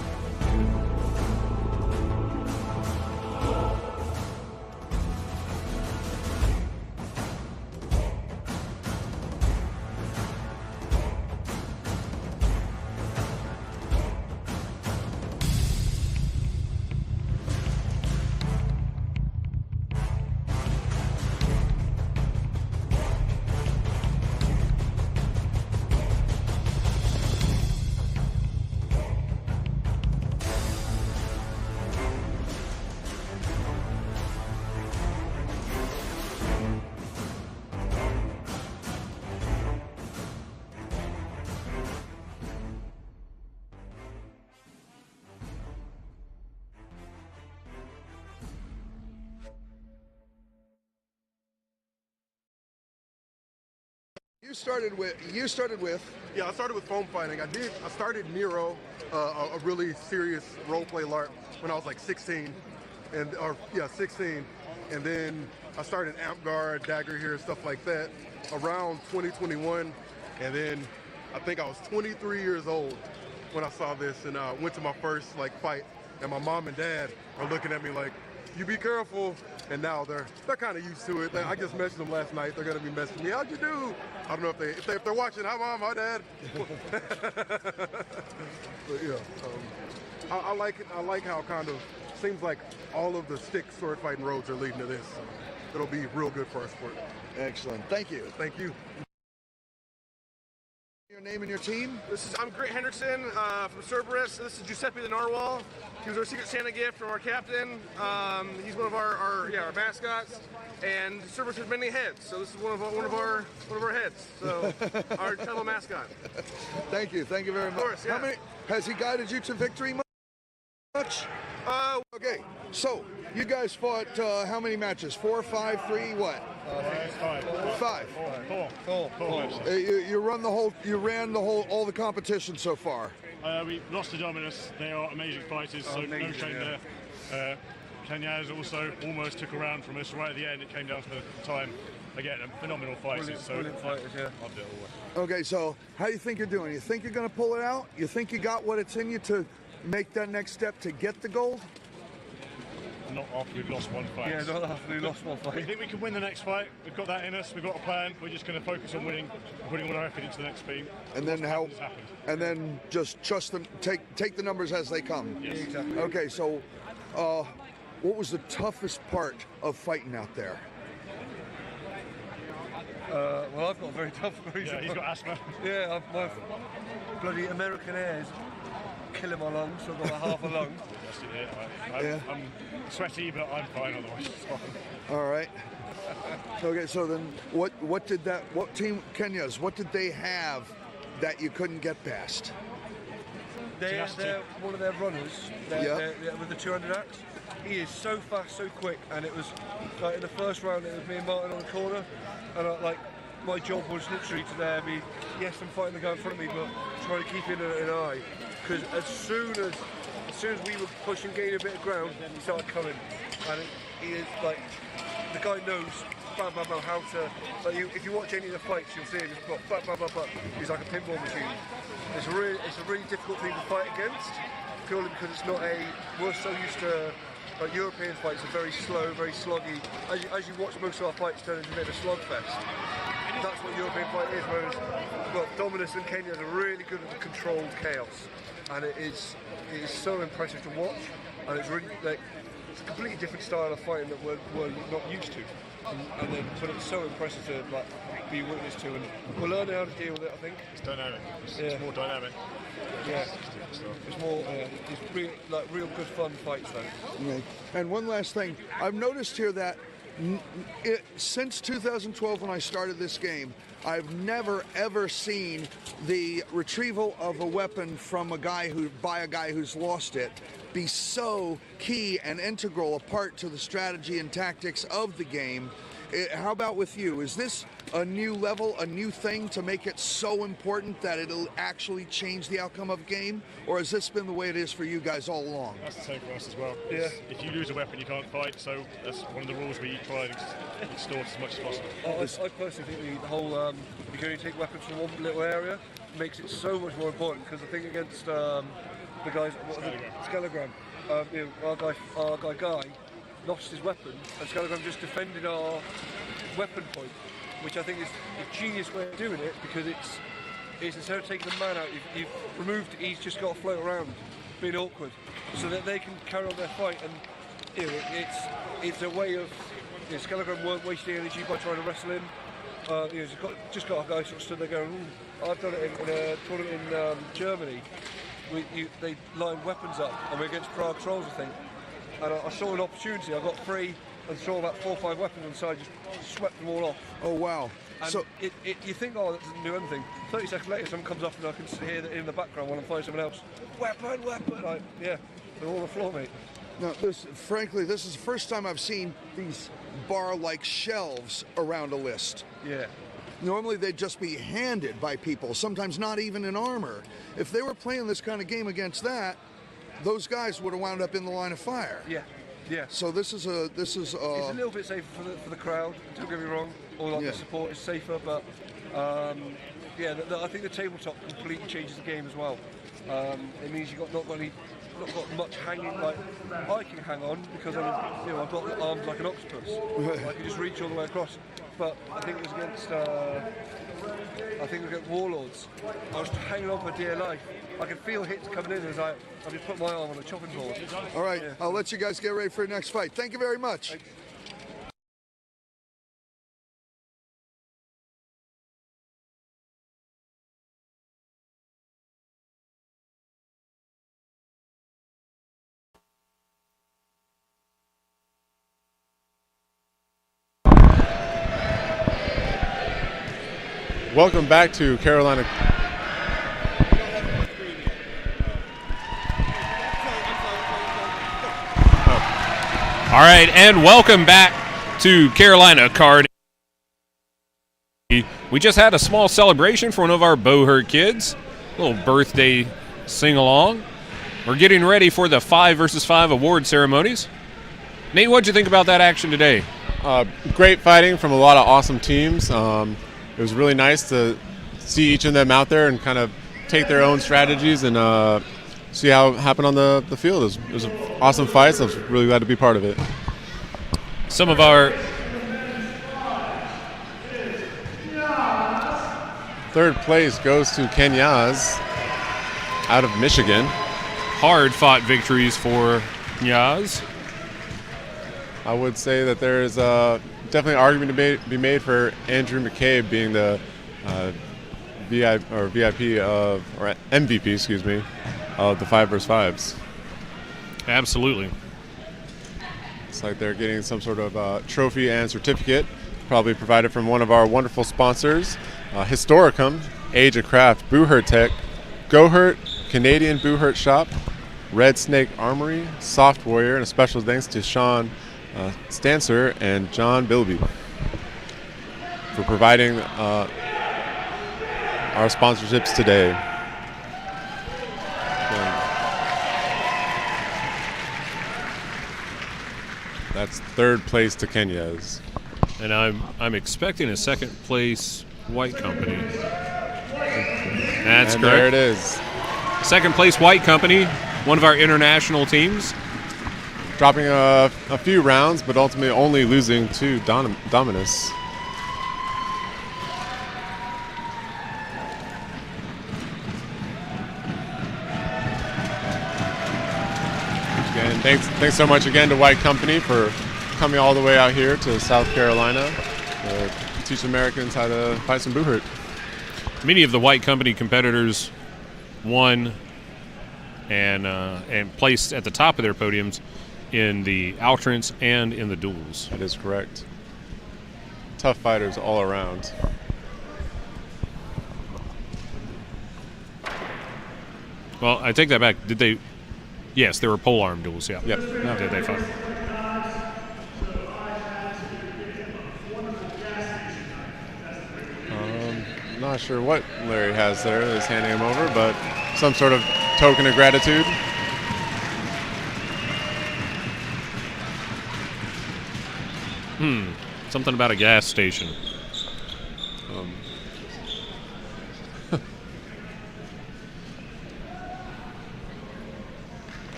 You started with. Yeah, I started with foam fighting. I started Nero, a really serious role play LARP when I was like 16, 16, and then I started Amp Guard, Dagger here, stuff like that around 2021, and then I think I was 23 years old when I saw this and went to my first fight, and my mom and dad are looking at me like, "You be careful." And now they're kind of used to it. I just messaged them last night. They're gonna be messaging me. "How'd you do?" I don't know if they're watching. "Hi mom, hi dad." But yeah, I like it. I like how kind of seems like all of the stick sword fighting roads are leading to this. It'll be real good for our sport. Excellent. Thank you. Thank you. Your name and your team? I'm Grant Hendrickson from Cerberus. This is Giuseppe the Narwhal. He was our Secret Santa gift from our captain. He's one of our mascots. And Cerberus has many heads, so this is one of our heads. So our title mascot. Thank you very much. Of course, yeah. Has he guided you to victory much? Okay, so you guys fought how many matches? 4, 5, 3, what? 5. 4. You ran all the competition so far. We lost to Dominus. They are amazing fighters, so no shame there. Kenyaz also almost took a round from us right at the end. It came down to the time. Again, phenomenal fighters. Brilliant fighters, yeah. Loved it all. Okay, so how do you think you're doing? You think you're going to pull it out? You think you got what it's in you to make that next step to get the gold? Not after we've lost one fight. Yeah, not after we've lost one fight. We think we can win the next fight. We've got that in us. We've got a plan. We're just going to focus on winning, putting all our effort into the next beat. And then just trust them. Take the numbers as they come. Yes. Exactly. Okay, so what was the toughest part of fighting out there? Well, I've got a very tough reason. Yeah, he's got asthma. Yeah, my bloody American airs killing my lungs, so I've got half a lung. I'm sweaty, but I'm fine otherwise. All right. Okay, so then what team, Kenya's, what did they have that you couldn't get past? They're one of their runners, they're with the 200 axe. He is so fast, so quick, and it was like in the first round it was me and Martin on the corner, and my job was literally to be, yes, I'm fighting the guy in front of me, but trying to keep in an eye, because as soon as we were pushing, gaining a bit of ground, he started coming, and he is like, the guy knows how to, if you watch any of the fights, you'll see it just he's like a pinball machine. It's a really difficult thing to fight against, purely because it's not we're so used to, European fights are very slow, very sluggy. As you watch most of our fights turn into a bit of a slugfest. That's what European fight is, whereas Dominus and Kenya are really good at the controlled chaos. And it is so impressive to watch, and it's really it's a completely different style of fighting that we're not used to. But it's so impressive to be witness to, and we're learning how to deal with it. I think it's dynamic. It's more dynamic. Yeah, it's more. It's real good fun fights though. Okay. And one last thing, I've noticed here that since 2012, when I started this game, I've never ever seen the retrieval of a weapon from by a guy who's lost it be so key and integral a part to the strategy and tactics of the game. How about with you? Is this a new level, a new thing to make it so important that it'll actually change the outcome of the game? Or has this been the way it is for you guys all along? That's the same for us as well. Yeah. If you lose a weapon, you can't fight, so that's one of the rules we try and extort as much as possible. I personally think the whole, you can only take weapons from one little area, makes it so much more important, because I think against the guys, Skelegram. Our guy Guy lost his weapon, and Skelegram just defended our weapon point, which I think is a genius way of doing it, because it's instead of taking the man out, you've removed. He's just got to float around, being awkward, so that they can carry on their fight. And it's a way of Skelegram weren't wasting energy by trying to wrestle him. Just got a guy sort of stood there going, I've done it in a tournament in Germany. They lined weapons up, and we're against Prague Trolls, I think. And I saw an opportunity. I got free and saw about 4 or 5 weapons on the side, just swept them all off. Oh wow! And so you think, oh, that doesn't do anything. 30 seconds later, someone comes up and I can hear that in the background while I'm fighting someone else. Weapon! Like, yeah, they're all on the floor, mate. Now, frankly, this is the first time I've seen these bar-like shelves around a list. Yeah. Normally they'd just be handed by people, sometimes not even in armor. If they were playing this kind of game against that, those guys would have wound up in the line of fire. Yeah, yeah. So this is it's a little bit safer for the crowd. Don't get me wrong. Or like the support is safer, but I think the tabletop completely changes the game as well. It means you've not got much hanging. Like I can hang on because I've got the arms like an octopus. I can just reach all the way across. But I think it was against Warlords. I was hanging on for dear life. I could feel hits coming in as I just put my arm on a chopping board. All right, I'll let you guys get ready for your next fight. Thank you very much. Welcome back to Carolina. All right, and welcome back to Carolina Carnage. We just had a small celebration for one of our Bohurt kids, a little birthday sing-along. We're getting ready for the 5 versus 5 award ceremonies. Nate, what'd you think about that action today? Great fighting from a lot of awesome teams. It was really nice to see each of them out there and kind of take their own strategies and see how it happened on the field. It was an awesome fight, so I was really glad to be part of it. Some of our third place goes to Kenyaz out of Michigan. Hard-fought victories for Kenyaz. I would say that there is definitely an argument to be made for Andrew McCabe being the MVP, excuse me, of the 5 vs. 5s. Absolutely. It's like they're getting some sort of trophy and certificate, probably provided from one of our wonderful sponsors, Historicum, Age of Craft, Boohurt Tech, GoHurt, Canadian Boohurt Shop, Red Snake Armory, Soft Warrior, and a special thanks to Sean Stancer and John Bilby for providing our sponsorships today. That's third place to Kenya's. And I'm expecting a second place White Company. That's correct. There it is. Second place White Company, one of our international teams. Dropping a few rounds, but ultimately only losing to Dominus. Again, thanks so much again to White Company for coming all the way out here to South Carolina to teach Americans how to fight some Boohurt. Many of the White Company competitors won and placed at the top of their podiums in the outrance and in the duels. That is correct. Tough fighters all around. Well, I take that back. Did they? Yes, there were polearm duels. Yeah. Yep. No. Did they fight? Not sure what Larry has there that he's handing him over, but some sort of token of gratitude. Something about a gas station.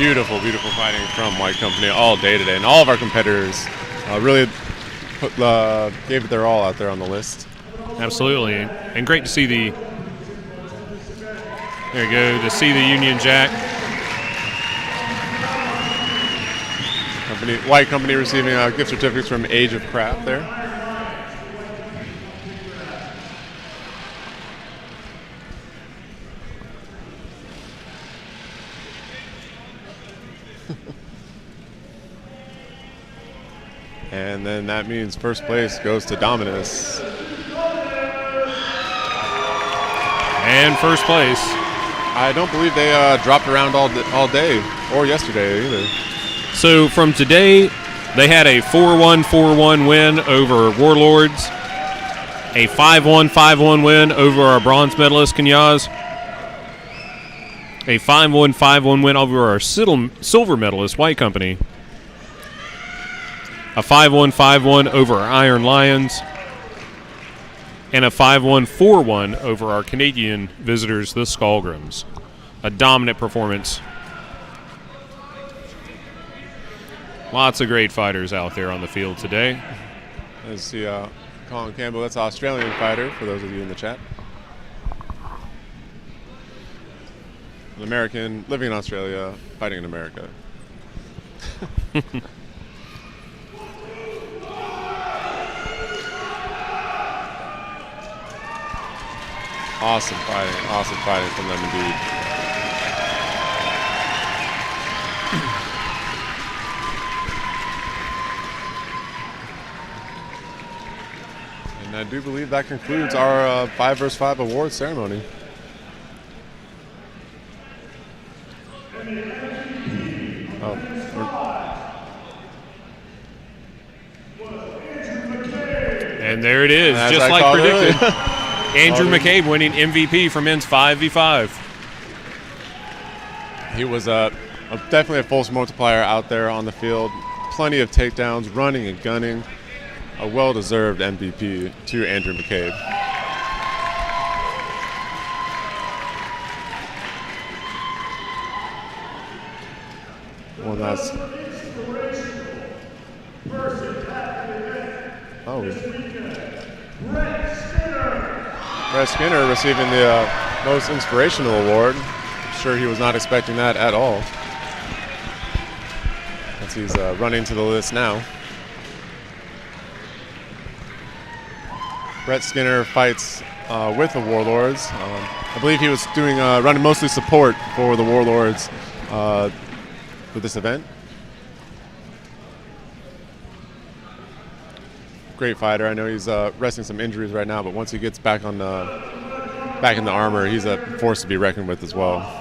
Beautiful, beautiful fighting from White Company all day today, and all of our competitors really gave it their all out there on the list. Absolutely, and great to see there you go, to see the Union Jack. White Company receiving gift certificates from Age of Craft there. And then that means first place goes to Dominus. And first place. I don't believe they dropped around all day or yesterday either. So from today, they had a 4-1-4-1 win over Warlords, a 5-1-5-1 win over our bronze medalist Kenyas, a 5-1-5-1 win over our silver medalist White Company, a 5-1-5-1 over our Iron Lions, and a 5-1-4-1 over our Canadian visitors, the Skullgrams. A dominant performance. Lots of great fighters out there on the field today. Let's see, Colin Campbell, that's an Australian fighter, for those of you in the chat. An American living in Australia, fighting in America. Awesome fighting from them indeed. And I do believe that concludes our 5 vs. 5 award ceremony. And there it is, as just I like predicted. Andrew Called McCabe winning MVP for men's 5v5. He was definitely a force multiplier out there on the field. Plenty of takedowns, running and gunning. A well-deserved MVP to Andrew McCabe. Well, that's... Brett Skinner receiving the most inspirational award. I'm sure he was not expecting that at all. As he's running to the list now. Brett Skinner fights with the Warlords. I believe he was doing running mostly support for the Warlords for this event. Great fighter. I know he's wrestling some injuries right now, but once he gets back in the armor, he's a force to be reckoned with as well.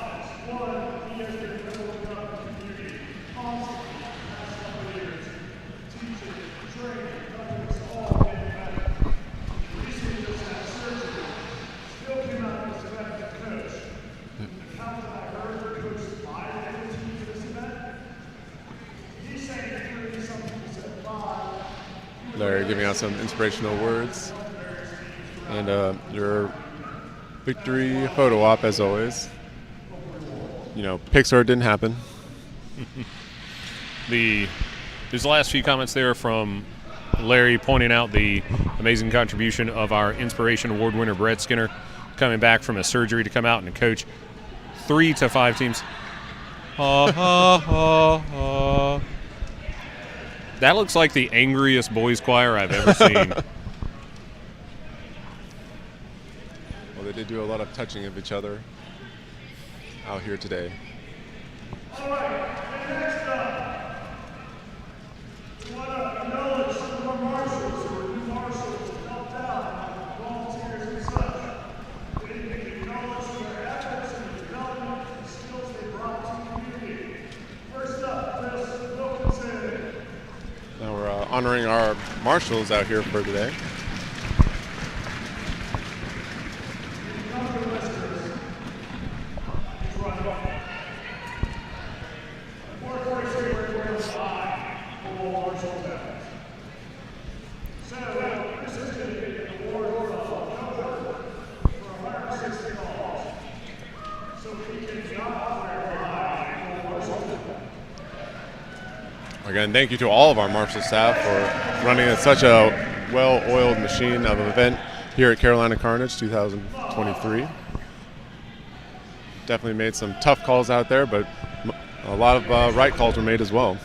Larry giving out some inspirational words. And your victory photo op, as always. You know, Pixar didn't happen. There's the last few comments there from Larry pointing out the amazing contribution of our Inspiration Award winner, Brett Skinner, coming back from a surgery to come out and coach 3 to 5 teams. That looks like the angriest boys choir I've ever seen. Well, they did do a lot of touching of each other out here today. All right, next up, we want to acknowledge some of our marshals who are new marshals who helped out, volunteers and such. We acknowledge their efforts and development and skills they brought to the community. First up, Chris Wilkinson. Now we're honoring our marshals out here for today. again, thank you to all of our marshal staff for running such a well-oiled machine of an event here at Carolina Carnage 2023. Definitely made some tough calls out there, but a lot of right calls were made as well.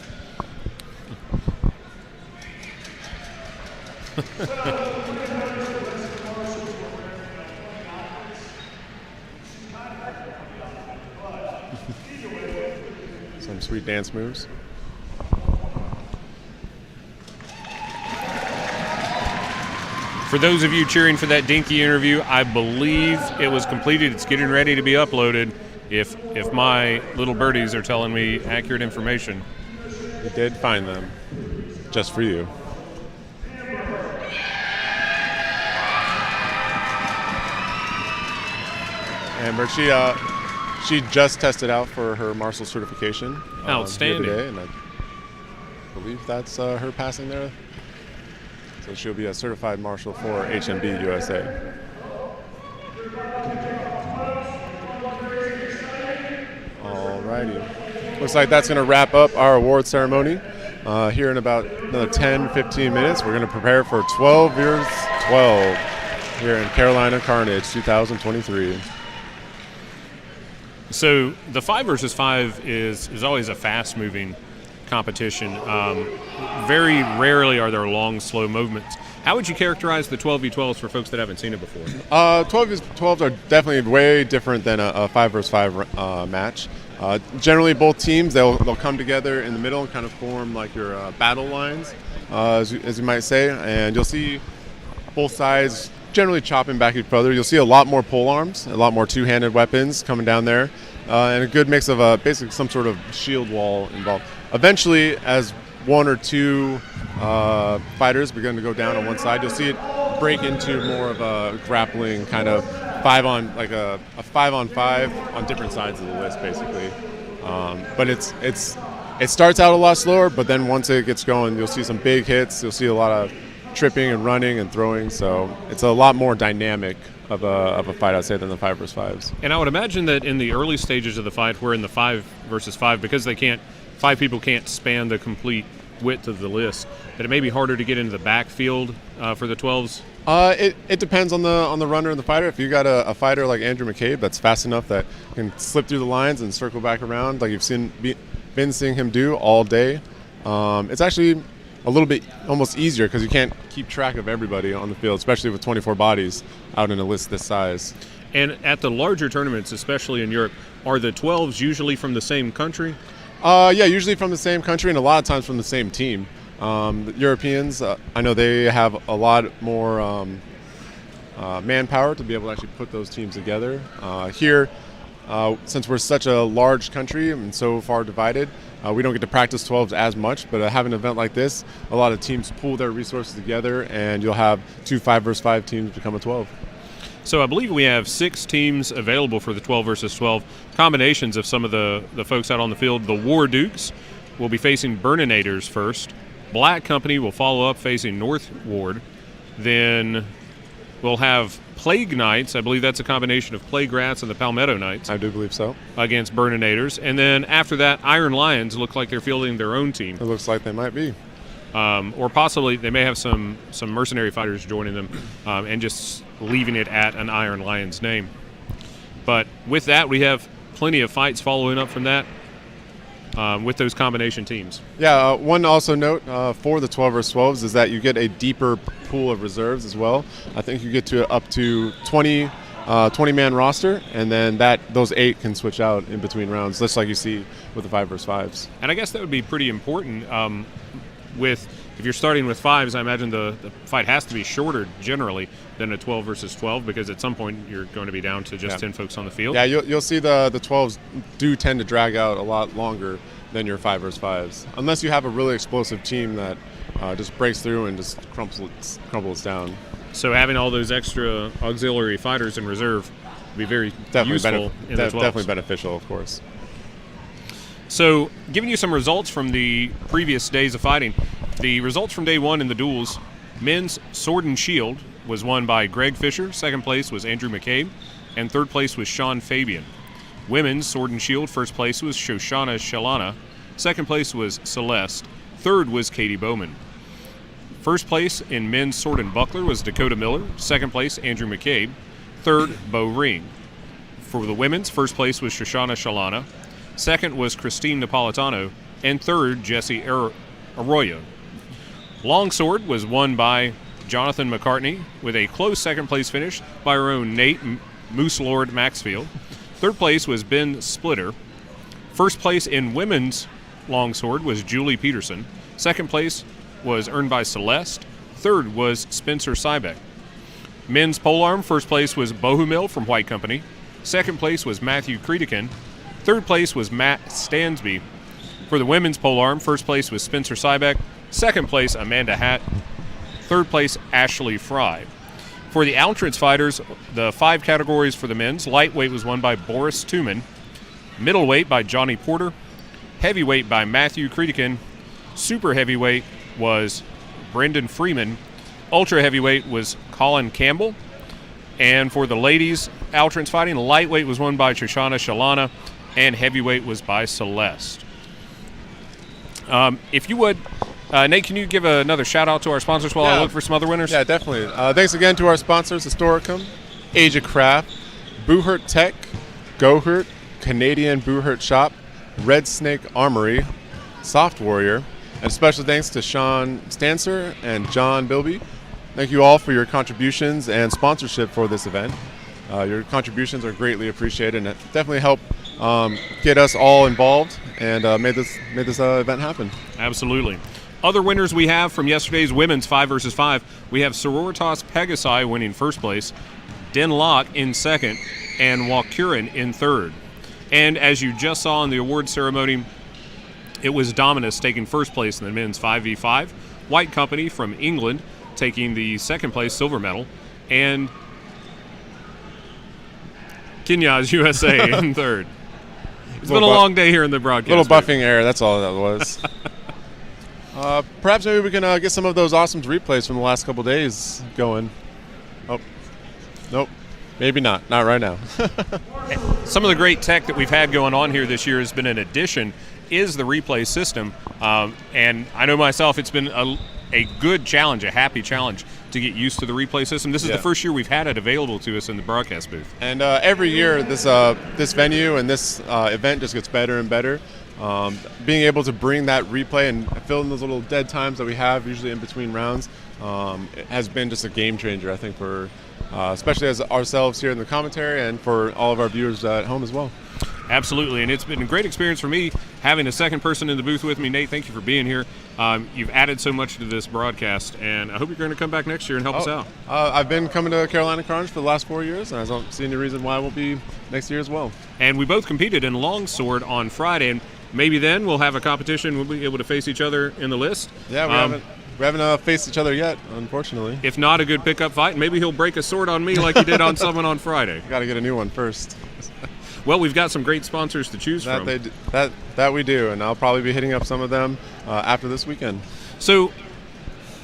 Some sweet dance moves. For those of you cheering for that Dinky interview, I believe it was completed. It's getting ready to be uploaded. If my little birdies are telling me accurate information. We did find them, just for you. Amber, she just tested out for her marshal certification. Outstanding. Today, and I believe that's her passing there. So she'll be a certified marshal for HMB USA. Alrighty. Looks like that's going to wrap up our award ceremony. Here in about another 10-15 minutes, we're going to prepare for 12 years 12 here in Carolina Carnage 2023. So the 5 versus 5 is always a fast-moving competition. Very rarely are there long, slow movements. How would you characterize the 12v12s for folks that haven't seen it before? 12v12s are definitely way different than a 5 versus 5 match. Generally, both teams, they'll come together in the middle and kind of form like your battle lines, as you might say, and you'll see both sides generally chopping back each other. You'll see a lot more pole arms, a lot more two-handed weapons coming down there, and a good mix of basically some sort of shield wall involved. Eventually, as one or two fighters begin to go down on one side, you'll see it break into more of a grappling kind of a 5-on-5 on different sides of the list, basically. But it starts out a lot slower, but then once it gets going, you'll see some big hits. You'll see a lot of tripping and running and throwing, so it's a lot more dynamic of a fight, I'd say, than the 5 versus 5s. And I would imagine that in the early stages of the fight, we're in the 5 versus 5 because 5 people can't span the complete width of the list, that it may be harder to get into the backfield for the 12s. It depends on the runner and the fighter. If you got a fighter like Andrew McCabe that's fast enough that can slip through the lines and circle back around, like you've been seeing him do all day, it's actually a little bit almost easier because you can't keep track of everybody on the field, especially with 24 bodies out in a list this size. And at the larger tournaments, especially in Europe, are the 12s usually from the same country? Yeah, usually from the same country and a lot of times from the same team. The Europeans, I know they have a lot more manpower to be able to actually put those teams together. Here, since we're such a large country and so far divided, we don't get to practice 12s as much, but having an event like this, a lot of teams pool their resources together and you'll have 2 5 versus 5 teams become a 12. So I believe we have 6 teams available for the 12 versus 12 combinations of some of the folks out on the field. The War Dukes will be facing Burninators first. Black Company will follow up facing North Ward. Then we'll have Plague Knights. I believe that's a combination of Plague Rats and the Palmetto Knights. I do believe so. Against Burninators. And then after that, Iron Lions look like they're fielding their own team. It looks like they might be. Or possibly they may have some mercenary fighters joining them and just leaving it at an Iron Lion's name. But with that, we have plenty of fights following up from that with those combination teams. Yeah, one also note for the 12 versus 12s is that you get a deeper pool of reserves as well. I think you get to up to 20-man roster, and then those 8 can switch out in between rounds, just like you see with the 5 versus 5s. And I guess that would be pretty important. If you're starting with 5s, I imagine the fight has to be shorter generally than a 12 versus 12 because at some point you're going to be down to just 10 folks on the field. Yeah, you'll see the 12s do tend to drag out a lot longer than your 5 versus 5s, unless you have a really explosive team that just breaks through and just crumbles down. So having all those extra auxiliary fighters in reserve would be very useful in the 12s. Definitely beneficial, of course. So, giving you some results from the previous days of fighting. The results from day 1 in the duels: men's Sword and Shield was won by Greg Fisher. Second place was Andrew McCabe. And third place was Sean Fabian. Women's Sword and Shield, first place was Shoshana Shalana. Second place was Celeste. Third was Katie Bowman. First place in men's sword and buckler was Dakota Miller. Second place, Andrew McCabe. Third, Bo Ring. For the women's, first place was Shoshana Shalana. Second was Christine Napolitano. And third, Jessie Arroyo. Longsword was won by Jonathan McCartney with a close second place finish by our own Nate Moose Lord Maxfield. Third place was Ben Splitter. First place in women's longsword was Julie Peterson. Second place was earned by Celeste. Third was Spencer Sybeck. Men's polearm, first place was Bohumil from White Company. Second place was Matthew Creedican. Third place was Matt Stansby. For the women's polearm, first place was Spencer Sybeck. Second place, Amanda Hatt. Third place, Ashley Fry. For the Altrance fighters, the 5 categories for the men's, lightweight was won by Boris Tuman. Middleweight by Johnny Porter. Heavyweight by Matthew Creedican. Super heavyweight was Brendan Freeman. Ultra heavyweight was Colin Campbell. And for the ladies' Altrance fighting, lightweight was won by Shoshana Shalana, and heavyweight was by Celeste. If you would, Nate, can you give another shout-out to our sponsors while I look for some other winners? Yeah, definitely. Thanks again to our sponsors, Historicum, Asia Craft, Boohurt Tech, GoHurt, Canadian Boohurt Shop, Red Snake Armory, Soft Warrior, and special thanks to Sean Stancer and John Bilby. Thank you all for your contributions and sponsorship for this event. Your contributions are greatly appreciated and definitely help get us all involved and made this event happen. Absolutely. Other winners we have from yesterday's women's 5 versus 5, we have Sororitas Pegasi winning first place, Den Locke in second, and Walkurin in third. And as you just saw in the award ceremony, it was Dominus taking first place in the men's 5v5, White Company from England taking the second place silver medal, and Kenya's USA in third. It's been a long day here in the broadcast. Little buffing error, that's all that was. Perhaps maybe we can get some of those awesome replays from the last couple days going. Oh, nope. Maybe not. Not right now. Some of the great tech that we've had going on here this year has been an addition is the replay system. And I know myself, it's been a good challenge, a happy challenge to get used to the replay system. This is the first year we've had it available to us in the broadcast booth. And every year this venue and this event just gets better and better. Being able to bring that replay and fill in those little dead times that we have usually in between rounds it has been just a game changer, I think, for especially as ourselves here in the commentary and for all of our viewers at home as well. Absolutely, and it's been a great experience for me having a second person in the booth with me. Nate, thank you for being here. You've added so much to this broadcast, and I hope you're going to come back next year and help us out. I've been coming to Carolina Carnage for the last 4 years, and I don't see any reason why I won't be next year as well. And we both competed in longsword on Friday, and maybe then we'll have a competition. We'll be able to face each other in the list. Yeah, we haven't faced each other yet, unfortunately. If not, a good pickup fight, and maybe he'll break a sword on me like he did on someone on Friday. Got to get a new one first. Well, we've got some great sponsors to choose from. That we do, and I'll probably be hitting up some of them after this weekend. So,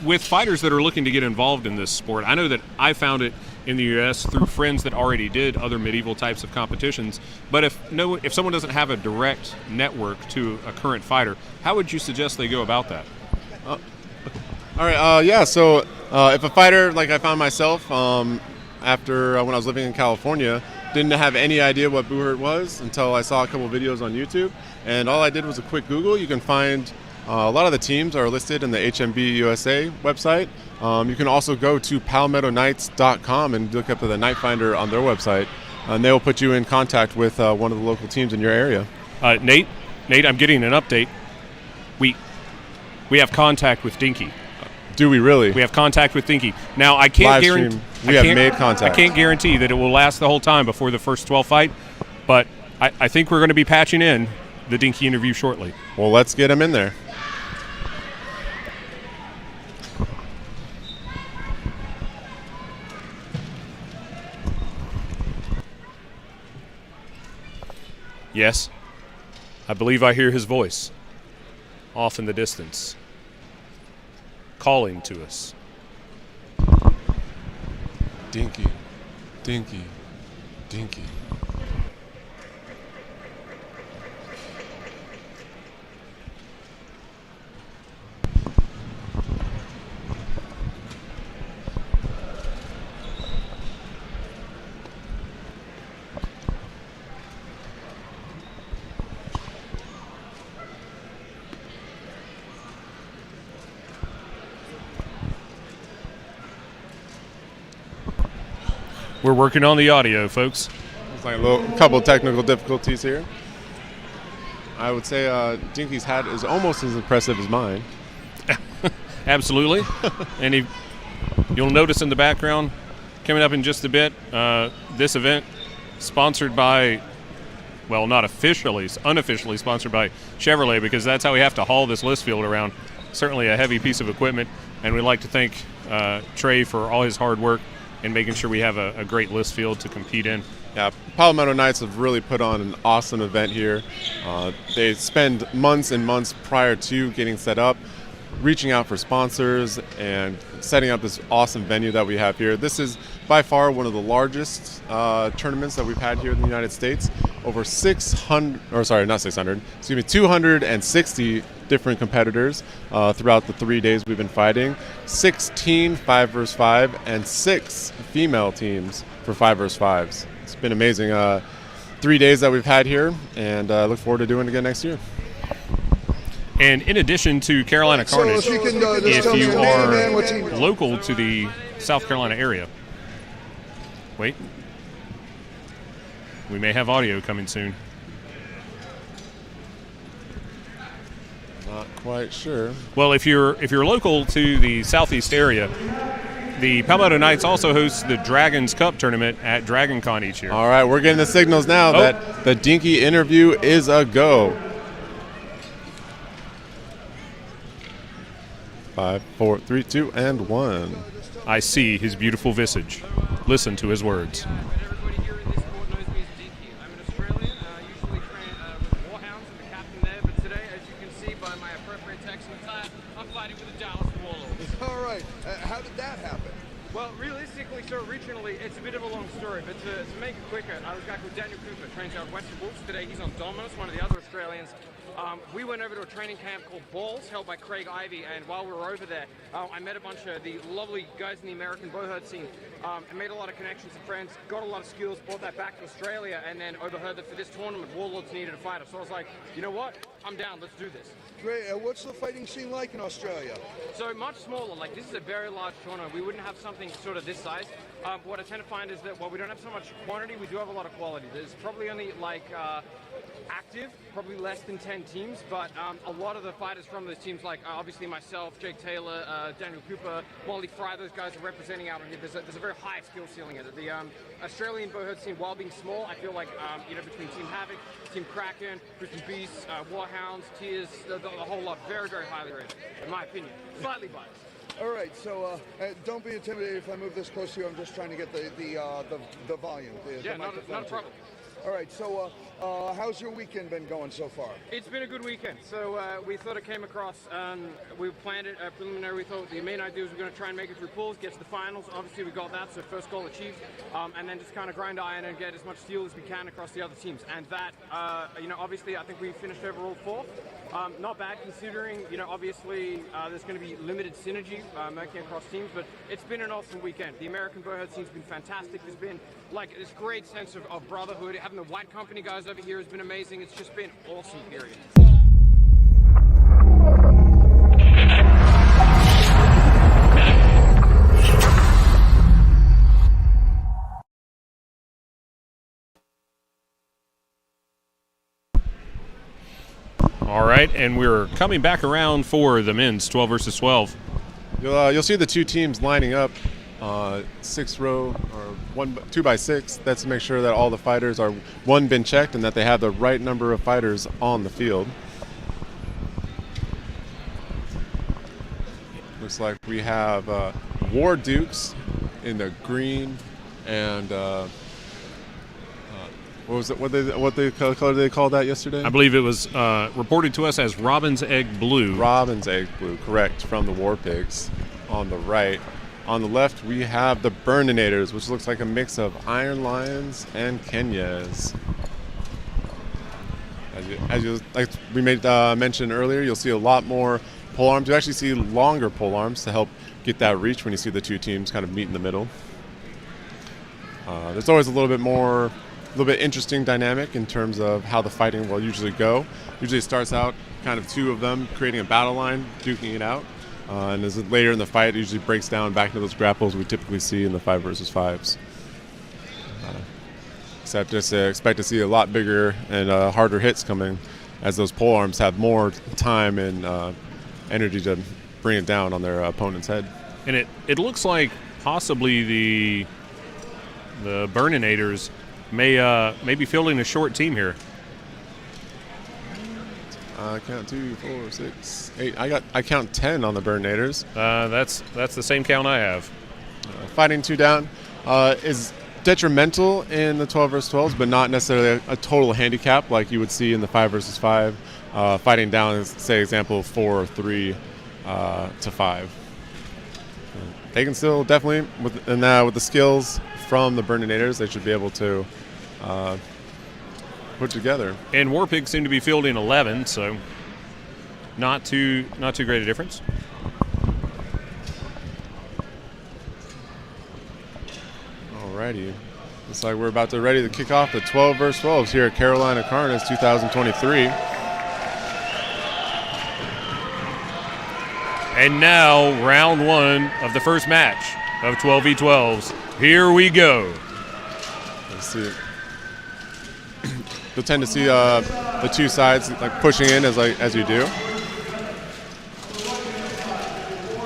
with fighters that are looking to get involved in this sport, I know that I found it in the U.S. through friends that already did other medieval types of competitions. But if someone doesn't have a direct network to a current fighter, how would you suggest they go about that? All right. So if a fighter, like I found myself after when I was living in California, didn't have any idea what Boohurt was until I saw a couple videos on YouTube, and all I did was a quick Google. You can find a lot of the teams are listed in the HMB USA website. You can also go to palmettoknights.com and look up the Night Finder on their website, and they will put you in contact with one of the local teams in your area. Nate, I'm getting an update. We have contact with Dinky. Do we really? We have contact with Dinky. Now, I can't guarantee. We have made contact. I can't guarantee that it will last the whole time before the first 12 fight, but I think we're going to be patching in the Dinky interview shortly. Well, let's get him in there. Yes, I believe I hear his voice off in the distance, calling to us. Dinky, Dinky, Dinky. We're working on the audio, folks. It's like a couple of technical difficulties here. I would say Dinky's hat is almost as impressive as mine. Absolutely. And you'll notice in the background, coming up in just a bit, this event sponsored by, well, not officially, unofficially sponsored by Chevrolet, because that's how we have to haul this list field around. Certainly a heavy piece of equipment, and we'd like to thank Trey for all his hard work and making sure we have a great list field to compete in. Yeah, Palmetto Knights have really put on an awesome event here. They spend months and months prior to getting set up, reaching out for sponsors and setting up this awesome venue that we have here. This is by far one of the largest tournaments that we've had here in the United States. Over 260 different competitors throughout the 3 days we've been fighting. 16 5 vs 5 and 6 female teams for 5 vs 5s. It's been amazing 3 days that we've had here, and I look forward to doing it again next year. And in addition to Carolina Carnage, if if you are local to the South Carolina area, wait, we may have audio coming soon. Not quite sure. Well, if you're local to the southeast area, the Palmetto Knights also host the Dragons Cup tournament at Dragon Con each year. All right, we're getting the signals now that the Dinky interview is a go. 5, 4, 3, 2, and 1. I see his beautiful visage. Listen to his words. All right. How did that happen? Well, realistically, so originally, it's a bit of a long story, but to make it quicker, I was a guy called Daniel Cooper, trains out Western Wolves. Today he's on Dominus, one of the other Australians. We went over to a training camp called Balls, held by Craig Ivey, and while we were over there, I met a bunch of the lovely guys in the American bowherd scene, and made a lot of connections and friends, got a lot of skills, brought that back to Australia, and then overheard that for this tournament, Warlords needed a fighter. So I was like, you know what? I'm down, let's do this. Great. What's the fighting scene like in Australia? So much smaller. Like, this is a very large tournament. We wouldn't have something sort of this size. What I tend to find is that while we don't have so much quantity, we do have a lot of quality. There's probably only like active, probably less than 10 teams, but a lot of the fighters from those teams, like obviously myself, Jake Taylor, Daniel Cooper, Wally Fry, those guys are representing out here. There's a very high skill ceiling in it. The Australian bowherd scene, while being small, I feel like between Team Havoc, Team Kraken, Christian Beasts, Warhounds, Tears, the whole lot, very, very highly rated, in my opinion. Slightly biased. All right, so don't be intimidated if I move this close to you. I'm just trying to get the volume. Yeah, not a problem. All right, so how's your weekend been going so far? It's been a good weekend. So we thought it came across, we planned it preliminary. We thought the main idea was we're going to try and make it through pools, get to the finals. Obviously we got that, so first goal achieved. And then just kind of grind iron and get as much steel as we can across the other teams. And that, obviously I think we finished overall fourth. Not bad considering, obviously there's going to be limited synergy working across teams, but it's been an awesome weekend. The American bowherd scene's been fantastic. There's been like this great sense of brotherhood. Having the White Company guys over here has been amazing. It's just been awesome, period. All right, and we're coming back around for the men's 12 versus 12. You'll see the two teams lining up, 6 row or 2 by 6. That's to make sure that all the fighters are been checked and that they have the right number of fighters on the field. Looks like we have War Dukes in the green and what was it? What color did they call that yesterday? I believe it was reported to us as Robin's Egg Blue. Robin's Egg Blue, correct, from the War Pigs on the right. On the left, we have the Burninators, which looks like a mix of Iron Lions and Kenyas. Like we made mention earlier, you'll see a lot more pole arms. You actually see longer pole arms to help get that reach when you see the two teams kind of meet in the middle. There's always a little bit interesting dynamic in terms of how the fighting will usually go. Usually it starts out kind of two of them creating a battle line, duking it out. And as later in the fight, it usually breaks down back into those grapples we typically see in the 5 versus 5s. except just expect to see a lot bigger and harder hits coming, as those pole arms have more time and energy to bring it down on their opponent's head. And it looks like possibly the Burninators may be fielding a short team here. I count 2, 4, 6, 8. I count 10 on the Burninators. That's the same count I have. Fighting 2 down is detrimental in the 12 versus 12s, but not necessarily a total handicap like you would see in the 5 versus 5. Fighting down is, say, example 4 or 3 to 5. They can still definitely, with the skills from the Burninators, they should be able to put together. And Warpig seem to be fielding 11, so not too great a difference. Alrighty, looks like we're about to ready to kick off the 12 versus 12s here at Carolina Carnage 2023. And now, round 1 of the first match of 12v12s. Here we go. Let's see. You'll tend to see the two sides like pushing in as you do,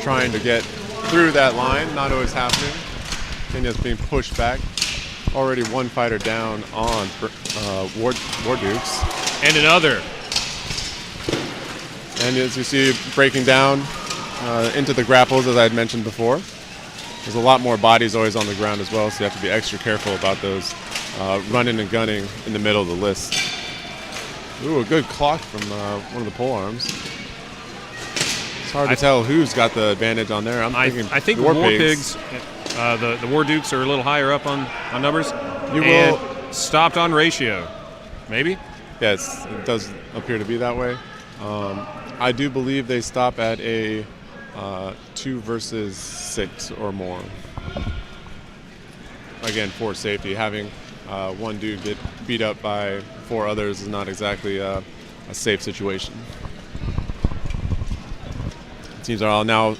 trying to get through that line. Not always happening. Kenya's being pushed back. Already one fighter down on War Dukes. And another. And as you see, breaking down into the grapples, as I had mentioned before. There's a lot more bodies always on the ground as well, so you have to be extra careful about those running and gunning in the middle of the list. Ooh, a good clock from one of the pole arms. It's hard to tell who's got the advantage on there. I think Warpigs, the War Dukes are a little higher up on numbers. And stopped on ratio, maybe? Yes, it does appear to be that way. I do believe they stop at a 2 versus 6 or more. Again, for safety. Having one dude get beat up by 4 others is not exactly a safe situation. Teams are all now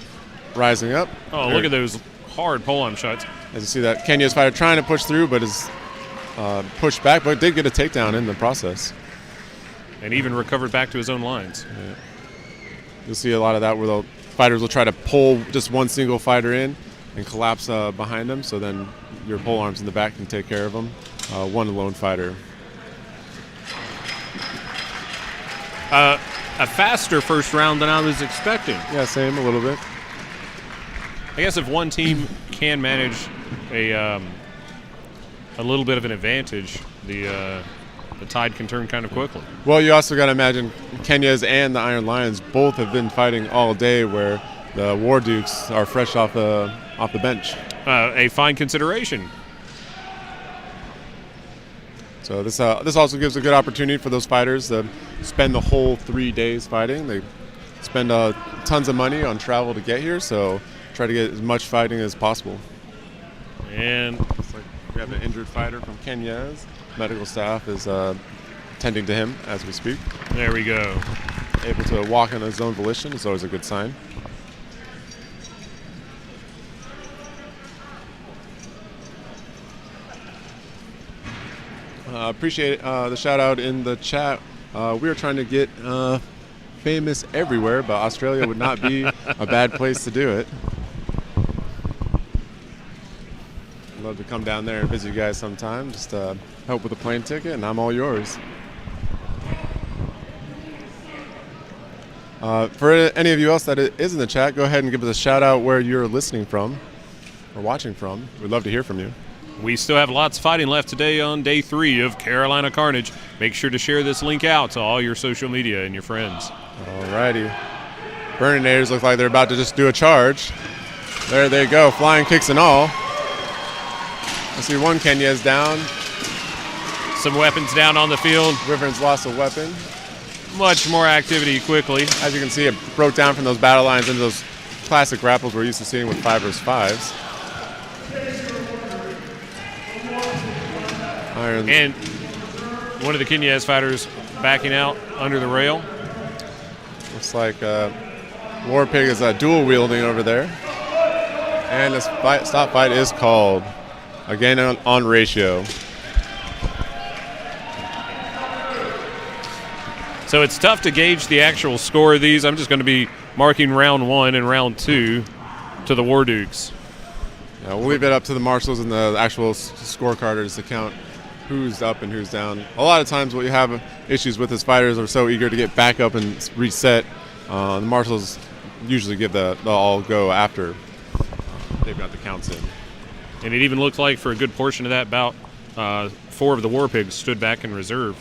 rising up. Oh, look at those hard pole-arm shots. As you see that Kenya's fighter trying to push through, but is pushed back, but did get a takedown in the process. And even recovered back to his own lines. Yeah. You'll see a lot of that where the fighters will try to pull just one single fighter in and collapse behind them, so then your pole arms in the back can take care of them. One lone fighter. A faster first round than I was expecting. Yeah, same, a little bit. I guess if one team can manage a little bit of an advantage, the tide can turn kind of quickly. Well, you also got to imagine Kenya's and the Iron Lions both have been fighting all day, where the War Dukes are fresh off the bench. A fine consideration. So this also gives a good opportunity for those fighters to spend the whole 3 days fighting. They spend tons of money on travel to get here, so try to get as much fighting as possible. And looks like we have an injured fighter from Kenya's. Medical staff is tending to him as we speak. There we go. Able to walk on his own volition is always a good sign. Appreciate the shout out in the chat. We are trying to get famous everywhere, but Australia would not be a bad place to do it. I'd love to come down there and visit you guys sometime. Just help with a plane ticket, and I'm all yours. For any of you else that is in the chat, go ahead and give us a shout out where you're listening from or watching from. We'd love to hear from you. We still have lots of fighting left today on day 3 of Carolina Carnage. Make sure to share this link out to all your social media and your friends. Alrighty. Burninators look like they're about to just do a charge. There they go, flying kicks and all. I see one Kenya's down. Some weapons down on the field. Wyvern's lost a weapon. Much more activity quickly. As you can see, it broke down from those battle lines into those classic grapples we're used to seeing with 5 versus 5s. Iron. And one of the Kenya's fighters backing out under the rail. Looks like Warpig is dual wielding over there. And this stop fight is called. Again on ratio. So it's tough to gauge the actual score of these. I'm just going to be marking round 1 and round 2 to the War Dukes. Yeah, we'll leave it up to the marshals and the actual scorecarders to count who's up and who's down. A lot of times what you have issues with is fighters are so eager to get back up and reset. The marshals usually give the all go after they've got the counts in. And it even looked like for a good portion of that bout, 4 of the War Pigs stood back in reserve.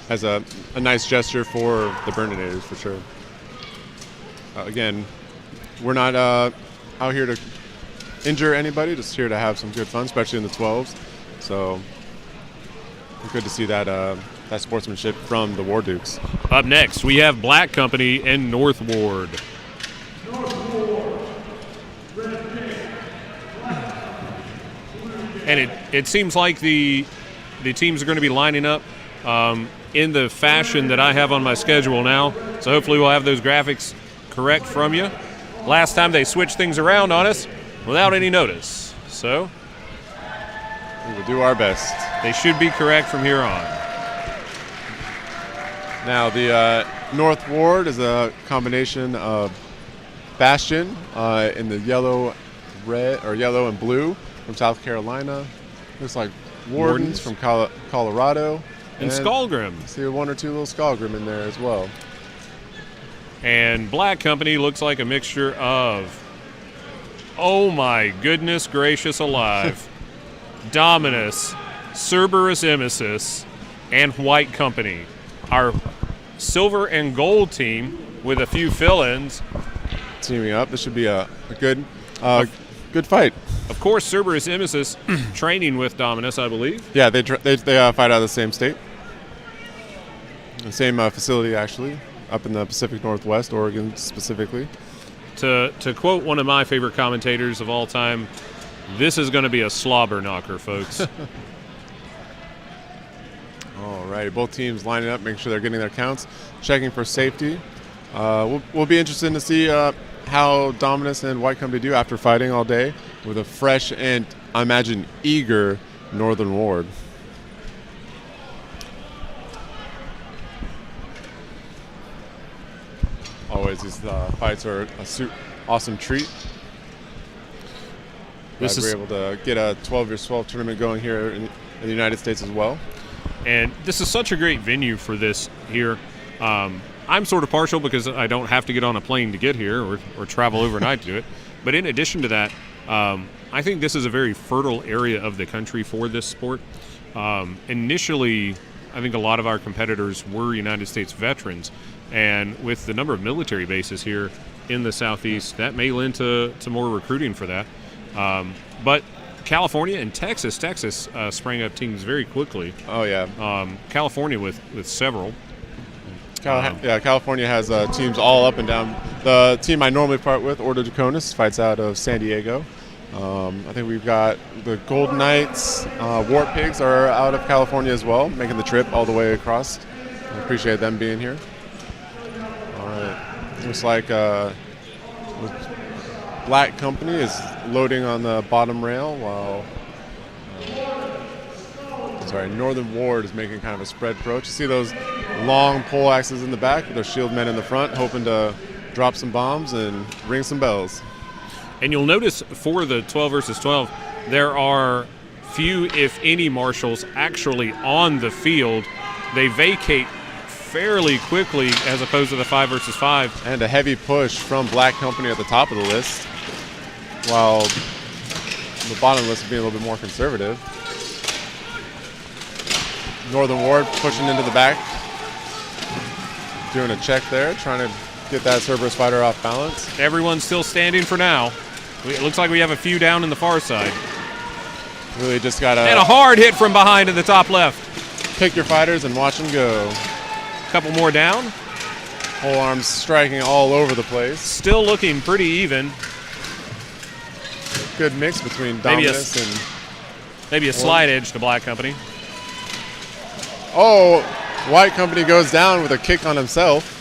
As a nice gesture for the Burninator, for sure. Again, we're not out here to injure anybody, just here to have some good fun, especially in the 12s. So good to see that sportsmanship from the War Dukes. Up next, we have Black Company and North Ward. And it seems like the teams are going to be lining up in the fashion that I have on my schedule now. So hopefully we'll have those graphics correct from you. Last time they switched things around on us without any notice. So we will do our best. They should be correct from here on. Now the North Ward is a combination of Bastion in the yellow and blue from South Carolina. Looks like Wardens from Colorado. And Skullgrim. See 1 or 2 little Skullgrim in there as well. And Black Company looks like a mixture of, oh my goodness gracious alive, Dominus, Cerberus Emesis, and White Company. Our silver and gold team with a few fill-ins. Teaming up. This should be a good fight. Of course, Cerberus Emesis training with Dominus, I believe. Yeah, they fight out of the same state. The same facility, actually, up in the Pacific Northwest, Oregon specifically. To quote one of my favorite commentators of all time, this is going to be a slobber knocker, folks. All right, both teams lining up, making sure they're getting their counts, checking for safety. We'll be interested to see how Dominus and White Company do after fighting all day with a fresh and, I imagine, eager Northern Ward. Always, these fights are a awesome treat. We're able to get a 12 vs 12 tournament going here in the United States as well. And this is such a great venue for this here. I'm sort of partial because I don't have to get on a plane to get here or travel overnight to do it. But in addition to that, I think this is a very fertile area of the country for this sport. Initially, I think a lot of our competitors were United States veterans. And with the number of military bases here in the Southeast, that may lend to more recruiting for that. But California and Texas sprang up teams very quickly. Oh, yeah. California with several. California has teams all up and down. The team I normally part with, Ordo Draconis, fights out of San Diego. I think we've got the Gold Knights, War Pigs are out of California as well, making the trip all the way across. I appreciate them being here. All right. Looks like Black Company is loading on the bottom rail while Northern Ward is making kind of a spread approach. You see those long pole axes in the back, their shield men in the front, hoping to drop some bombs and ring some bells. And you'll notice for the 12 versus 12, there are few, if any, marshals actually on the field. They vacate fairly quickly as opposed to the 5 versus 5. And a heavy push from Black Company at the top of the list, while the bottom of the list is being a little bit more conservative. Northern Ward pushing into the back, doing a check there, trying to get that Cerberus fighter off balance. Everyone's still standing for now. It looks like we have a few down in the far side. Really just got and a hard hit from behind in the top left. Pick your fighters and watch them go. Couple more down. Whole arms striking all over the place. Still looking pretty even. Good mix between Dominus and maybe a slide edge to Black Company. Oh, White Company goes down with a kick on himself.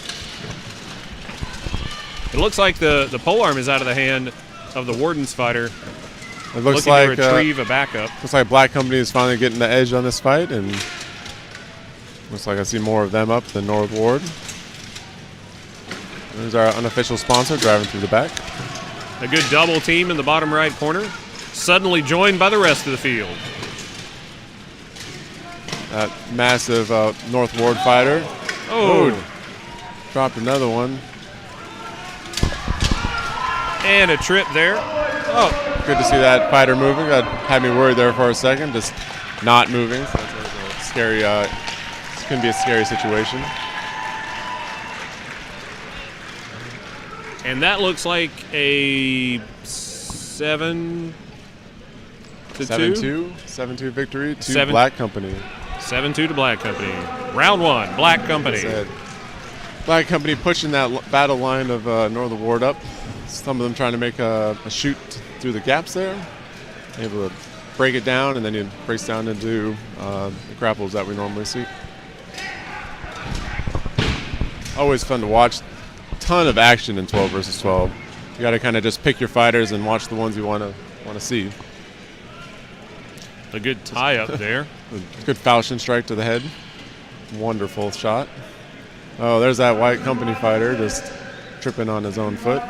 It looks like the polearm is out of the hand of the Warden's fighter. It looks looking like to retrieve a backup. Looks like Black Company is finally getting the edge on this fight, and Looks like I see more of them up than North Ward. There's our unofficial sponsor driving through the back. A good double team in the bottom right corner, suddenly joined by the rest of the field. That massive North Ward fighter. Oh. Dropped another one. And a trip there. Oh. Good to see that fighter moving. That had me worried there for a second, just not moving. So that's a scary, this can be a scary situation. And that looks like a 7-2 victory to Black Company. 7-2 to Black Company. Round 1, Black Company. Black Company pushing that battle line of Northern Ward up. Some of them trying to make a shoot through the gaps there. Able to break it down, and then it breaks down into the grapples that we normally see. Always fun to watch. Ton of action in 12 versus 12. You got to kind of just pick your fighters and watch the ones you want to see. A good tie up there. A good falchion strike to the head. Wonderful shot. Oh, there's that White Company fighter just tripping on his own foot.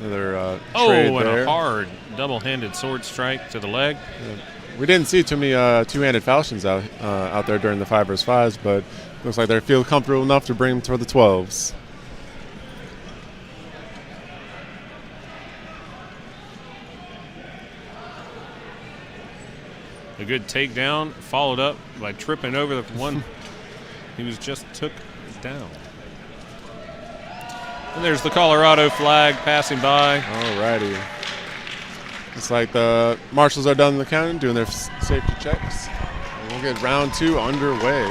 Another trade and there. A hard double-handed sword strike to the leg. Yeah. We didn't see too many two-handed falchions out there during the 5 vs 5s, but looks like they feel comfortable enough to bring them to the 12s. A good takedown, followed up by tripping over the one he was just took down. And there's the Colorado flag passing by. Alrighty. It's like the marshals are done in the county, doing their safety checks. And we'll get round 2 underway.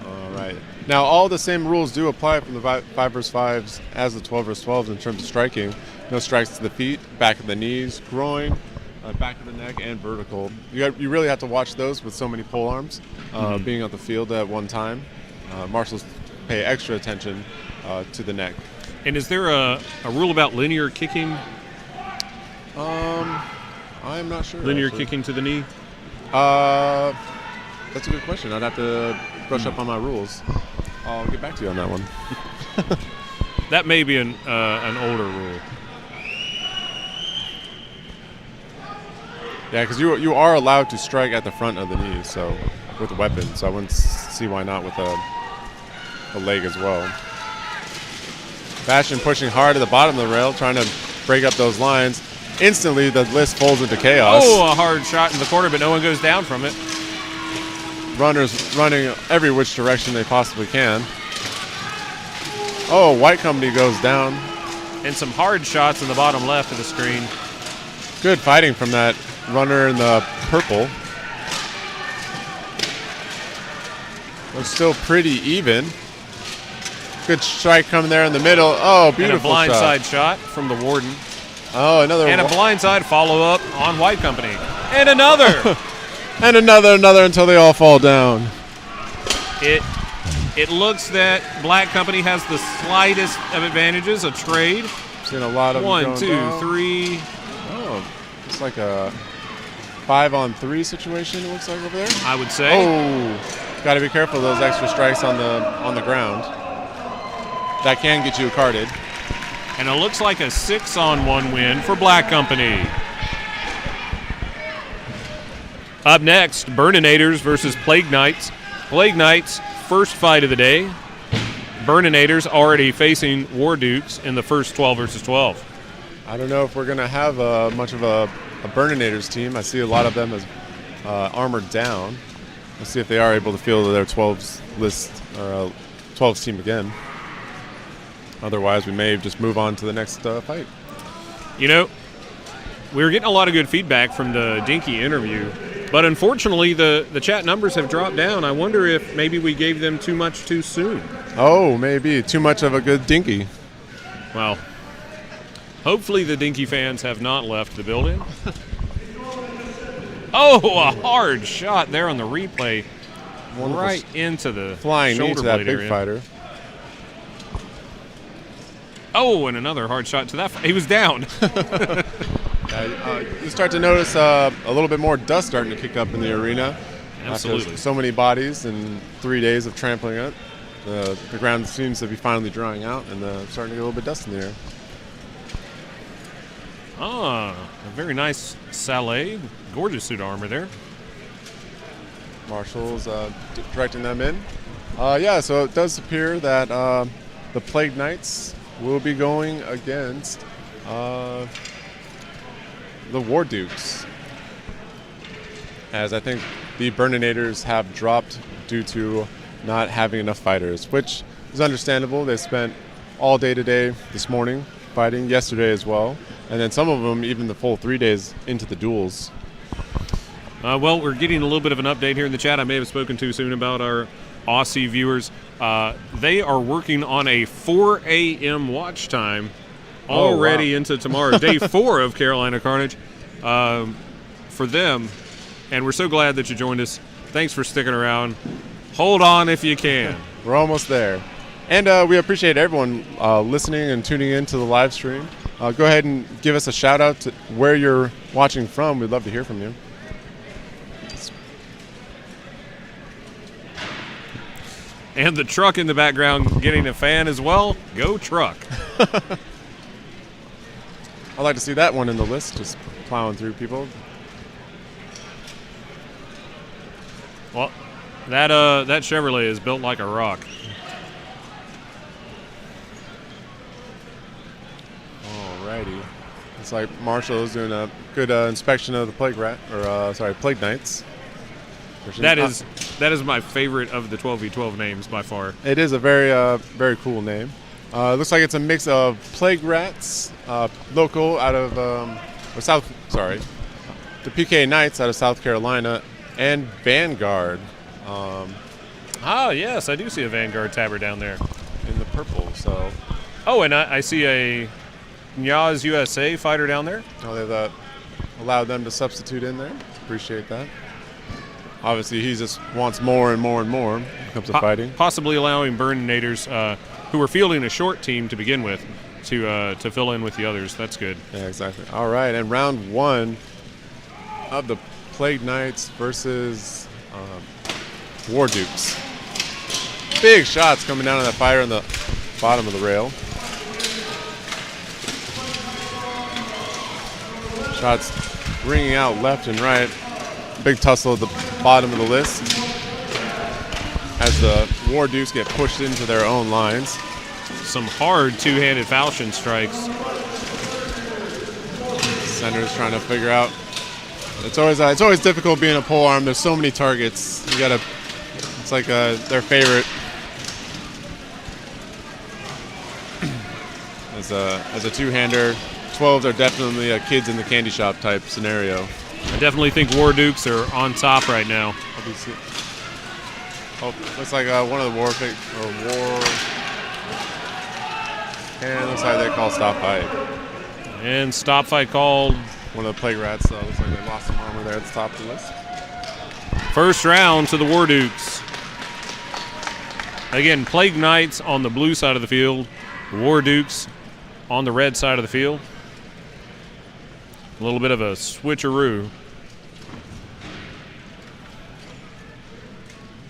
All right. Now, all the same rules do apply from the 5 vs 5s as the 12 vs 12s in terms of striking. No strikes to the feet, back of the knees, groin, back of the neck, and vertical. You really have to watch those with so many pole arms being on the field at one time. Marshals pay extra attention to the neck. And is there a rule about linear kicking? I'm not sure. Linear kicking to the knee? That's a good question. I'd have to brush up on my rules. I'll get back to you on that one. That may be an older rule. Yeah, because you are allowed to strike at the front of the knee, so with a weapon. So I wouldn't see why not with a leg as well. Bastion pushing hard at the bottom of the rail, trying to break up those lines. Instantly, the list folds into chaos. Oh, a hard shot in the corner, but no one goes down from it. Runners running every which direction they possibly can. Oh, White Company goes down. And some hard shots in the bottom left of the screen. Good fighting from that runner in the purple. Looks still pretty even. Good strike coming there in the middle. Oh, beautiful and a shot. blindside shot from the Warden. Oh, another. And a blindside follow-up on White Company. And another. And another until they all fall down. It looks that Black Company has the slightest of advantages, a trade. Seen a lot of 1, 2, 3. Oh, it's like a 5-on-3 situation. It looks like over there. I would say. Oh, got to be careful of those extra strikes on the ground. That can get you carded. And it looks like a 6-on-1 win for Black Company. Up next, Burninators versus Plague Knights. Plague Knights, first fight of the day. Burninators already facing War Dukes in the first 12 versus 12. I don't know if we're going to have much of a Burninators team. I see a lot of them as armored down. Let's see if they are able to field their 12s list or 12s team again. Otherwise, we may just move on to the next fight. You know, we were getting a lot of good feedback from the Dinky interview, but unfortunately the chat numbers have dropped down. I wonder if maybe we gave them too much too soon. Oh, maybe. Too much of a good Dinky. Well, hopefully the Dinky fans have not left the building. Oh, a hard shot there on the replay. wonderful right into the flying knee shoulder to that blade big area. fighter. Oh, and another hard shot to that. He was down. You start to notice a little bit more dust starting to kick up in the arena. Absolutely. After so many bodies in 3 days of trampling it. The ground seems to be finally drying out and starting to get a little bit dust in the air. Ah, a very nice Saleh. Gorgeous suit of armor there. Marshall's directing them in. So it does appear that the Plague Knights will be going against the War Dukes, as I think the Burninators have dropped due to not having enough fighters, which is understandable. They spent all day today, this morning, fighting, yesterday as well, and then some of them even the full 3 days into the duels. Well, we're getting a little bit of an update here in the chat. I may have spoken too soon about our Aussie viewers. They are working on a 4 a.m. watch time already into tomorrow, day 4 of Carolina Carnage for them. And we're so glad that you joined us. Thanks for sticking around. Hold on if you can. We're almost there. And we appreciate everyone listening and tuning in to the live stream. Go ahead and give us a shout out to where you're watching from. We'd love to hear from you. And the truck in the background getting a fan as well. Go truck. I'd like to see that one in the list, just plowing through people. Well, that Chevrolet is built like a rock. Alrighty. It's like Marshall is doing a good inspection of the Plague Knights. That is my favorite of the 12v12 names by far. It is a very cool name. Looks like it's a mix of Plague Rats, local out of the PK Knights out of South Carolina, and Vanguard. Yes, I do see a Vanguard tabber down there in the purple. So. Oh, and I see a Nyaz USA fighter down there. Oh, they've allowed them to substitute in there. Appreciate that. Obviously, he just wants more and more and more when it comes to fighting. Possibly allowing Burninators, who are fielding a short team to begin with, to fill in with the others. That's good. Yeah, exactly. All right, and round 1 of the Plague Knights versus War Dukes. Big shots coming down on that fighter on the bottom of the rail. Shots ringing out left and right. Big tussle at the bottom of the list as the War Dukes get pushed into their own lines. Some hard two-handed falchion strikes. Center's trying to figure out. It's always difficult being a pole arm. There's so many targets. You gotta. It's like their favorite. As a two-hander, 12s are definitely a kids in the candy shop type scenario. I definitely think War Dukes are on top right now. Oh, looks like one of the and it looks like they call stop fight. And stop fight called. One of the Plague Rats. Looks like they lost some armor there at the top of the list. First round to the War Dukes. Again, Plague Knights on the blue side of the field. War Dukes on the red side of the field. A little bit of a switcheroo.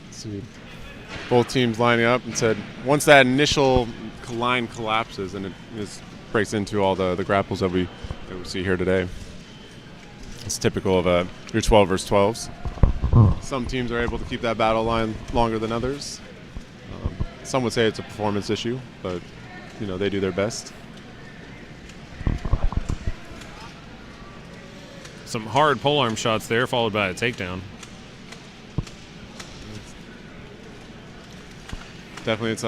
Let's see. Both teams lining up and said once that initial line collapses and it just breaks into all the grapples that we see here today. It's typical of your 12 versus 12s. Some teams are able to keep that battle line longer than others. Some would say it's a performance issue, but they do their best. Some hard polearm shots there, followed by a takedown. Definitely, it's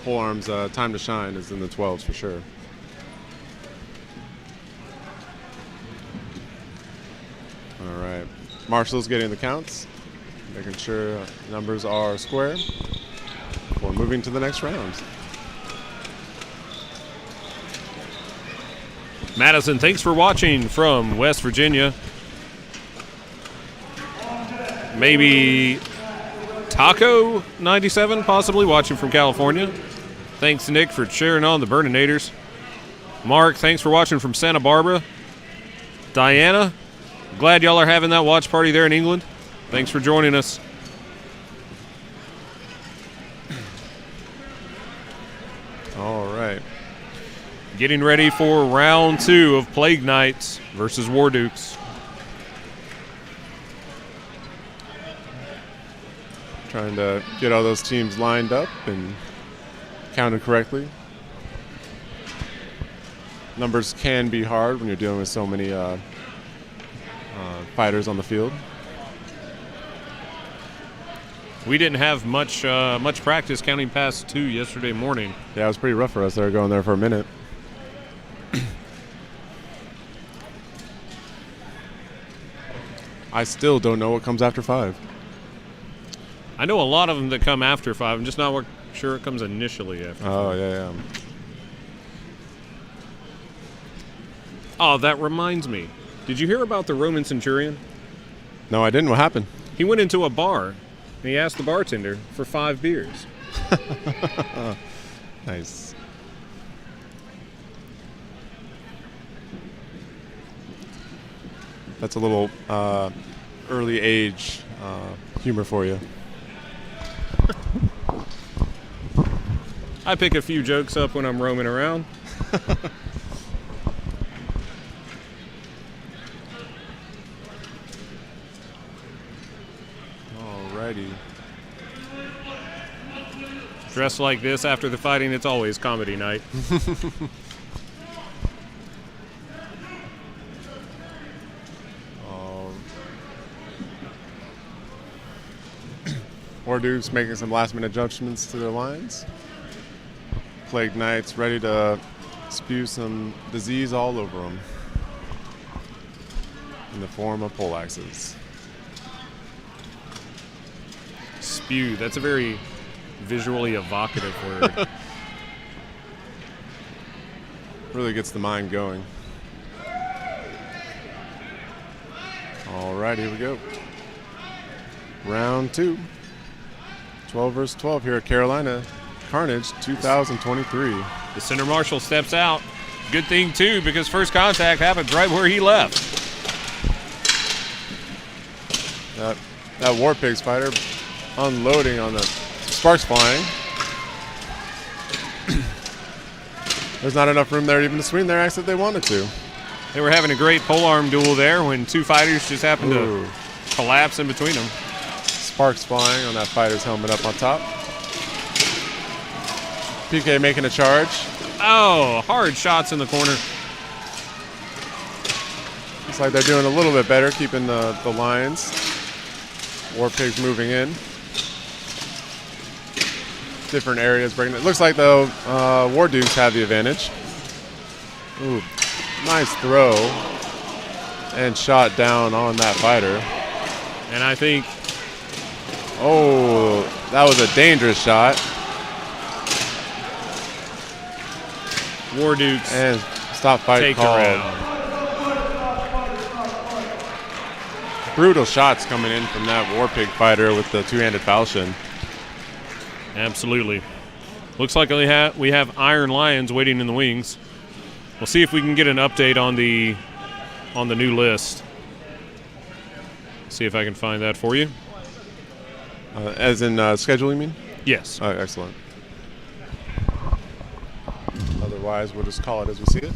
polearm's time to shine is in the 12s for sure. All right, Marshall's getting the counts, making sure numbers are square before moving to the next round. Madison, thanks for watching from West Virginia. Maybe Taco 97, possibly watching from California. Thanks, Nick, for cheering on the Burninators. Mark, thanks for watching from Santa Barbara. Diana, glad y'all are having that watch party there in England. Thanks for joining us. All right. Getting ready for round 2 of Plague Knights versus War Dukes. Trying to get all those teams lined up and counted correctly. Numbers can be hard when you're dealing with so many fighters on the field. We didn't have much practice counting past 2 yesterday morning. Yeah, it was pretty rough for us. They were going there for a minute. I still don't know what comes after 5. I know a lot of them that come after 5. I'm just not sure it comes initially after. Oh, yeah. Oh, that reminds me. Did you hear about the Roman centurion? No, I didn't. What happened? He went into a bar, and he asked the bartender for 5 beers. Nice. That's a little early age humor for you. I pick a few jokes up when I'm roaming around. Alrighty. Dressed like this after the fighting, it's always comedy night. War Dukes making some last-minute adjustments to their lines. Plague Knights ready to spew some disease all over them in the form of poleaxes. Spew, that's a very visually evocative word. Really gets the mind going. All right, here we go. Round 2. 12 versus 12 here at Carolina. Carnage 2023. The center marshal steps out. Good thing, too, because first contact happens right where he left. That War Pigs fighter unloading on the sparks flying. There's not enough room there even to swing their axe if they wanted to. They were having a great polearm duel there when 2 fighters just happened to collapse in between them. Sparks flying on that fighter's helmet up on top. PK making a charge. Oh, hard shots in the corner. Looks like they're doing a little bit better, keeping the lines. War Pigs moving in. Different areas breaking it. Looks like the War Dukes have the advantage. Ooh, nice throw. And shot down on that fighter. And I think... Oh, that was a dangerous shot. War Dukes and stop fight take call. around. Brutal shots coming in from that War Pig fighter with the 2-handed falchion. Absolutely. Looks like we have Iron Lions waiting in the wings. We'll see if we can get an update on the new list. See if I can find that for you. As in schedule, you mean? Yes. Excellent. Otherwise, we'll just call it as we see it.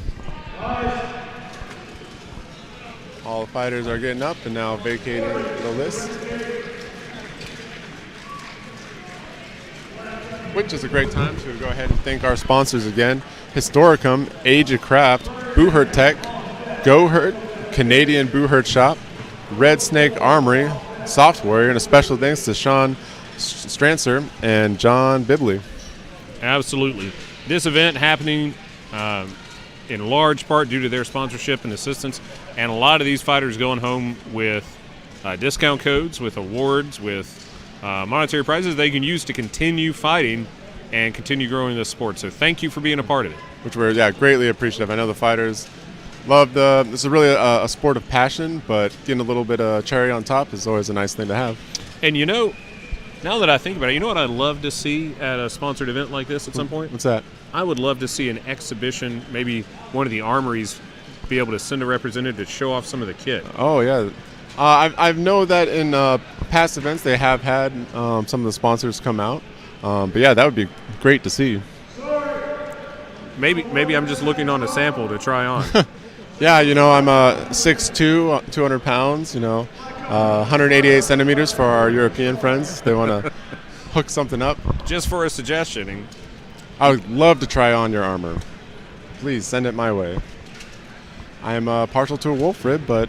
All the fighters are getting up and now vacating the list. Which is a great time to go ahead and thank our sponsors again. Historicum, Age of Craft, Boohurt Tech, GoHurt, Canadian Boohurt Shop, Red Snake Armory, Soft Warrior, and a special thanks to Sean Strancer and John Bibley. Absolutely. This event happening in large part due to their sponsorship and assistance, and a lot of these fighters going home with discount codes, with awards, with monetary prizes they can use to continue fighting and continue growing this sport. So thank you for being a part of it. Which we're greatly appreciative. I know the fighters love this is really a sport of passion, but getting a little bit of cherry on top is always a nice thing to have. And you know, Now that I think about it, you know what I'd love to see at a sponsored event like this at some point? What's that? I would love to see an exhibition, maybe one of the armories be able to send a representative to show off some of the kit. Oh, yeah. I know that in past events they have had some of the sponsors come out. But yeah, that would be great to see. Maybe I'm just looking on a sample to try on. Yeah, you know, I'm 6'2", 200 pounds, you know, 188 centimeters for our European friends. They want to hook something up. Just for a suggestion. I would love to try on your armor. Please send it my way. I am partial to a wolf rib, but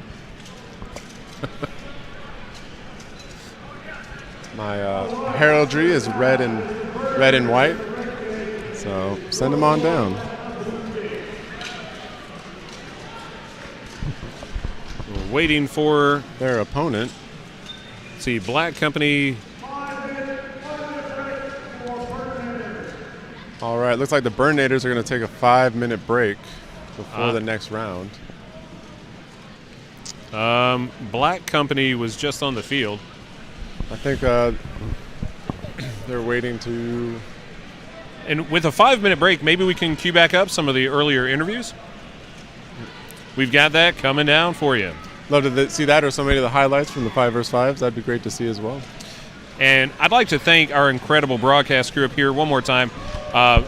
my heraldry is red and white. So send them on down. We're waiting for their opponent. Let's see, Black Company. All right, looks like the Burnators are going to take a 5-minute break before the next round. Black Company was just on the field. I think they're waiting to... And with a 5-minute break, maybe we can cue back up some of the earlier interviews. We've got that coming down for you. Love to see that or so many of the highlights from the 5 vs. 5s. That'd be great to see as well. And I'd like to thank our incredible broadcast crew up here one more time.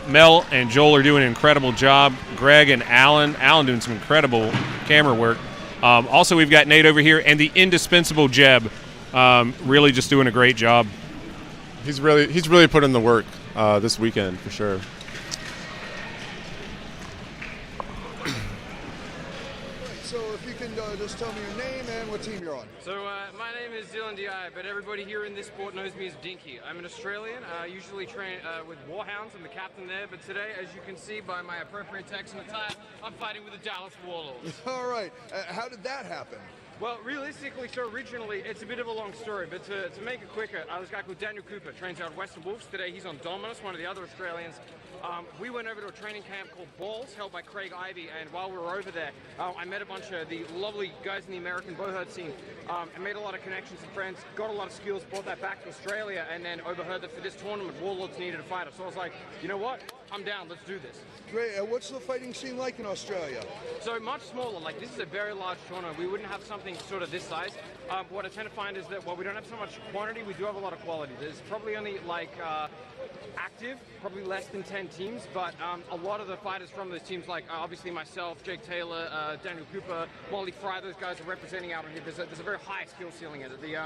Mel and Joel are doing an incredible job. Greg and Alan doing some incredible camera work. Also, we've got Nate over here and the indispensable Jeb, really just doing a great job. He's really put in the work this weekend for sure. So if you can just tell me your name and what team you're on. So my name is Dylan D.I., but everybody here in this sport knows me as Dinky. I'm an Australian. I usually train with Warhounds. I'm the captain there, but today, as you can see by my appropriate text and attire, I'm fighting with the Dallas Warlords. All right. How did that happen? Well, realistically, so originally, it's a bit of a long story, but to make it quicker, this guy called Daniel Cooper trains out of Western Wolves. Today, he's on Dominus, one of the other Australians. We went over to a training camp called Balls, held by Craig Ivey, and while we were over there, I met a bunch of the lovely guys in the American bowherd scene. I made a lot of connections and friends, got a lot of skills, brought that back to Australia, and then overheard that for this tournament, Warlords needed a fighter. So I was like, you know what? I'm down, let's do this. Great. What's the fighting scene like in Australia? So much smaller. Like, this is a very large tournament. We wouldn't have something sort of this size. What I tend to find is that while we don't have so much quantity, we do have a lot of quality. There's probably only like active, probably less than 10 teams, but a lot of the fighters from those teams, like obviously myself, Jake Taylor, Daniel Cooper, Molly Fry, those guys are representing out on here. There's a very high skill ceiling in it. The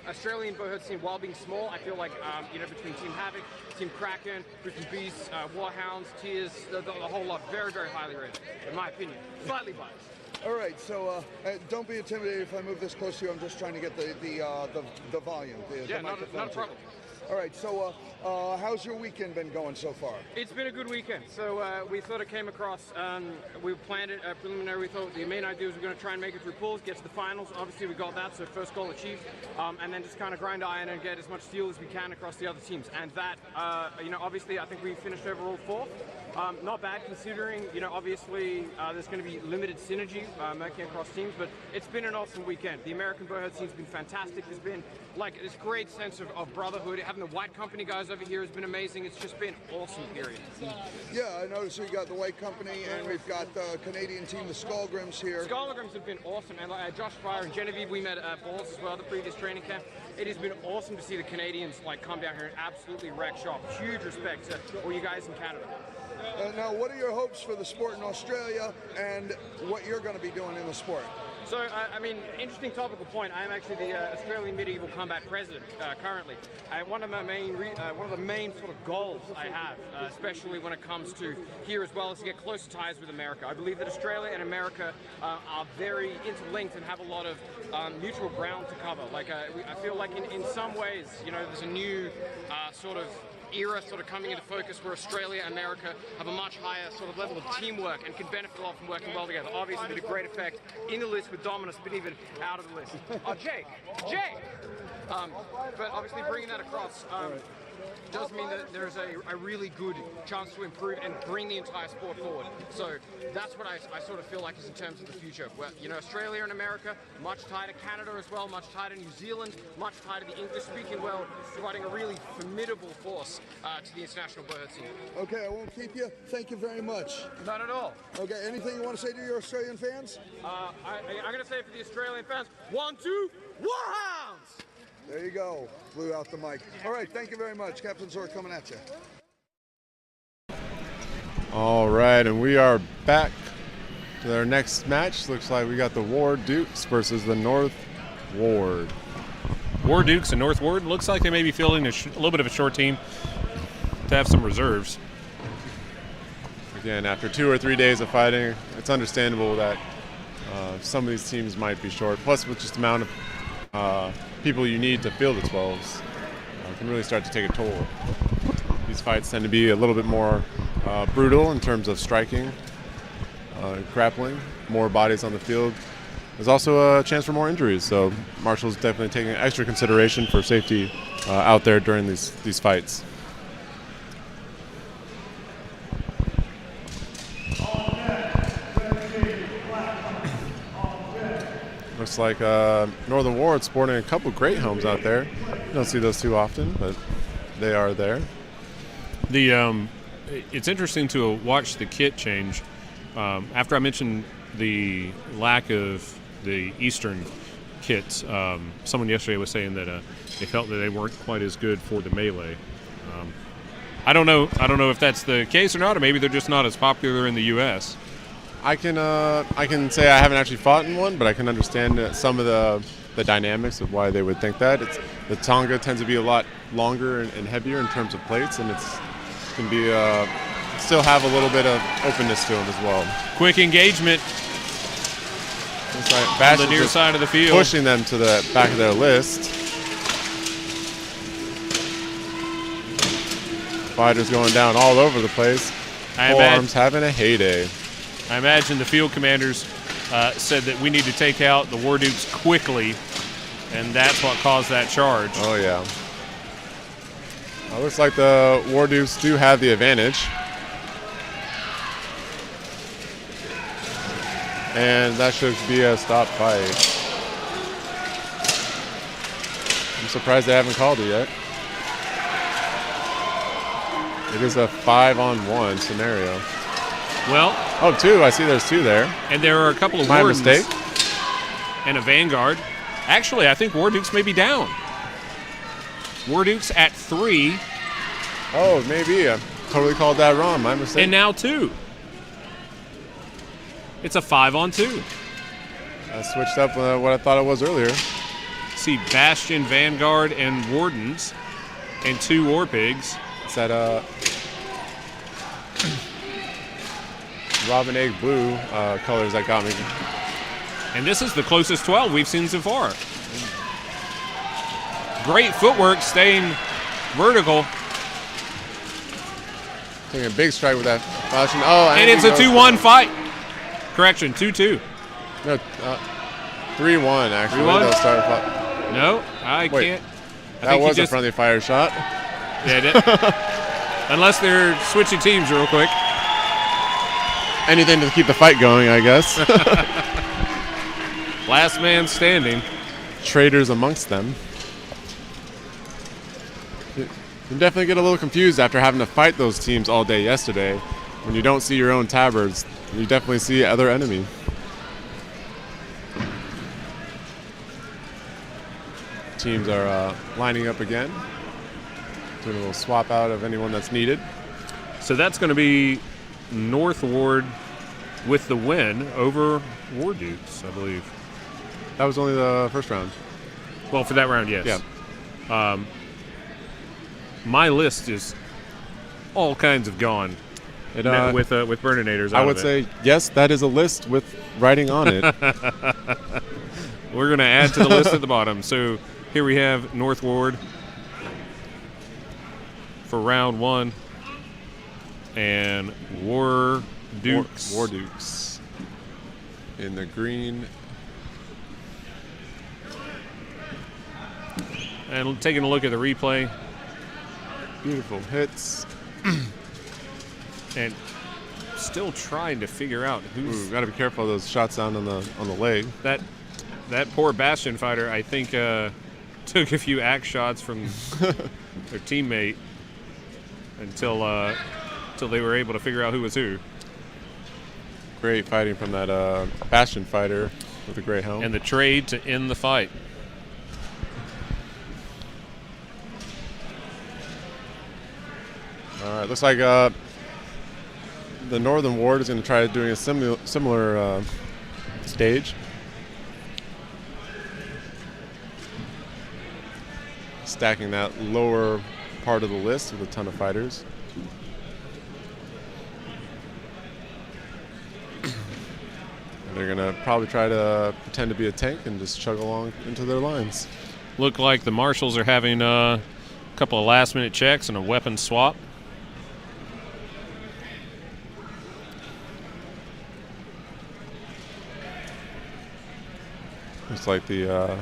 Australian bowherd scene, while being small, I feel like between Team Havoc, Team Kraken, Brisbane Beasts, Warhounds, Tears, the whole lot, very, very highly rated, in my opinion. Slightly biased. All right, so don't be intimidated if I move this close to you. I'm just trying to get the volume. Yeah, not a problem. All right, so how's your weekend been going so far? It's been a good weekend. So we sort of came across, we planned it preliminary. We thought the main idea was we're going to try and make it through pools, get to the finals. Obviously, we got that, so first goal achieved. And then just kind of grind iron and get as much steel as we can across the other teams. And that, obviously, I think we finished overall fourth. Not bad considering, obviously there's going to be limited synergy working across teams, but it's been an awesome weekend. The American bowherd scene's been fantastic. There's been like this great sense of brotherhood. Having the White Company guys over here has been amazing. It's just been awesome, period. Yeah, I noticed we got the White Company and we've got the Canadian team, the Skullgrims here. Skullgrims have been awesome, and Josh Fryer and Genevieve, we met at Balls as well, the previous training camp. It has been awesome to see the Canadians come down here and absolutely wreck shop. Huge respect to all you guys in Canada. Now, what are your hopes for the sport in Australia and what you're going to be doing in the sport? So, interesting topical point. I am actually the Australian Medieval Combat President currently. One of the main sort of goals I have, especially when it comes to here as well, is to get closer ties with America. I believe that Australia and America are very interlinked and have a lot of mutual ground to cover. I feel like in some ways, there's a new sort of era sort of coming into focus where Australia and America have a much higher sort of level of teamwork and can benefit a lot from working well together. Obviously, did a great effect in the list with Dominus, but even out of the list. Oh, Jake! But obviously bringing that across, does mean that there's a really good chance to improve and bring the entire sport forward. So that's what I sort of feel like is in terms of the future. Well, you know, Australia and America, much tighter. Canada as well, much tighter. New Zealand, much tighter. The English-speaking world, providing a really formidable force to the international bird scene. Okay, I won't keep you. Thank you very much. Not at all. Okay, anything you want to say to your Australian fans? I'm going to say for the Australian fans, 1, 2, Warhounds! There you go. Blew out the mic. All right, thank you very much. Captain Zork coming at you. All right, and we are back to our next match. Looks like we got the War Dukes versus the North Ward. War Dukes and North Ward. Looks like they may be fielding a little bit of a short team to have some reserves. Again, after 2 or 3 days of fighting, it's understandable that some of these teams might be short. Plus, with just the amount of people you need to field the 12s, it can really start to take a toll. These fights tend to be a little bit more brutal in terms of striking, grappling, more bodies on the field. There's also a chance for more injuries, so Marshall's definitely taking extra consideration for safety out there during these fights. Looks like Northern Ward sporting a couple great homes out there. You don't see those too often, but they are there. It's interesting to watch the kit change. After I mentioned the lack of the Eastern kits, someone yesterday was saying that they felt that they weren't quite as good for the melee. I don't know if that's the case or not, or maybe they're just not as popular in the U.S. I can say I haven't actually fought in one, but I can understand some of the dynamics of why they would think that. The Tonga tends to be a lot longer and heavier in terms of plates, and can be still have a little bit of openness to them as well. Quick engagement. Looks like on the near side of the field, pushing them to the back of their list. Fighters going down all over the place. Forearms having a heyday. I imagine the field commanders said that we need to take out the War Dukes quickly, and that's what caused that charge. Oh, yeah. Looks like the War Dukes do have the advantage. And that should be a stop fight. I'm surprised they haven't called it yet. It is a 5-on-1 scenario. Well, oh, 2. I see there's 2 there. And there are a couple of My wardens mistake. And a vanguard. Actually, I think War Dukes may be down. War Dukes at 3. Oh, maybe. I totally called that wrong. My mistake. And now 2. It's a 5-on-2. I switched up what I thought it was earlier. See Bastion, Vanguard, and Wardens, and 2 War Pigs. It's that Robin Egg Blue colors that got me. And this is the closest 12 we've seen so far. Great footwork, staying vertical. Taking a big strike with that fashion. Oh, and it's a 2-1 fight. Correction, 2-2. No, 3-1 actually. 3-1? They'll start fight. No, I can't. That was a friendly fire shot. Yeah, it did. Unless they're switching teams real quick. Anything to keep the fight going, I guess. Last man standing. Traitors amongst them. You definitely get a little confused after having to fight those teams all day yesterday. When you don't see your own tabards, you definitely see other enemy. Teams are lining up again. Doing a little swap out of anyone that's needed. So that's going to be North Ward with the win over War Dukes, I believe. That was only the first round. Well, for that round, yes. Yeah. My list is all kinds of gone with Burninator's. I would say, yes, that is a list with writing on it. We're going to add to the list at the bottom. So here we have North Ward for round 1 and War Dukes. War Dukes in the green. And taking a look at the replay, Beautiful hits. And still trying to figure out who's. Got to be careful of those shots down on the leg. That poor Bastion fighter, I think, took a few axe shots from their teammate until they were able to figure out who was who. Great fighting from that Bastion fighter with a gray helm. And the trade to end the fight. All right, looks like the Northern Ward is going to try doing a similar stage. Stacking that lower part of the list with a ton of fighters. And they're going to probably try to pretend to be a tank and just chug along into their lines. Look like the Marshals are having a couple of last-minute checks and a weapon swap. Looks like the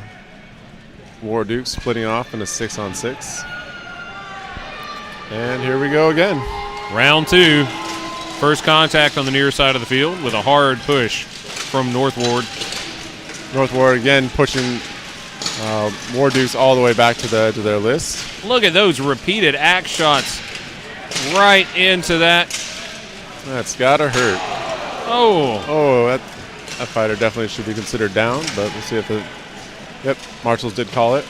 War Dukes splitting off in a 6-on-6. And here we go again. Round 2. First contact on the near side of the field with a hard push from North Ward. North Ward again pushing War Dukes all the way back to their list. Look at those repeated axe shots right into that. That's gotta hurt. Oh, that fighter definitely should be considered down, but we'll see if it. Yep, Marshals did call it.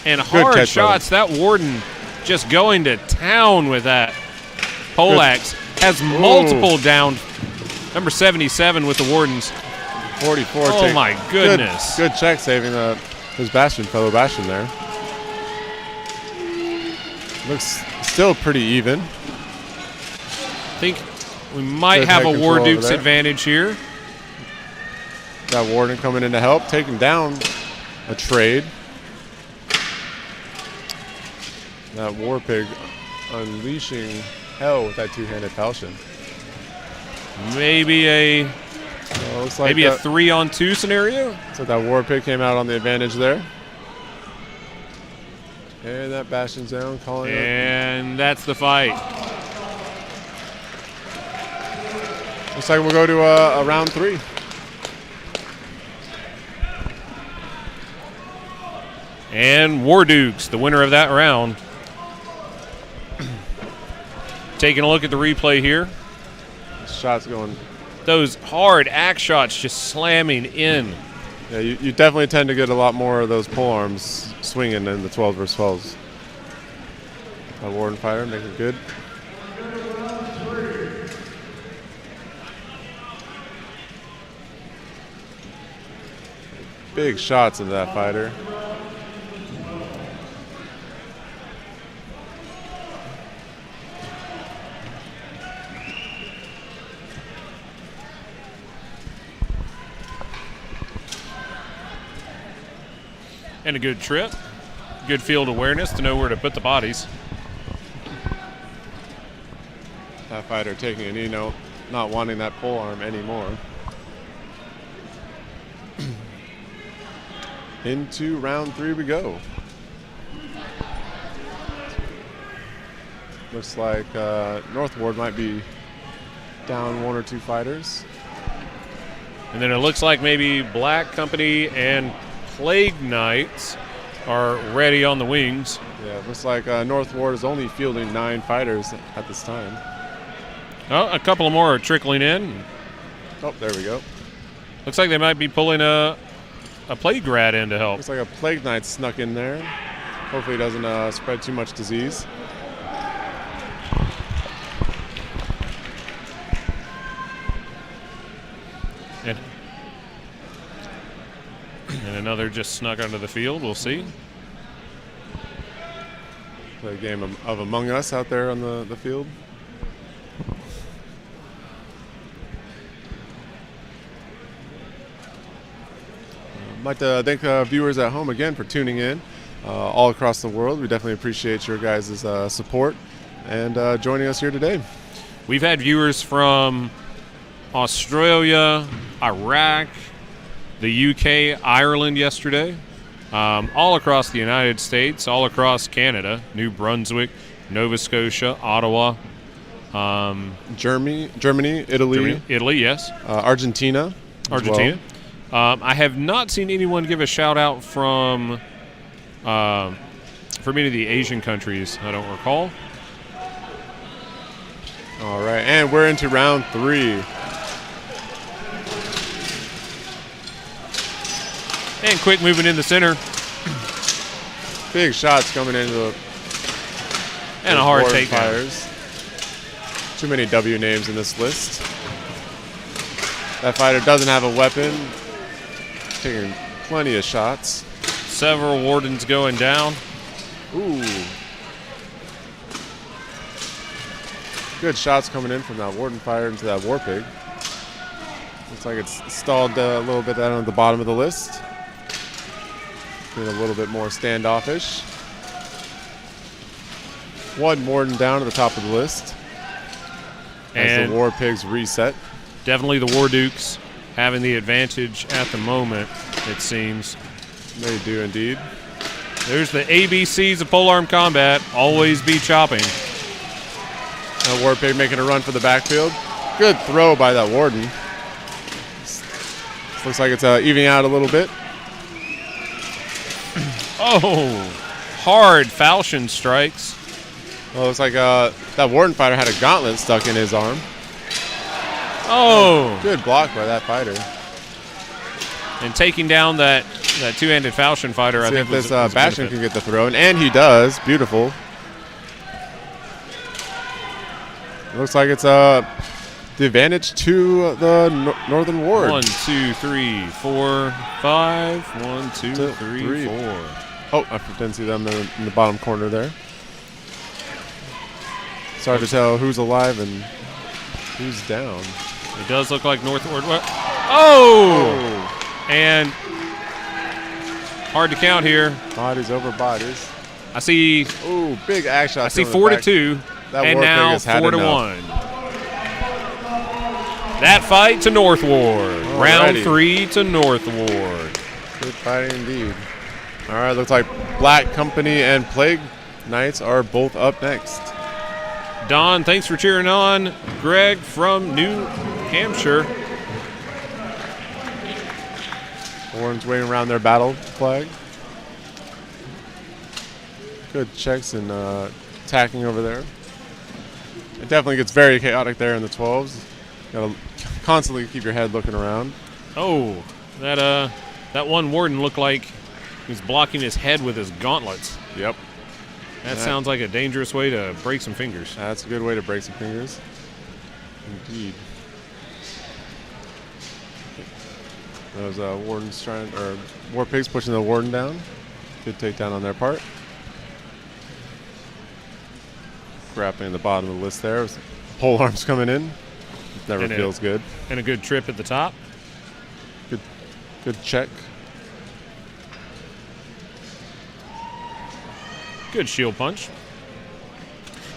And hard shots. That Warden just going to town with that poleaxe. Has multiple down. Number 77 with the Wardens. 44. Oh my goodness. Good check saving his fellow Bastion there. Looks still pretty even. I think we might have a War Dukes advantage here. Got Warden coming in to help, taking down a trade. That War Pig unleashing hell with that two-handed falchion. Maybe a looks like a 3-on-2 scenario. So that War Pig came out on the advantage there. And that Bastion's down, calling it. And that's the fight. Looks like we'll go to a round 3. And War Dukes, the winner of that round. Taking a look at the replay here. Shots going. Those hard axe shots just slamming in. Yeah, you definitely tend to get a lot more of those pole arms swinging in the 12 versus 12s. A Warden fighter making good. Big shots into that fighter. And a good trip. Good field awareness to know where to put the bodies. That fighter taking a knee note, not wanting that pole arm anymore. Into round 3 we go. Looks like North Ward might be down 1 or 2 fighters. And then it looks like maybe Black Company and Plague Knights are ready on the wings. Yeah, looks like North Ward is only fielding 9 fighters at this time. Oh, a couple more are trickling in. Oh, there we go. Looks like they might be pulling a Plague Rat in to help. Looks like a Plague Knight snuck in there. Hopefully it doesn't spread too much disease. And another just snuck onto the field. We'll see. Play a game of Among Us out there on the field. I'd like to thank viewers at home again for tuning in all across the world. We definitely appreciate your guys' support and joining us here today. We've had viewers from Australia, Iraq, the UK, Ireland yesterday. all across the United States, all across Canada, New Brunswick, Nova Scotia, Ottawa. Germany, Italy, yes. Argentina. Argentina. I have not seen anyone give a shout out from any of the Asian countries. I don't recall. All right, and we're into round 3. And quick moving in the center. Big shots coming into the and a hard takedown. Fires. Too many W names in this list. That fighter doesn't have a weapon. Taking plenty of shots. Several wardens going down. Ooh. Good shots coming in from that warden fire into that war pig. Looks like it's stalled a little bit down at the bottom of the list. Being a little bit more standoffish. One warden down at the top of the list. As And the war pigs reset. Definitely the War Dukes having the advantage at the moment, it seems. They do indeed. There's the ABCs of polearm combat. Always be chopping. That war pig making a run for the backfield. Good throw by that warden. This looks like it's evening out a little bit. Oh, hard falchion strikes. Well, looks like that warden fighter had a gauntlet stuck in his arm. Oh. Good block by that fighter. And taking down that two-handed falchion fighter, I think if this was Bastion can get the throw, and he does. Beautiful. Looks like it's the advantage to the Northern Ward. 1, 2, 3, 4, 5. 1, 2, 3, 4. Oh, I didn't see them in the bottom corner there. It's hard to tell who's alive and who's down. It does look like North Ward. Oh! And hard to count here. Bodies over bodies. I see. Ooh, big action. I see 4-2. And now 4-1. That fight to North Ward. Alrighty. Round 3 to North Ward. Good fighting indeed. All right, looks like Black Company and Plague Knights are both up next. Don, thanks for cheering on. Greg from New Hampshire. Warren's waving around their battle flag. Good checks and attacking over there. It definitely gets very chaotic there in the 12s. Gotta constantly keep your head looking around. Oh, that one warden looked like he was blocking his head with his gauntlets. Yep. That sounds like a dangerous way to break some fingers. That's a good way to break some fingers. Indeed. Those wardens war pigs pushing the warden down. Good takedown on their part. Grappling the bottom of the list there. Pole arms coming in. Never feels good. And a good trip at the top. Good check. Good shield punch.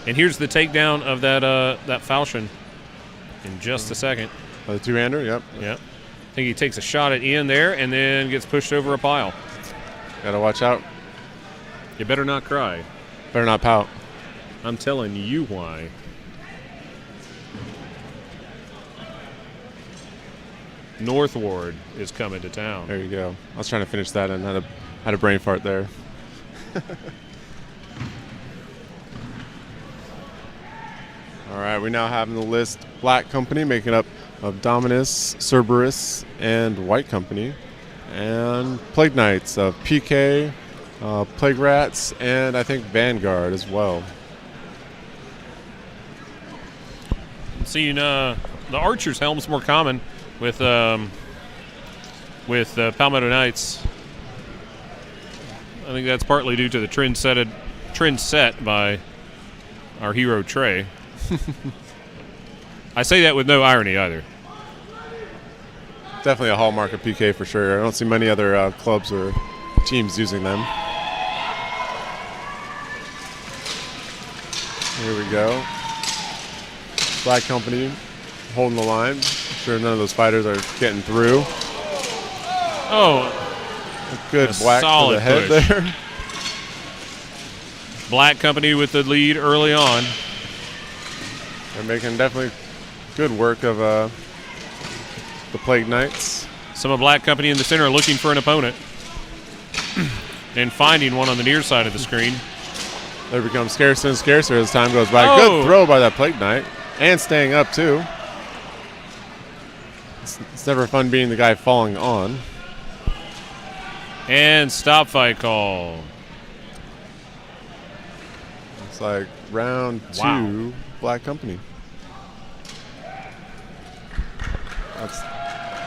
And here's the takedown of that falchion in just a second. The two-hander, yep. Yep. I think he takes a shot at Ian there and then gets pushed over a pile. Gotta watch out. You better not cry. Better not pout. I'm telling you why. North Ward is coming to town. There you go. I was trying to finish that and had a brain fart there. All right, we now have in the list Black Company making up of Dominus, Cerberus, and White Company. And Plague Knights of PK, Plague Rats, and I think Vanguard as well. Seeing the Archer's helm's more common with Palmetto Knights. I think that's partly due to the trend set by our hero Trey. I say that with no irony either. Definitely a hallmark of PK for sure. I don't see many other clubs or teams using them. Here we go. Black Company holding the line. I'm sure none of those fighters are getting through. Oh, Good whack to solid the head push. there. Black Company with the lead early on. They're making definitely good work of the Plague Knights. Some of Black Company in the center looking for an opponent and finding one on the near side of the screen. They become scarcer and scarcer as time goes by. Oh. Good throw by that Plague Knight. And staying up, too. It's never fun being the guy falling on. And stop fight call. It's like round 2, Wow. Black Company. That's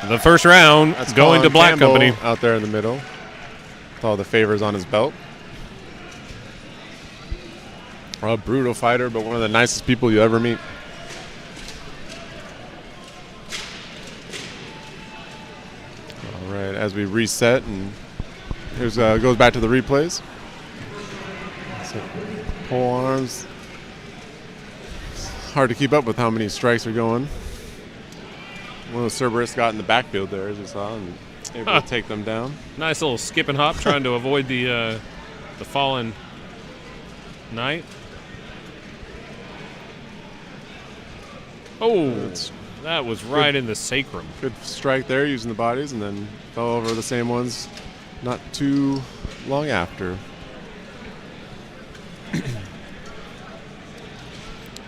the first round going to Black Campbell Company. Out there in the middle. With all the favors on his belt. A brutal fighter, but one of the nicest people you ever meet. All right, as we reset, and here's goes back to the replays. So, pole arms. It's hard to keep up with how many strikes are going. One of the Cerberus got in the backfield there, as you saw, and able to take them down. Nice little skip and hop, trying to avoid the fallen knight. Oh, that was right in the sacrum. Good strike there using the bodies, and then fell over the same ones not too long after.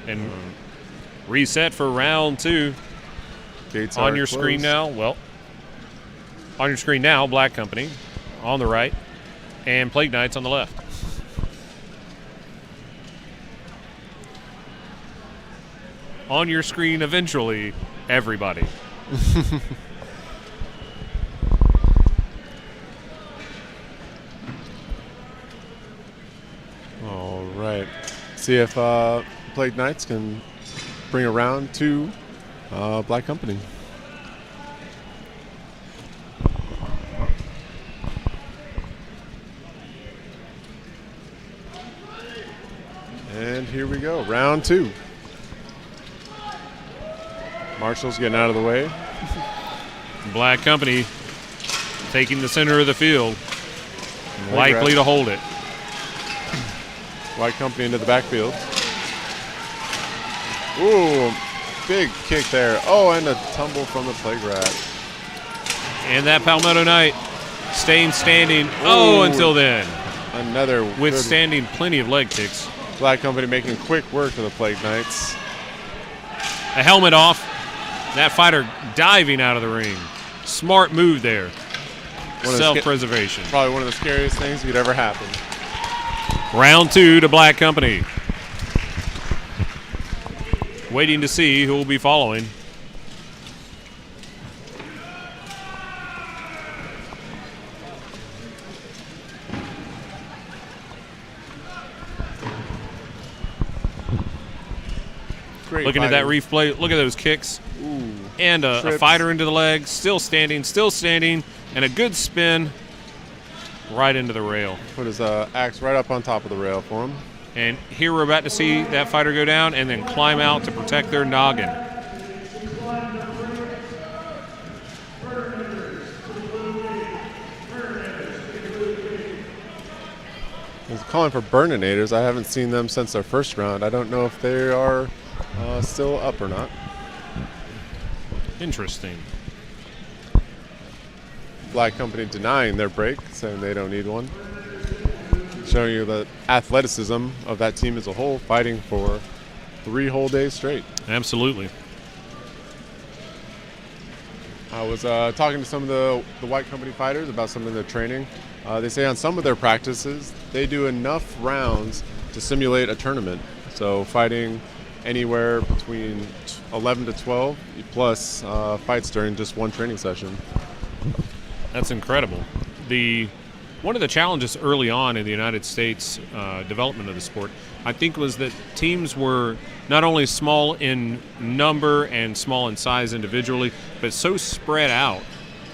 And reset for round 2. Gates on are your screen closed. now. Well, on your screen now, Black Company on the right, and Plague Knights on the left. On your screen, eventually, everybody. All right. See if Plague Knights can bring a round to Black Company. And here we go, round 2. Marshall's getting out of the way. Black Company taking the center of the field, likely to hold it. White Company into the backfield. Ooh, big kick there. Oh, and a tumble from the Plague Rat. And that Palmetto Knight staying standing. Oh, until then. Another withstanding plenty of leg kicks. Black Company making quick work of the Plague Knights. A helmet off. That fighter diving out of the ring. Smart move there. Self-preservation. Probably one of the scariest things that could ever happen. Round 2 to Black Company. Waiting to see who will be following. Looking at that replay, look at those kicks. Ooh, and a fighter into the leg, still standing, and a good spin right into the rail. Put his axe right up on top of the rail for him. And here we're about to see that fighter go down and then climb out to protect their noggin. He's calling for Burninators. I haven't seen them since their first round. I don't know if they are still up or not. Interesting. Black Company denying their break, saying they don't need one. Showing you the athleticism of that team as a whole, fighting for 3 whole days straight. Absolutely. I was talking to some of the White Company fighters about some of their training. They say on some of their practices, they do enough rounds to simulate a tournament. So fighting anywhere between 11 to 12 plus fights during just one training session. That's incredible. One of the challenges early on in the United States development of the sport, I think, was that teams were not only small in number and small in size individually, but so spread out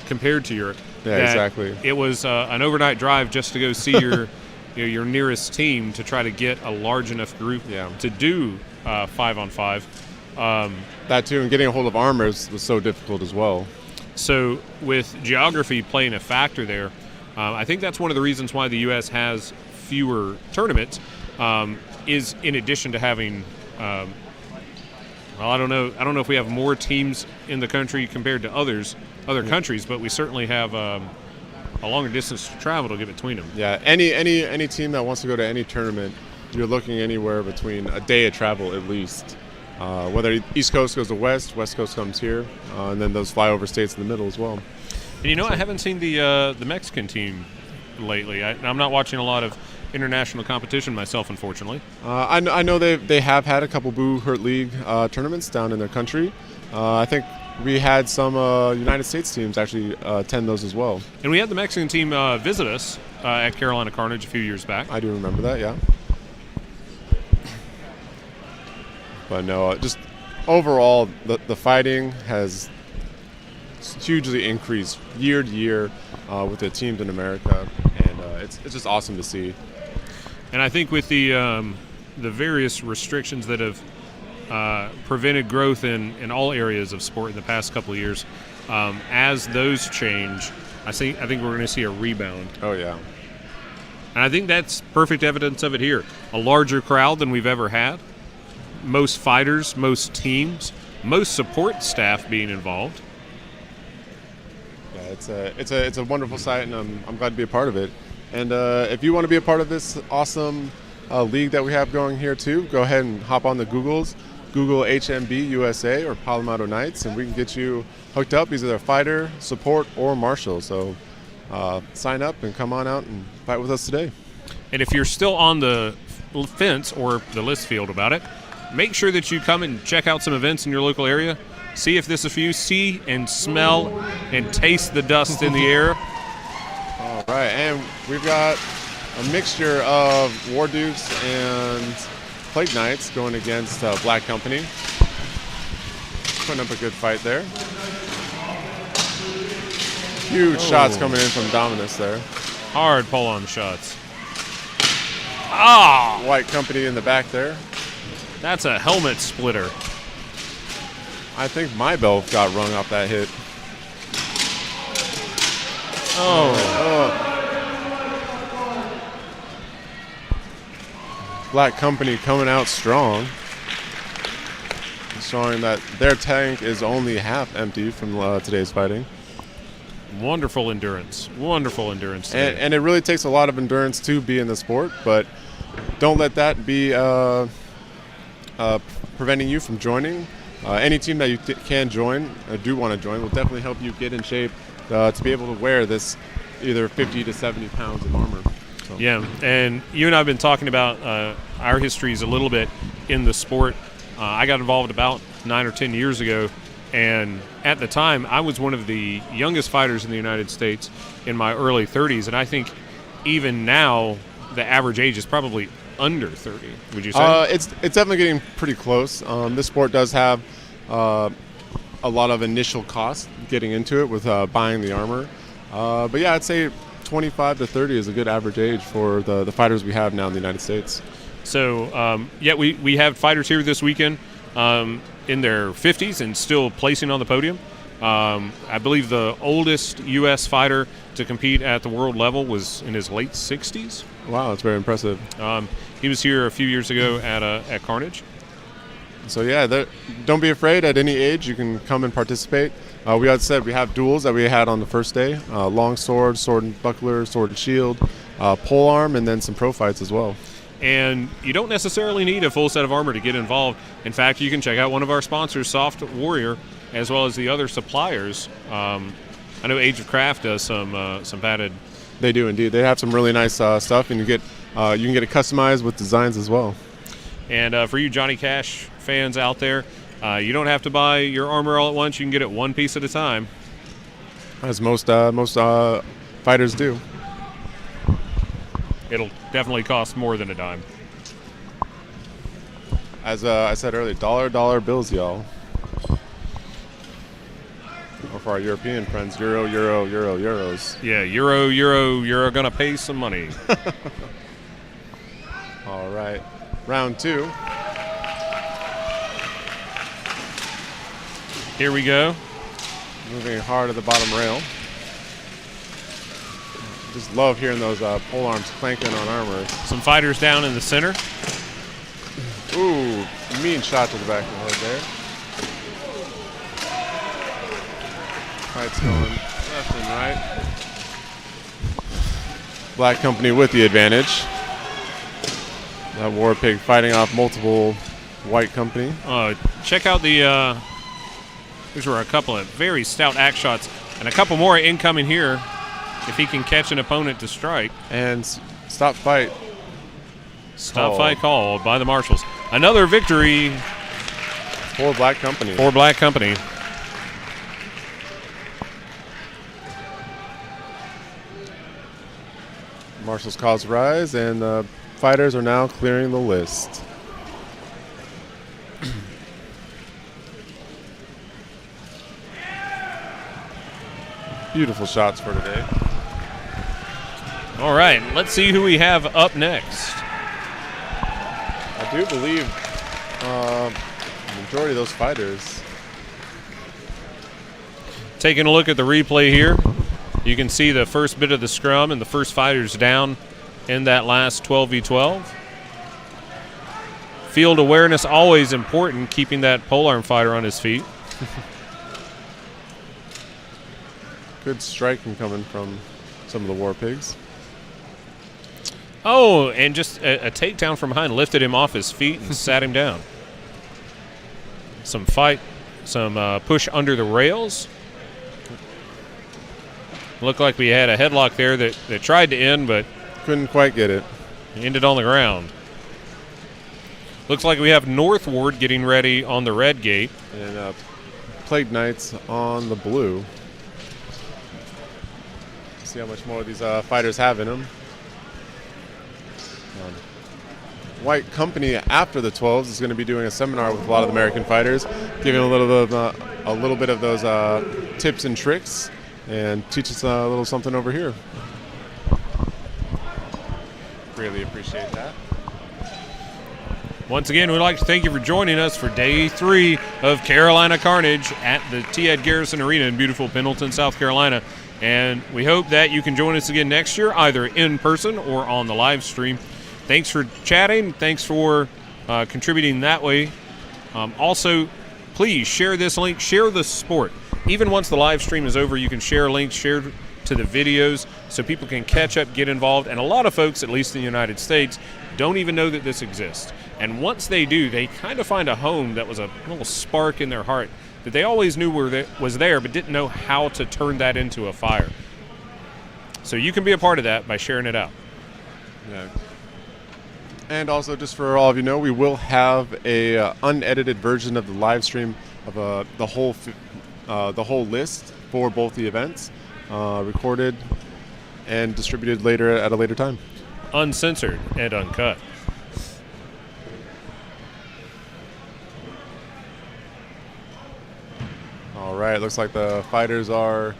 compared to Europe. Yeah, exactly. It was an overnight drive just to go see your nearest team to try to get a large enough group to do 5-on-5. That too, and getting a hold of armors was so difficult as well. So with geography playing a factor there, I think that's one of the reasons why the U.S. has fewer tournaments. Is in addition to having, well, I don't know if we have more teams in the country compared to other countries, but we certainly have a longer distance to travel to get between them. Yeah, any team that wants to go to any tournament, you're looking anywhere between a day of travel at least. Whether East Coast goes to West Coast comes here, and then those flyover states in the middle as well. And I haven't seen the Mexican team lately. I'm not watching a lot of international competition myself, unfortunately. I know they have had a couple Boo Hurt League tournaments down in their country. I think we had some United States teams actually attend those as well. And we had the Mexican team visit us at Carolina Carnage a few years back. I do remember that, yeah. But no, just overall, the fighting has hugely increased year to year with the teams in America, and it's just awesome to see. And I think with the various restrictions that have prevented growth in all areas of sport in the past couple of years, as those change, I think we're going to see a rebound. Oh yeah. And I think that's perfect evidence of it here. A larger crowd than we've ever had. Most fighters, most teams, most support staff being involved. Yeah, it's a wonderful sight, and I'm glad to be a part of it. And if you want to be a part of this awesome league that we have going here too, go ahead and hop on the Googles, Google HMB USA or Palmetto Knights, and we can get you hooked up. Either a fighter, support, or marshal. So sign up and come on out and fight with us today. And if you're still on the fence or the list field about it, make sure that you come and check out some events in your local area. See if this is for you. See and smell and taste the dust in the air. All right, and we've got a mixture of War Dukes and Plague Knights going against Black Company. Putting up a good fight there. Huge shots coming in from Dominus there. Hard pull-on shots. Ah! White Company in the back there. That's a helmet splitter. I think my belt got rung off that hit. Black Company coming out strong, showing that their tank is only half empty from today's fighting. Wonderful endurance today. And it really takes a lot of endurance to be in the sport, but don't let that be preventing you from joining. Any team that you can join, do want to join, will definitely help you get in shape to be able to wear this either 50 to 70 pounds of armor. So. Yeah, and you and I have been talking about our histories a little bit in the sport. I got involved about 9 or 10 years ago, and at the time, I was one of the youngest fighters in the United States in my early 30s, and I think even now, the average age is probably under 30, would you say? It's definitely getting pretty close. This sport does have a lot of initial costs getting into it with buying the armor. But yeah, I'd say 25 to 30 is a good average age for the fighters we have now in the United States. So, we have fighters here this weekend in their 50s and still placing on the podium. I believe the oldest U.S. fighter to compete at the world level was in his late 60s. Wow, that's very impressive. He was here a few years ago at Carnage. So yeah, don't be afraid. At any age, you can come and participate. We had said we have duels that we had on the first day: long sword, sword and buckler, sword and shield, pole arm, and then some pro fights as well. And you don't necessarily need a full set of armor to get involved. In fact, you can check out one of our sponsors, Soft Warrior, as well as the other suppliers. I know Age of Craft does some padded. They do indeed. They have some really nice stuff, and you can get it customized with designs as well. And for you Johnny Cash fans out there, you don't have to buy your armor all at once. You can get it one piece at a time, as most fighters do. It'll definitely cost more than a dime. As I said earlier, dollar bills, y'all. Or for our European friends, euros. Yeah, you're gonna pay some money. All right, round 2. Here we go. Moving hard to the bottom rail. Just love hearing those pole arms clanking on armor. Some fighters down in the center. Ooh, mean shot to the back of the head there. Fight's going left and right. Black Company with the advantage. That War Pig fighting off multiple White Company. Check out the, these were a couple of very stout axe shots, and a couple more incoming here if he can catch an opponent to strike. And stop fight. Stop fight called by the marshals. Another victory for Black Company. For Black Company. Marshals cause rise, and the fighters are now clearing the list. Beautiful shots for today. All right, let's see who we have up next. I do believe the majority of those fighters. Taking a look at the replay here, you can see the first bit of the scrum and the first fighters down in that last 12v12. Field awareness always important, keeping that polearm fighter on his feet. Good striking coming from some of the War Pigs. Oh, and just a takedown from behind lifted him off his feet and sat him down. Some fight, some push under the rails. Looked like we had a headlock there that tried to end, but couldn't quite get it. Ended on the ground. Looks like we have North Ward getting ready on the red gate. And Plague Knights on the blue. See how much more of these fighters have in them. White Company after the 12s is going to be doing a seminar with a lot of the American fighters, giving a little bit of those tips and tricks, and teach us a little something over here. Really appreciate that. Once again, we'd like to thank you for joining us for Day 3 of Carolina Carnage at the T. Ed Garrison Arena in beautiful Pendleton, South Carolina. And we hope that you can join us again next year, either in person or on the live stream. Thanks for chatting. Thanks for contributing that way. Also, please share this link. Share the sport. Even once the live stream is over, you can share links, share to the videos so people can catch up, get involved. And a lot of folks, at least in the United States, don't even know that this exists. And once they do, they kind of find a home that was a little spark in their heart that they always knew was there but didn't know how to turn that into a fire. So you can be a part of that by sharing it out. Yeah. And also, just for all of you know, we will have a unedited version of the live stream of the whole list for both the events, recorded and distributed later at a later time. Uncensored and uncut. All right, looks like the fighters are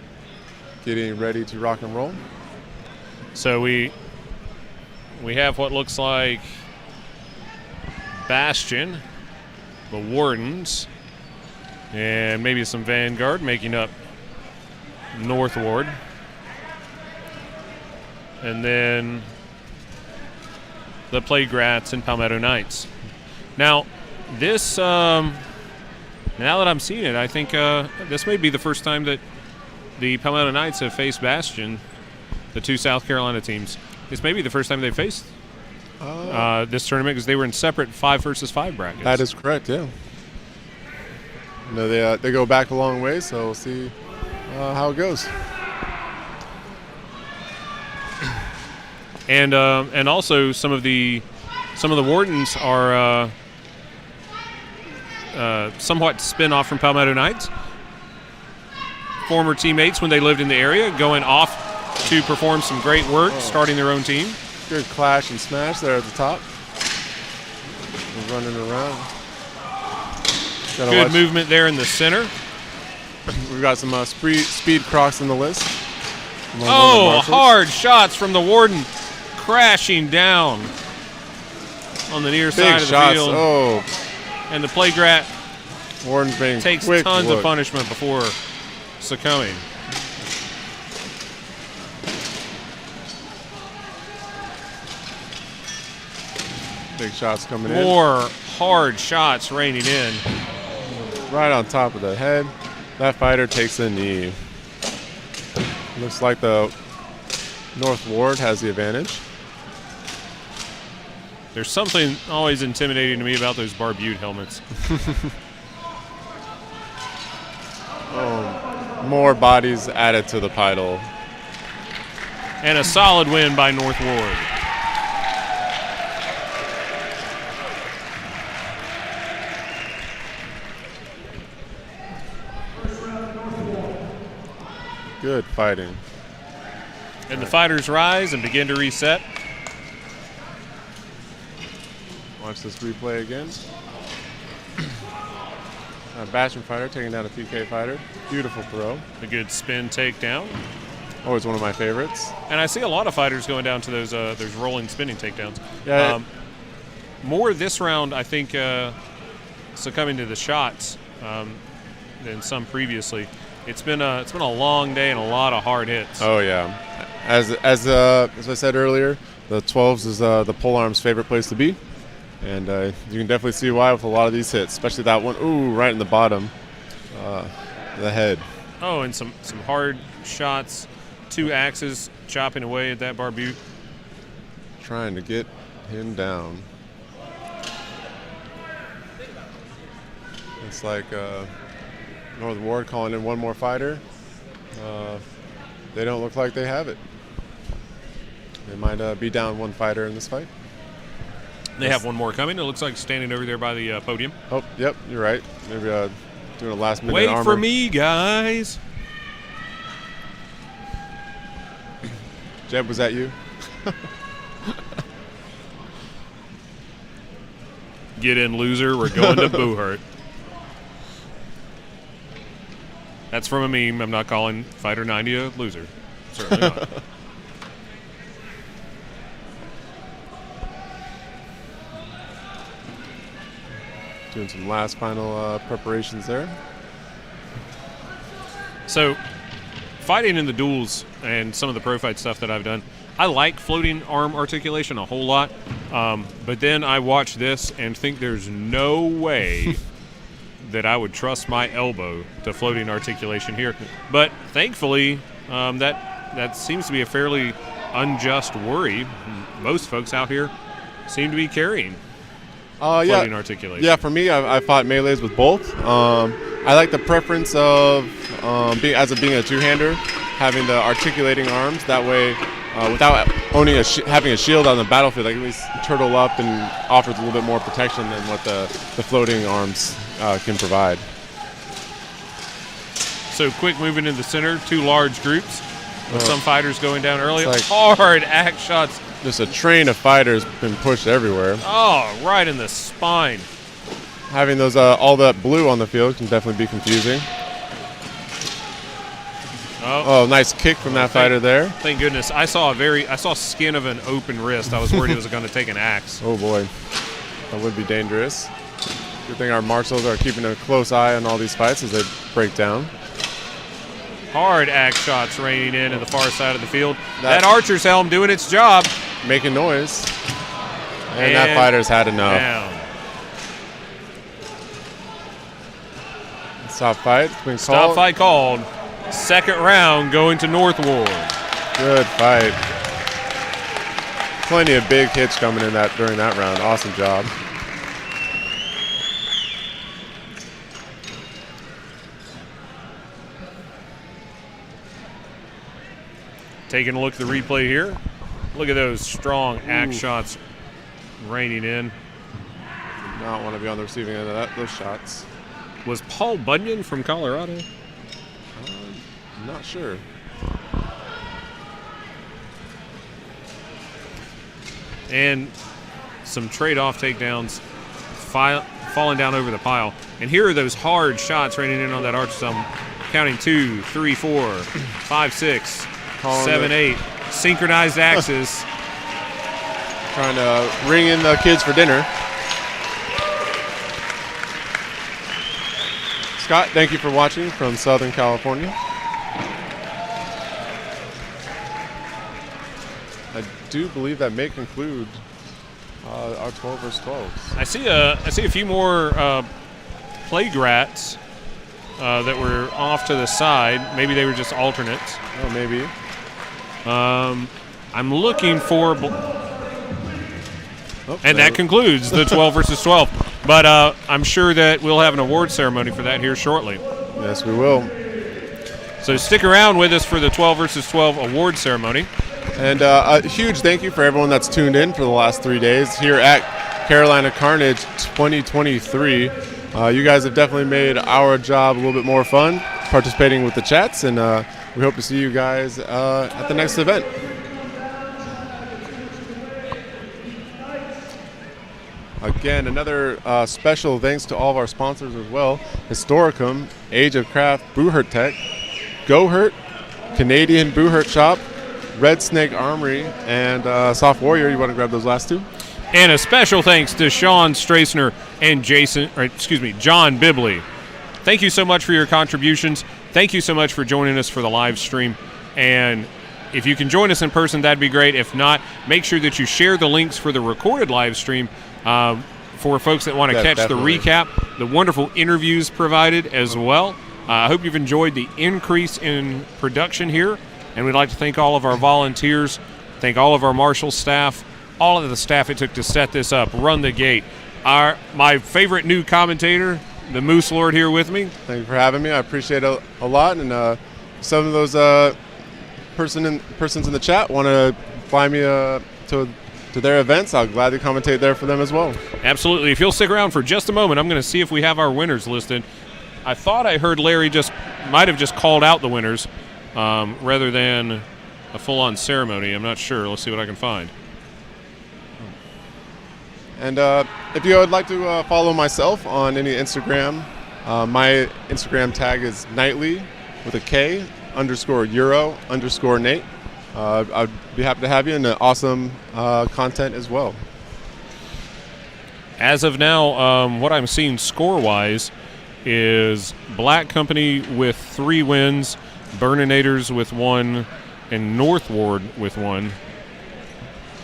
getting ready to rock and roll. So we have what looks like Bastion, the Wardens, and maybe some Vanguard making up North Ward. And then the Plague Rats and Palmetto Knights. Now, this, now that I'm seeing it, I think this may be the first time that the Palmetto Knights have faced Bastion, the two South Carolina teams. This may be the first time they've faced this tournament because they were in separate 5 versus 5 brackets. That is correct, yeah. You know, they go back a long way, so we'll see how it goes. And also some of the Wardens are somewhat spin-off from Palmetto Knights. Former teammates when they lived in the area, going off to perform some great work, starting their own team. Good clash and smash there at the top. We're running around. Good movement there in the center. We've got some speed crocs in the list. Oh, hard shots from the Warden, crashing down on the near side of the field. Oh. And the Plague Rat Warden's being takes quick tons look. of punishment before succumbing. Big shots coming in. More hard shots raining in. Right on top of the head. That fighter takes a knee. Looks like the North Ward has the advantage. There's something always intimidating to me about those barbute helmets. More bodies added to the pile. And a solid win by North Ward. Good fighting. And the fighters rise and begin to reset. Watch this replay again. Bastion fighter taking down a PK fighter. Beautiful throw. A good spin takedown. Always one of my favorites. And I see a lot of fighters going down to those rolling spinning takedowns. Yeah. More this round, I think, succumbing to the shots than some previously. It's been a long day and a lot of hard hits. Oh yeah, as I said earlier, the 12s is the pole arm's favorite place to be, and you can definitely see why with a lot of these hits, especially that one. Ooh, right in the bottom, the head. Oh, and some hard shots. 2 axes chopping away at that barbute. Trying to get him down. It's like North Ward calling in one more fighter. They don't look like they have it. They might be down 1 fighter in this fight. They have one more coming. It looks like standing over there by the podium. Oh, yep, you're right. Maybe doing a last minute Wait armor. for me, guys. Jeb, was that you? Get in, loser. We're going to Boohart. That's from a meme. I'm not calling Fighter 90 a loser. Certainly not. Doing some last final preparations there. So, fighting in the duels and some of the pro fight stuff that I've done, I like floating arm articulation a whole lot. But then I watch this and think there's no way that I would trust my elbow to floating articulation here. But thankfully, that seems to be a fairly unjust worry. Most folks out here seem to be carrying floating articulation. Yeah, for me, I fought melees with both. I like the preference of being a two-hander, having the articulating arms. That way, without owning having a shield on the battlefield, I can at least turtle up and offers a little bit more protection than what the floating arms can provide. So quick moving in the center, 2 large groups with some fighters going down early. Like hard axe shots. Just a train of fighters been pushed everywhere. Oh, right in the spine. Having those all that blue on the field can definitely be confusing. Oh, nice kick from that fighter there. Thank goodness. I saw skin of an open wrist. I was worried he was going to take an axe. Oh boy, that would be dangerous. Good thing our marshals are keeping a close eye on all these fights as they break down. Hard axe shots raining in the far side of the field. That archer's helm doing its job. Making noise. And that fighter's had enough. Down. Stop fight. It's been Stop called. fight called. Second round going to North Ward. Good fight. Plenty of big hits coming in during that round. Awesome job. Taking a look at the replay here. Look at those strong axe shots raining in. Do not want to be on the receiving end of those shots. Was Paul Bunyan from Colorado? I'm not sure. And some trade-off takedowns falling down over the pile. And here are those hard shots raining in on that arch. I'm counting 2, 3, 4, 5, 6, 7, 8. Synchronized axes. Trying to ring in the kids for dinner. Scott, thank you for watching from Southern California. I do believe that may conclude Our 12 versus 12s. I see a few more plague rats that were off to the side. Maybe they were just alternates. Oh, maybe. I'm looking for... and that concludes the 12 versus 12. But I'm sure that we'll have an award ceremony for that here shortly. Yes, we will. So stick around with us for the 12 versus 12 award ceremony. And a huge thank you for everyone that's tuned in for the last 3 days here at Carolina Carnage 2023. You guys have definitely made our job a little bit more fun participating with the chats, and we hope to see you guys at the next event. Again, another special thanks to all of our sponsors as well. Historicum, Age of Craft, Boohurt Tech, GoHurt, Canadian Boohurt Shop, Red Snake Armory, and Soft Warrior. You want to grab those last two? And a special thanks to Sean Strassner and John Bibley. Thank you so much for your contributions. Thank you so much for joining us for the live stream. And if you can join us in person, that'd be great. If not, make sure that you share the links for the recorded live stream for folks that want to catch definitely. The recap, the wonderful interviews provided as well. I hope you've enjoyed the increase in production here, and we'd like to thank all of our volunteers, thank all of our marshal staff, all of the staff it took to set this up, run the gate. My favorite new commentator, the Moose Lord, here with me. Thank you for having me. I appreciate it a lot, and some of those persons in the chat want to fly me to their events. I'll gladly commentate there for them as well. Absolutely. If you'll stick around for just a moment, I'm going to see if we have our winners listed. I thought I heard Larry might have just called out the winners rather than a full-on ceremony. I'm not sure. Let's see what I can find. And if you would like to follow myself on any Instagram, my Instagram tag is nightly with a K _Euro_Nate. I'd be happy to have you, and awesome content as well. As of now, what I'm seeing score-wise is Black Company with 3 wins, Burninator's with 1, and Northward with 1.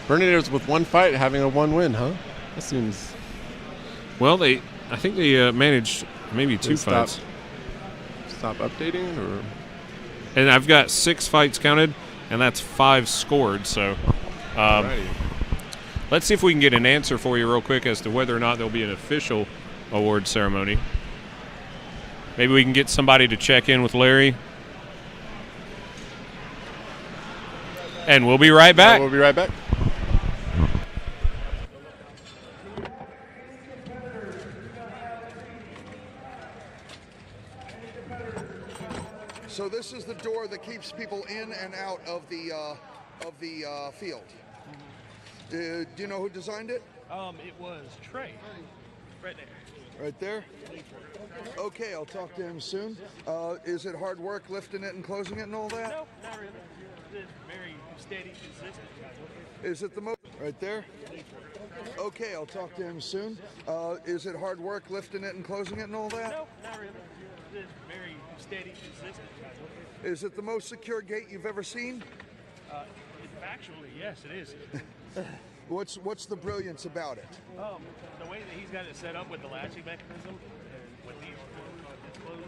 Burninator's with 1 fight, having a 1 win, huh? That seems... Well, I think they managed maybe 2 fights. Stop updating, or... And I've got 6 fights counted, and that's 5 scored, so... Let's see if we can get an answer for you real quick as to whether or not there'll be an official award ceremony. Maybe we can get somebody to check in with Larry. And we'll be right back. Yeah, we'll be right back. So this is the door that keeps people in and out of the field. Do you know who designed it? It was Trey, right there. Right there? Okay, I'll talk to him soon. Is it hard work lifting it and closing it and all that? No, not really. It's very steady, consistent. Is it the most... Right there? Okay, I'll talk to him soon. Is it hard work lifting it and closing it and all that? No, not really. It's very steady, consistent. Is it the most secure gate you've ever seen? Factually, yes, it is. What's the brilliance about it? The way that he's got it set up with the latching mechanism and with these closed,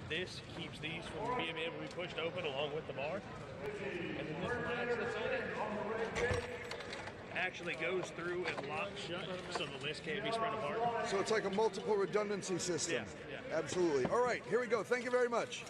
this keeps these from being able to be pushed open along with the bar. And then this latch that's on it actually goes through and locks shut so the list can't be spread apart. So it's like a multiple redundancy system. Yeah. Absolutely. All right, here we go. Thank you very much.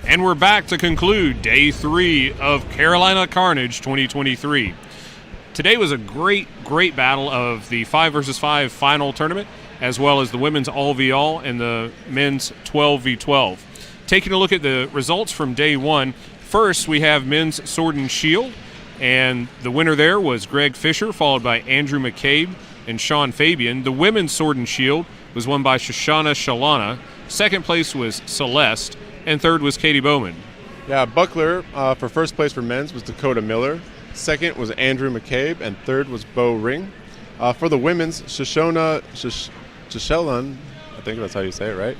And we're back to conclude Day 3 of Carolina Carnage 2023. Today was a great battle of the 5 versus 5 final tournament, as well as the women's all-v-all and the men's 12v12. Taking a look at the results from Day 1, first we have men's sword and shield, and the winner there was Greg Fisher, followed by Andrew McCabe and Sean Fabian. The women's sword and shield was won by Shoshana Shalana. Second place was Celeste, and third was Katie Bowman. Yeah, buckler for first place for men's was Dakota Miller. Second was Andrew McCabe, and third was Bo Ring. For the women's, Shoshana Shalana, I think that's how you say it, right?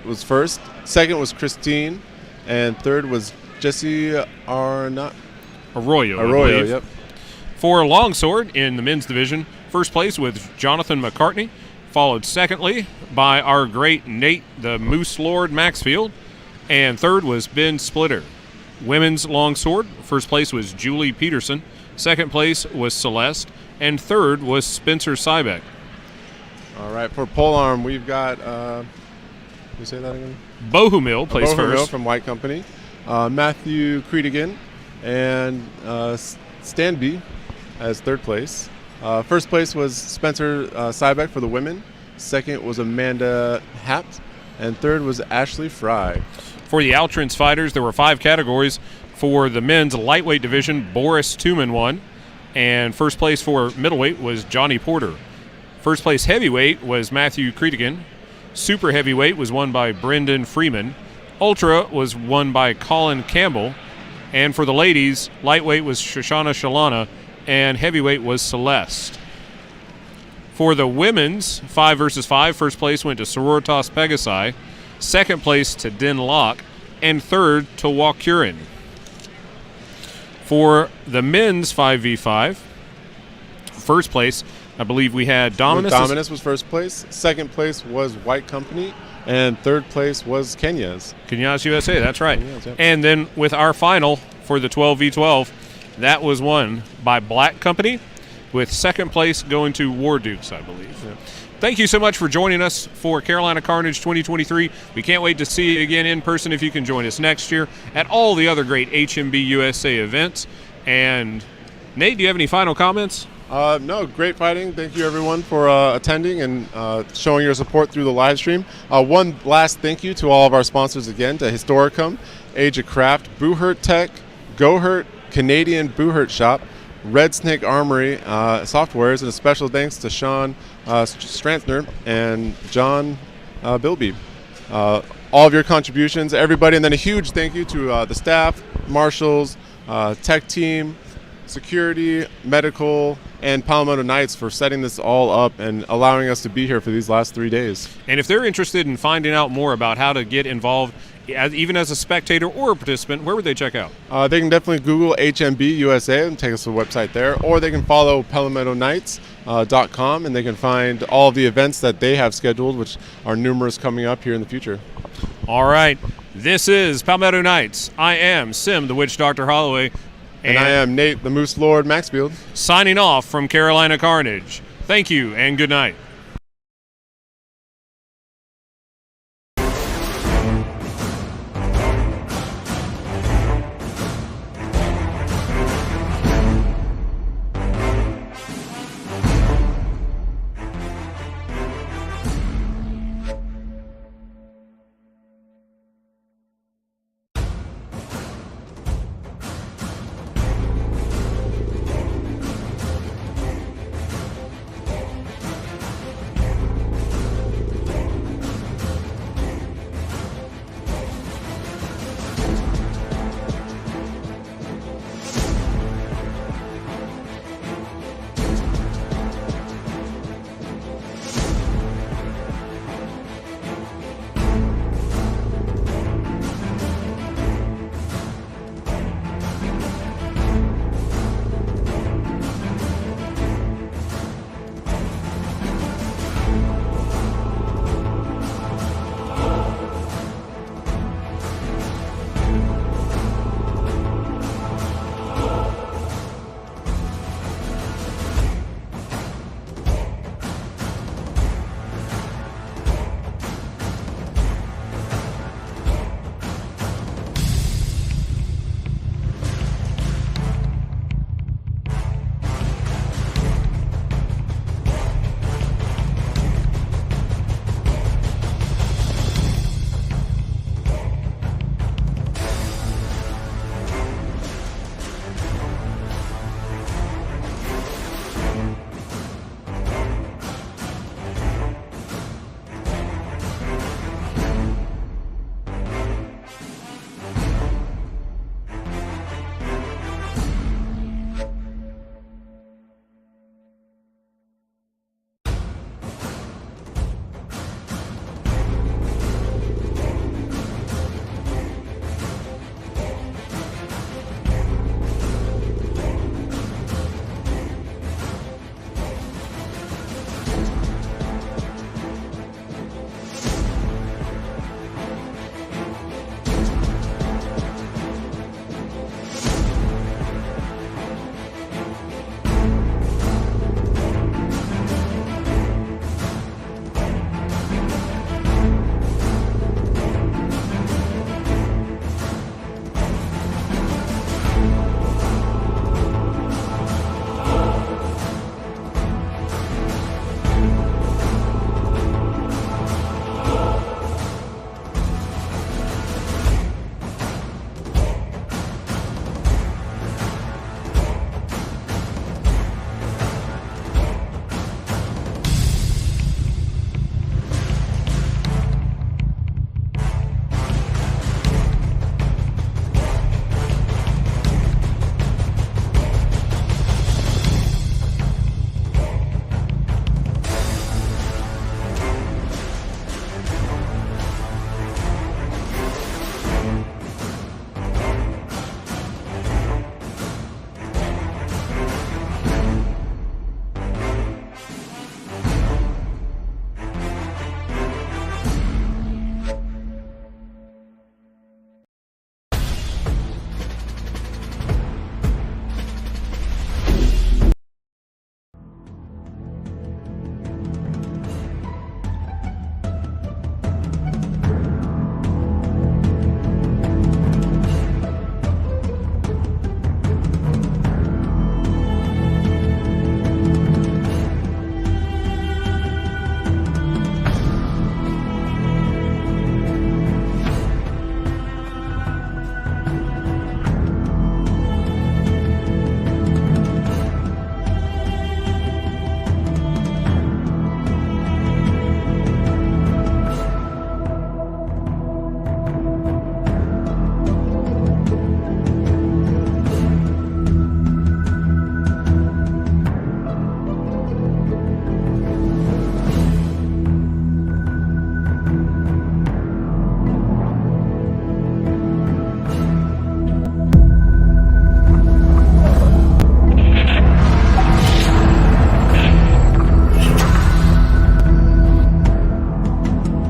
Was first. Second was Christine, and third was Jessie Arroyo. Yep. For longsword in the men's division, first place with Jonathan McCartney, followed secondly by our great Nate the Moose Lord Maxfield, and third was Ben Splitter. Women's longsword, first place was Julie Peterson, second place was Celeste, and third was Spencer Sybeck. All right, for polearm, we've got, you say that again? Bohumil placed Bohumil first. from White Company, Matthew Creedigan, and Stanby as third place. First place was Spencer Sybeck for the women. Second was Amanda Hapt, and third was Ashley Fry. For the Altrans fighters, there were 5 categories. For the men's lightweight division, Boris Tuman won, and first place for middleweight was Johnny Porter. First place heavyweight was Matthew Creedigan. Super heavyweight was won by Brendan Freeman. Ultra was won by Colin Campbell. And for the ladies, lightweight was Shoshana Shalana, and heavyweight was Celeste. For the women's 5 versus 5, first place went to Sororitas Pegasi, second place to Den Locke, and third to Waukurin. For the men's 5v5, first place, I believe we had Dominus. Dominus was first place. Second place was White Company, and third place was Kenya's. Kenya's USA, that's right. Kenya's, yep. And then with our final for the 12v12, that was won by Black Company, with second place going to War Dukes, I believe. Yep. Thank you so much for joining us for Carolina Carnage 2023. We can't wait to see you again in person if you can join us next year at all the other great HMB USA events. And Nate, do you have any final comments? No, great fighting. Thank you, everyone, for attending and showing your support through the live stream. One last thank you to all of our sponsors again, to Historicum, Age of Craft, Boohurt Tech, GoHurt, Canadian Boohurt Shop, Red Snake Armory Softwares, and a special thanks to Sean Stransner and John Bilby. All of your contributions, everybody, and then a huge thank you to the staff, marshals, tech team, security, medical, and Palmetto Knights for setting this all up and allowing us to be here for these last 3 days. And if they're interested in finding out more about how to get involved, even as a spectator or a participant, where would they check out? They can definitely Google HMB USA and take us to the website there, or they can follow PalmettoKnights.com and they can find all of the events that they have scheduled, which are numerous coming up here in the future. All right. This is Palmetto Knights. I am Sim, the Witch Dr. Holloway. And I am Nate, the Moose Lord Maxfield. Signing off from Carolina Carnage. Thank you and good night.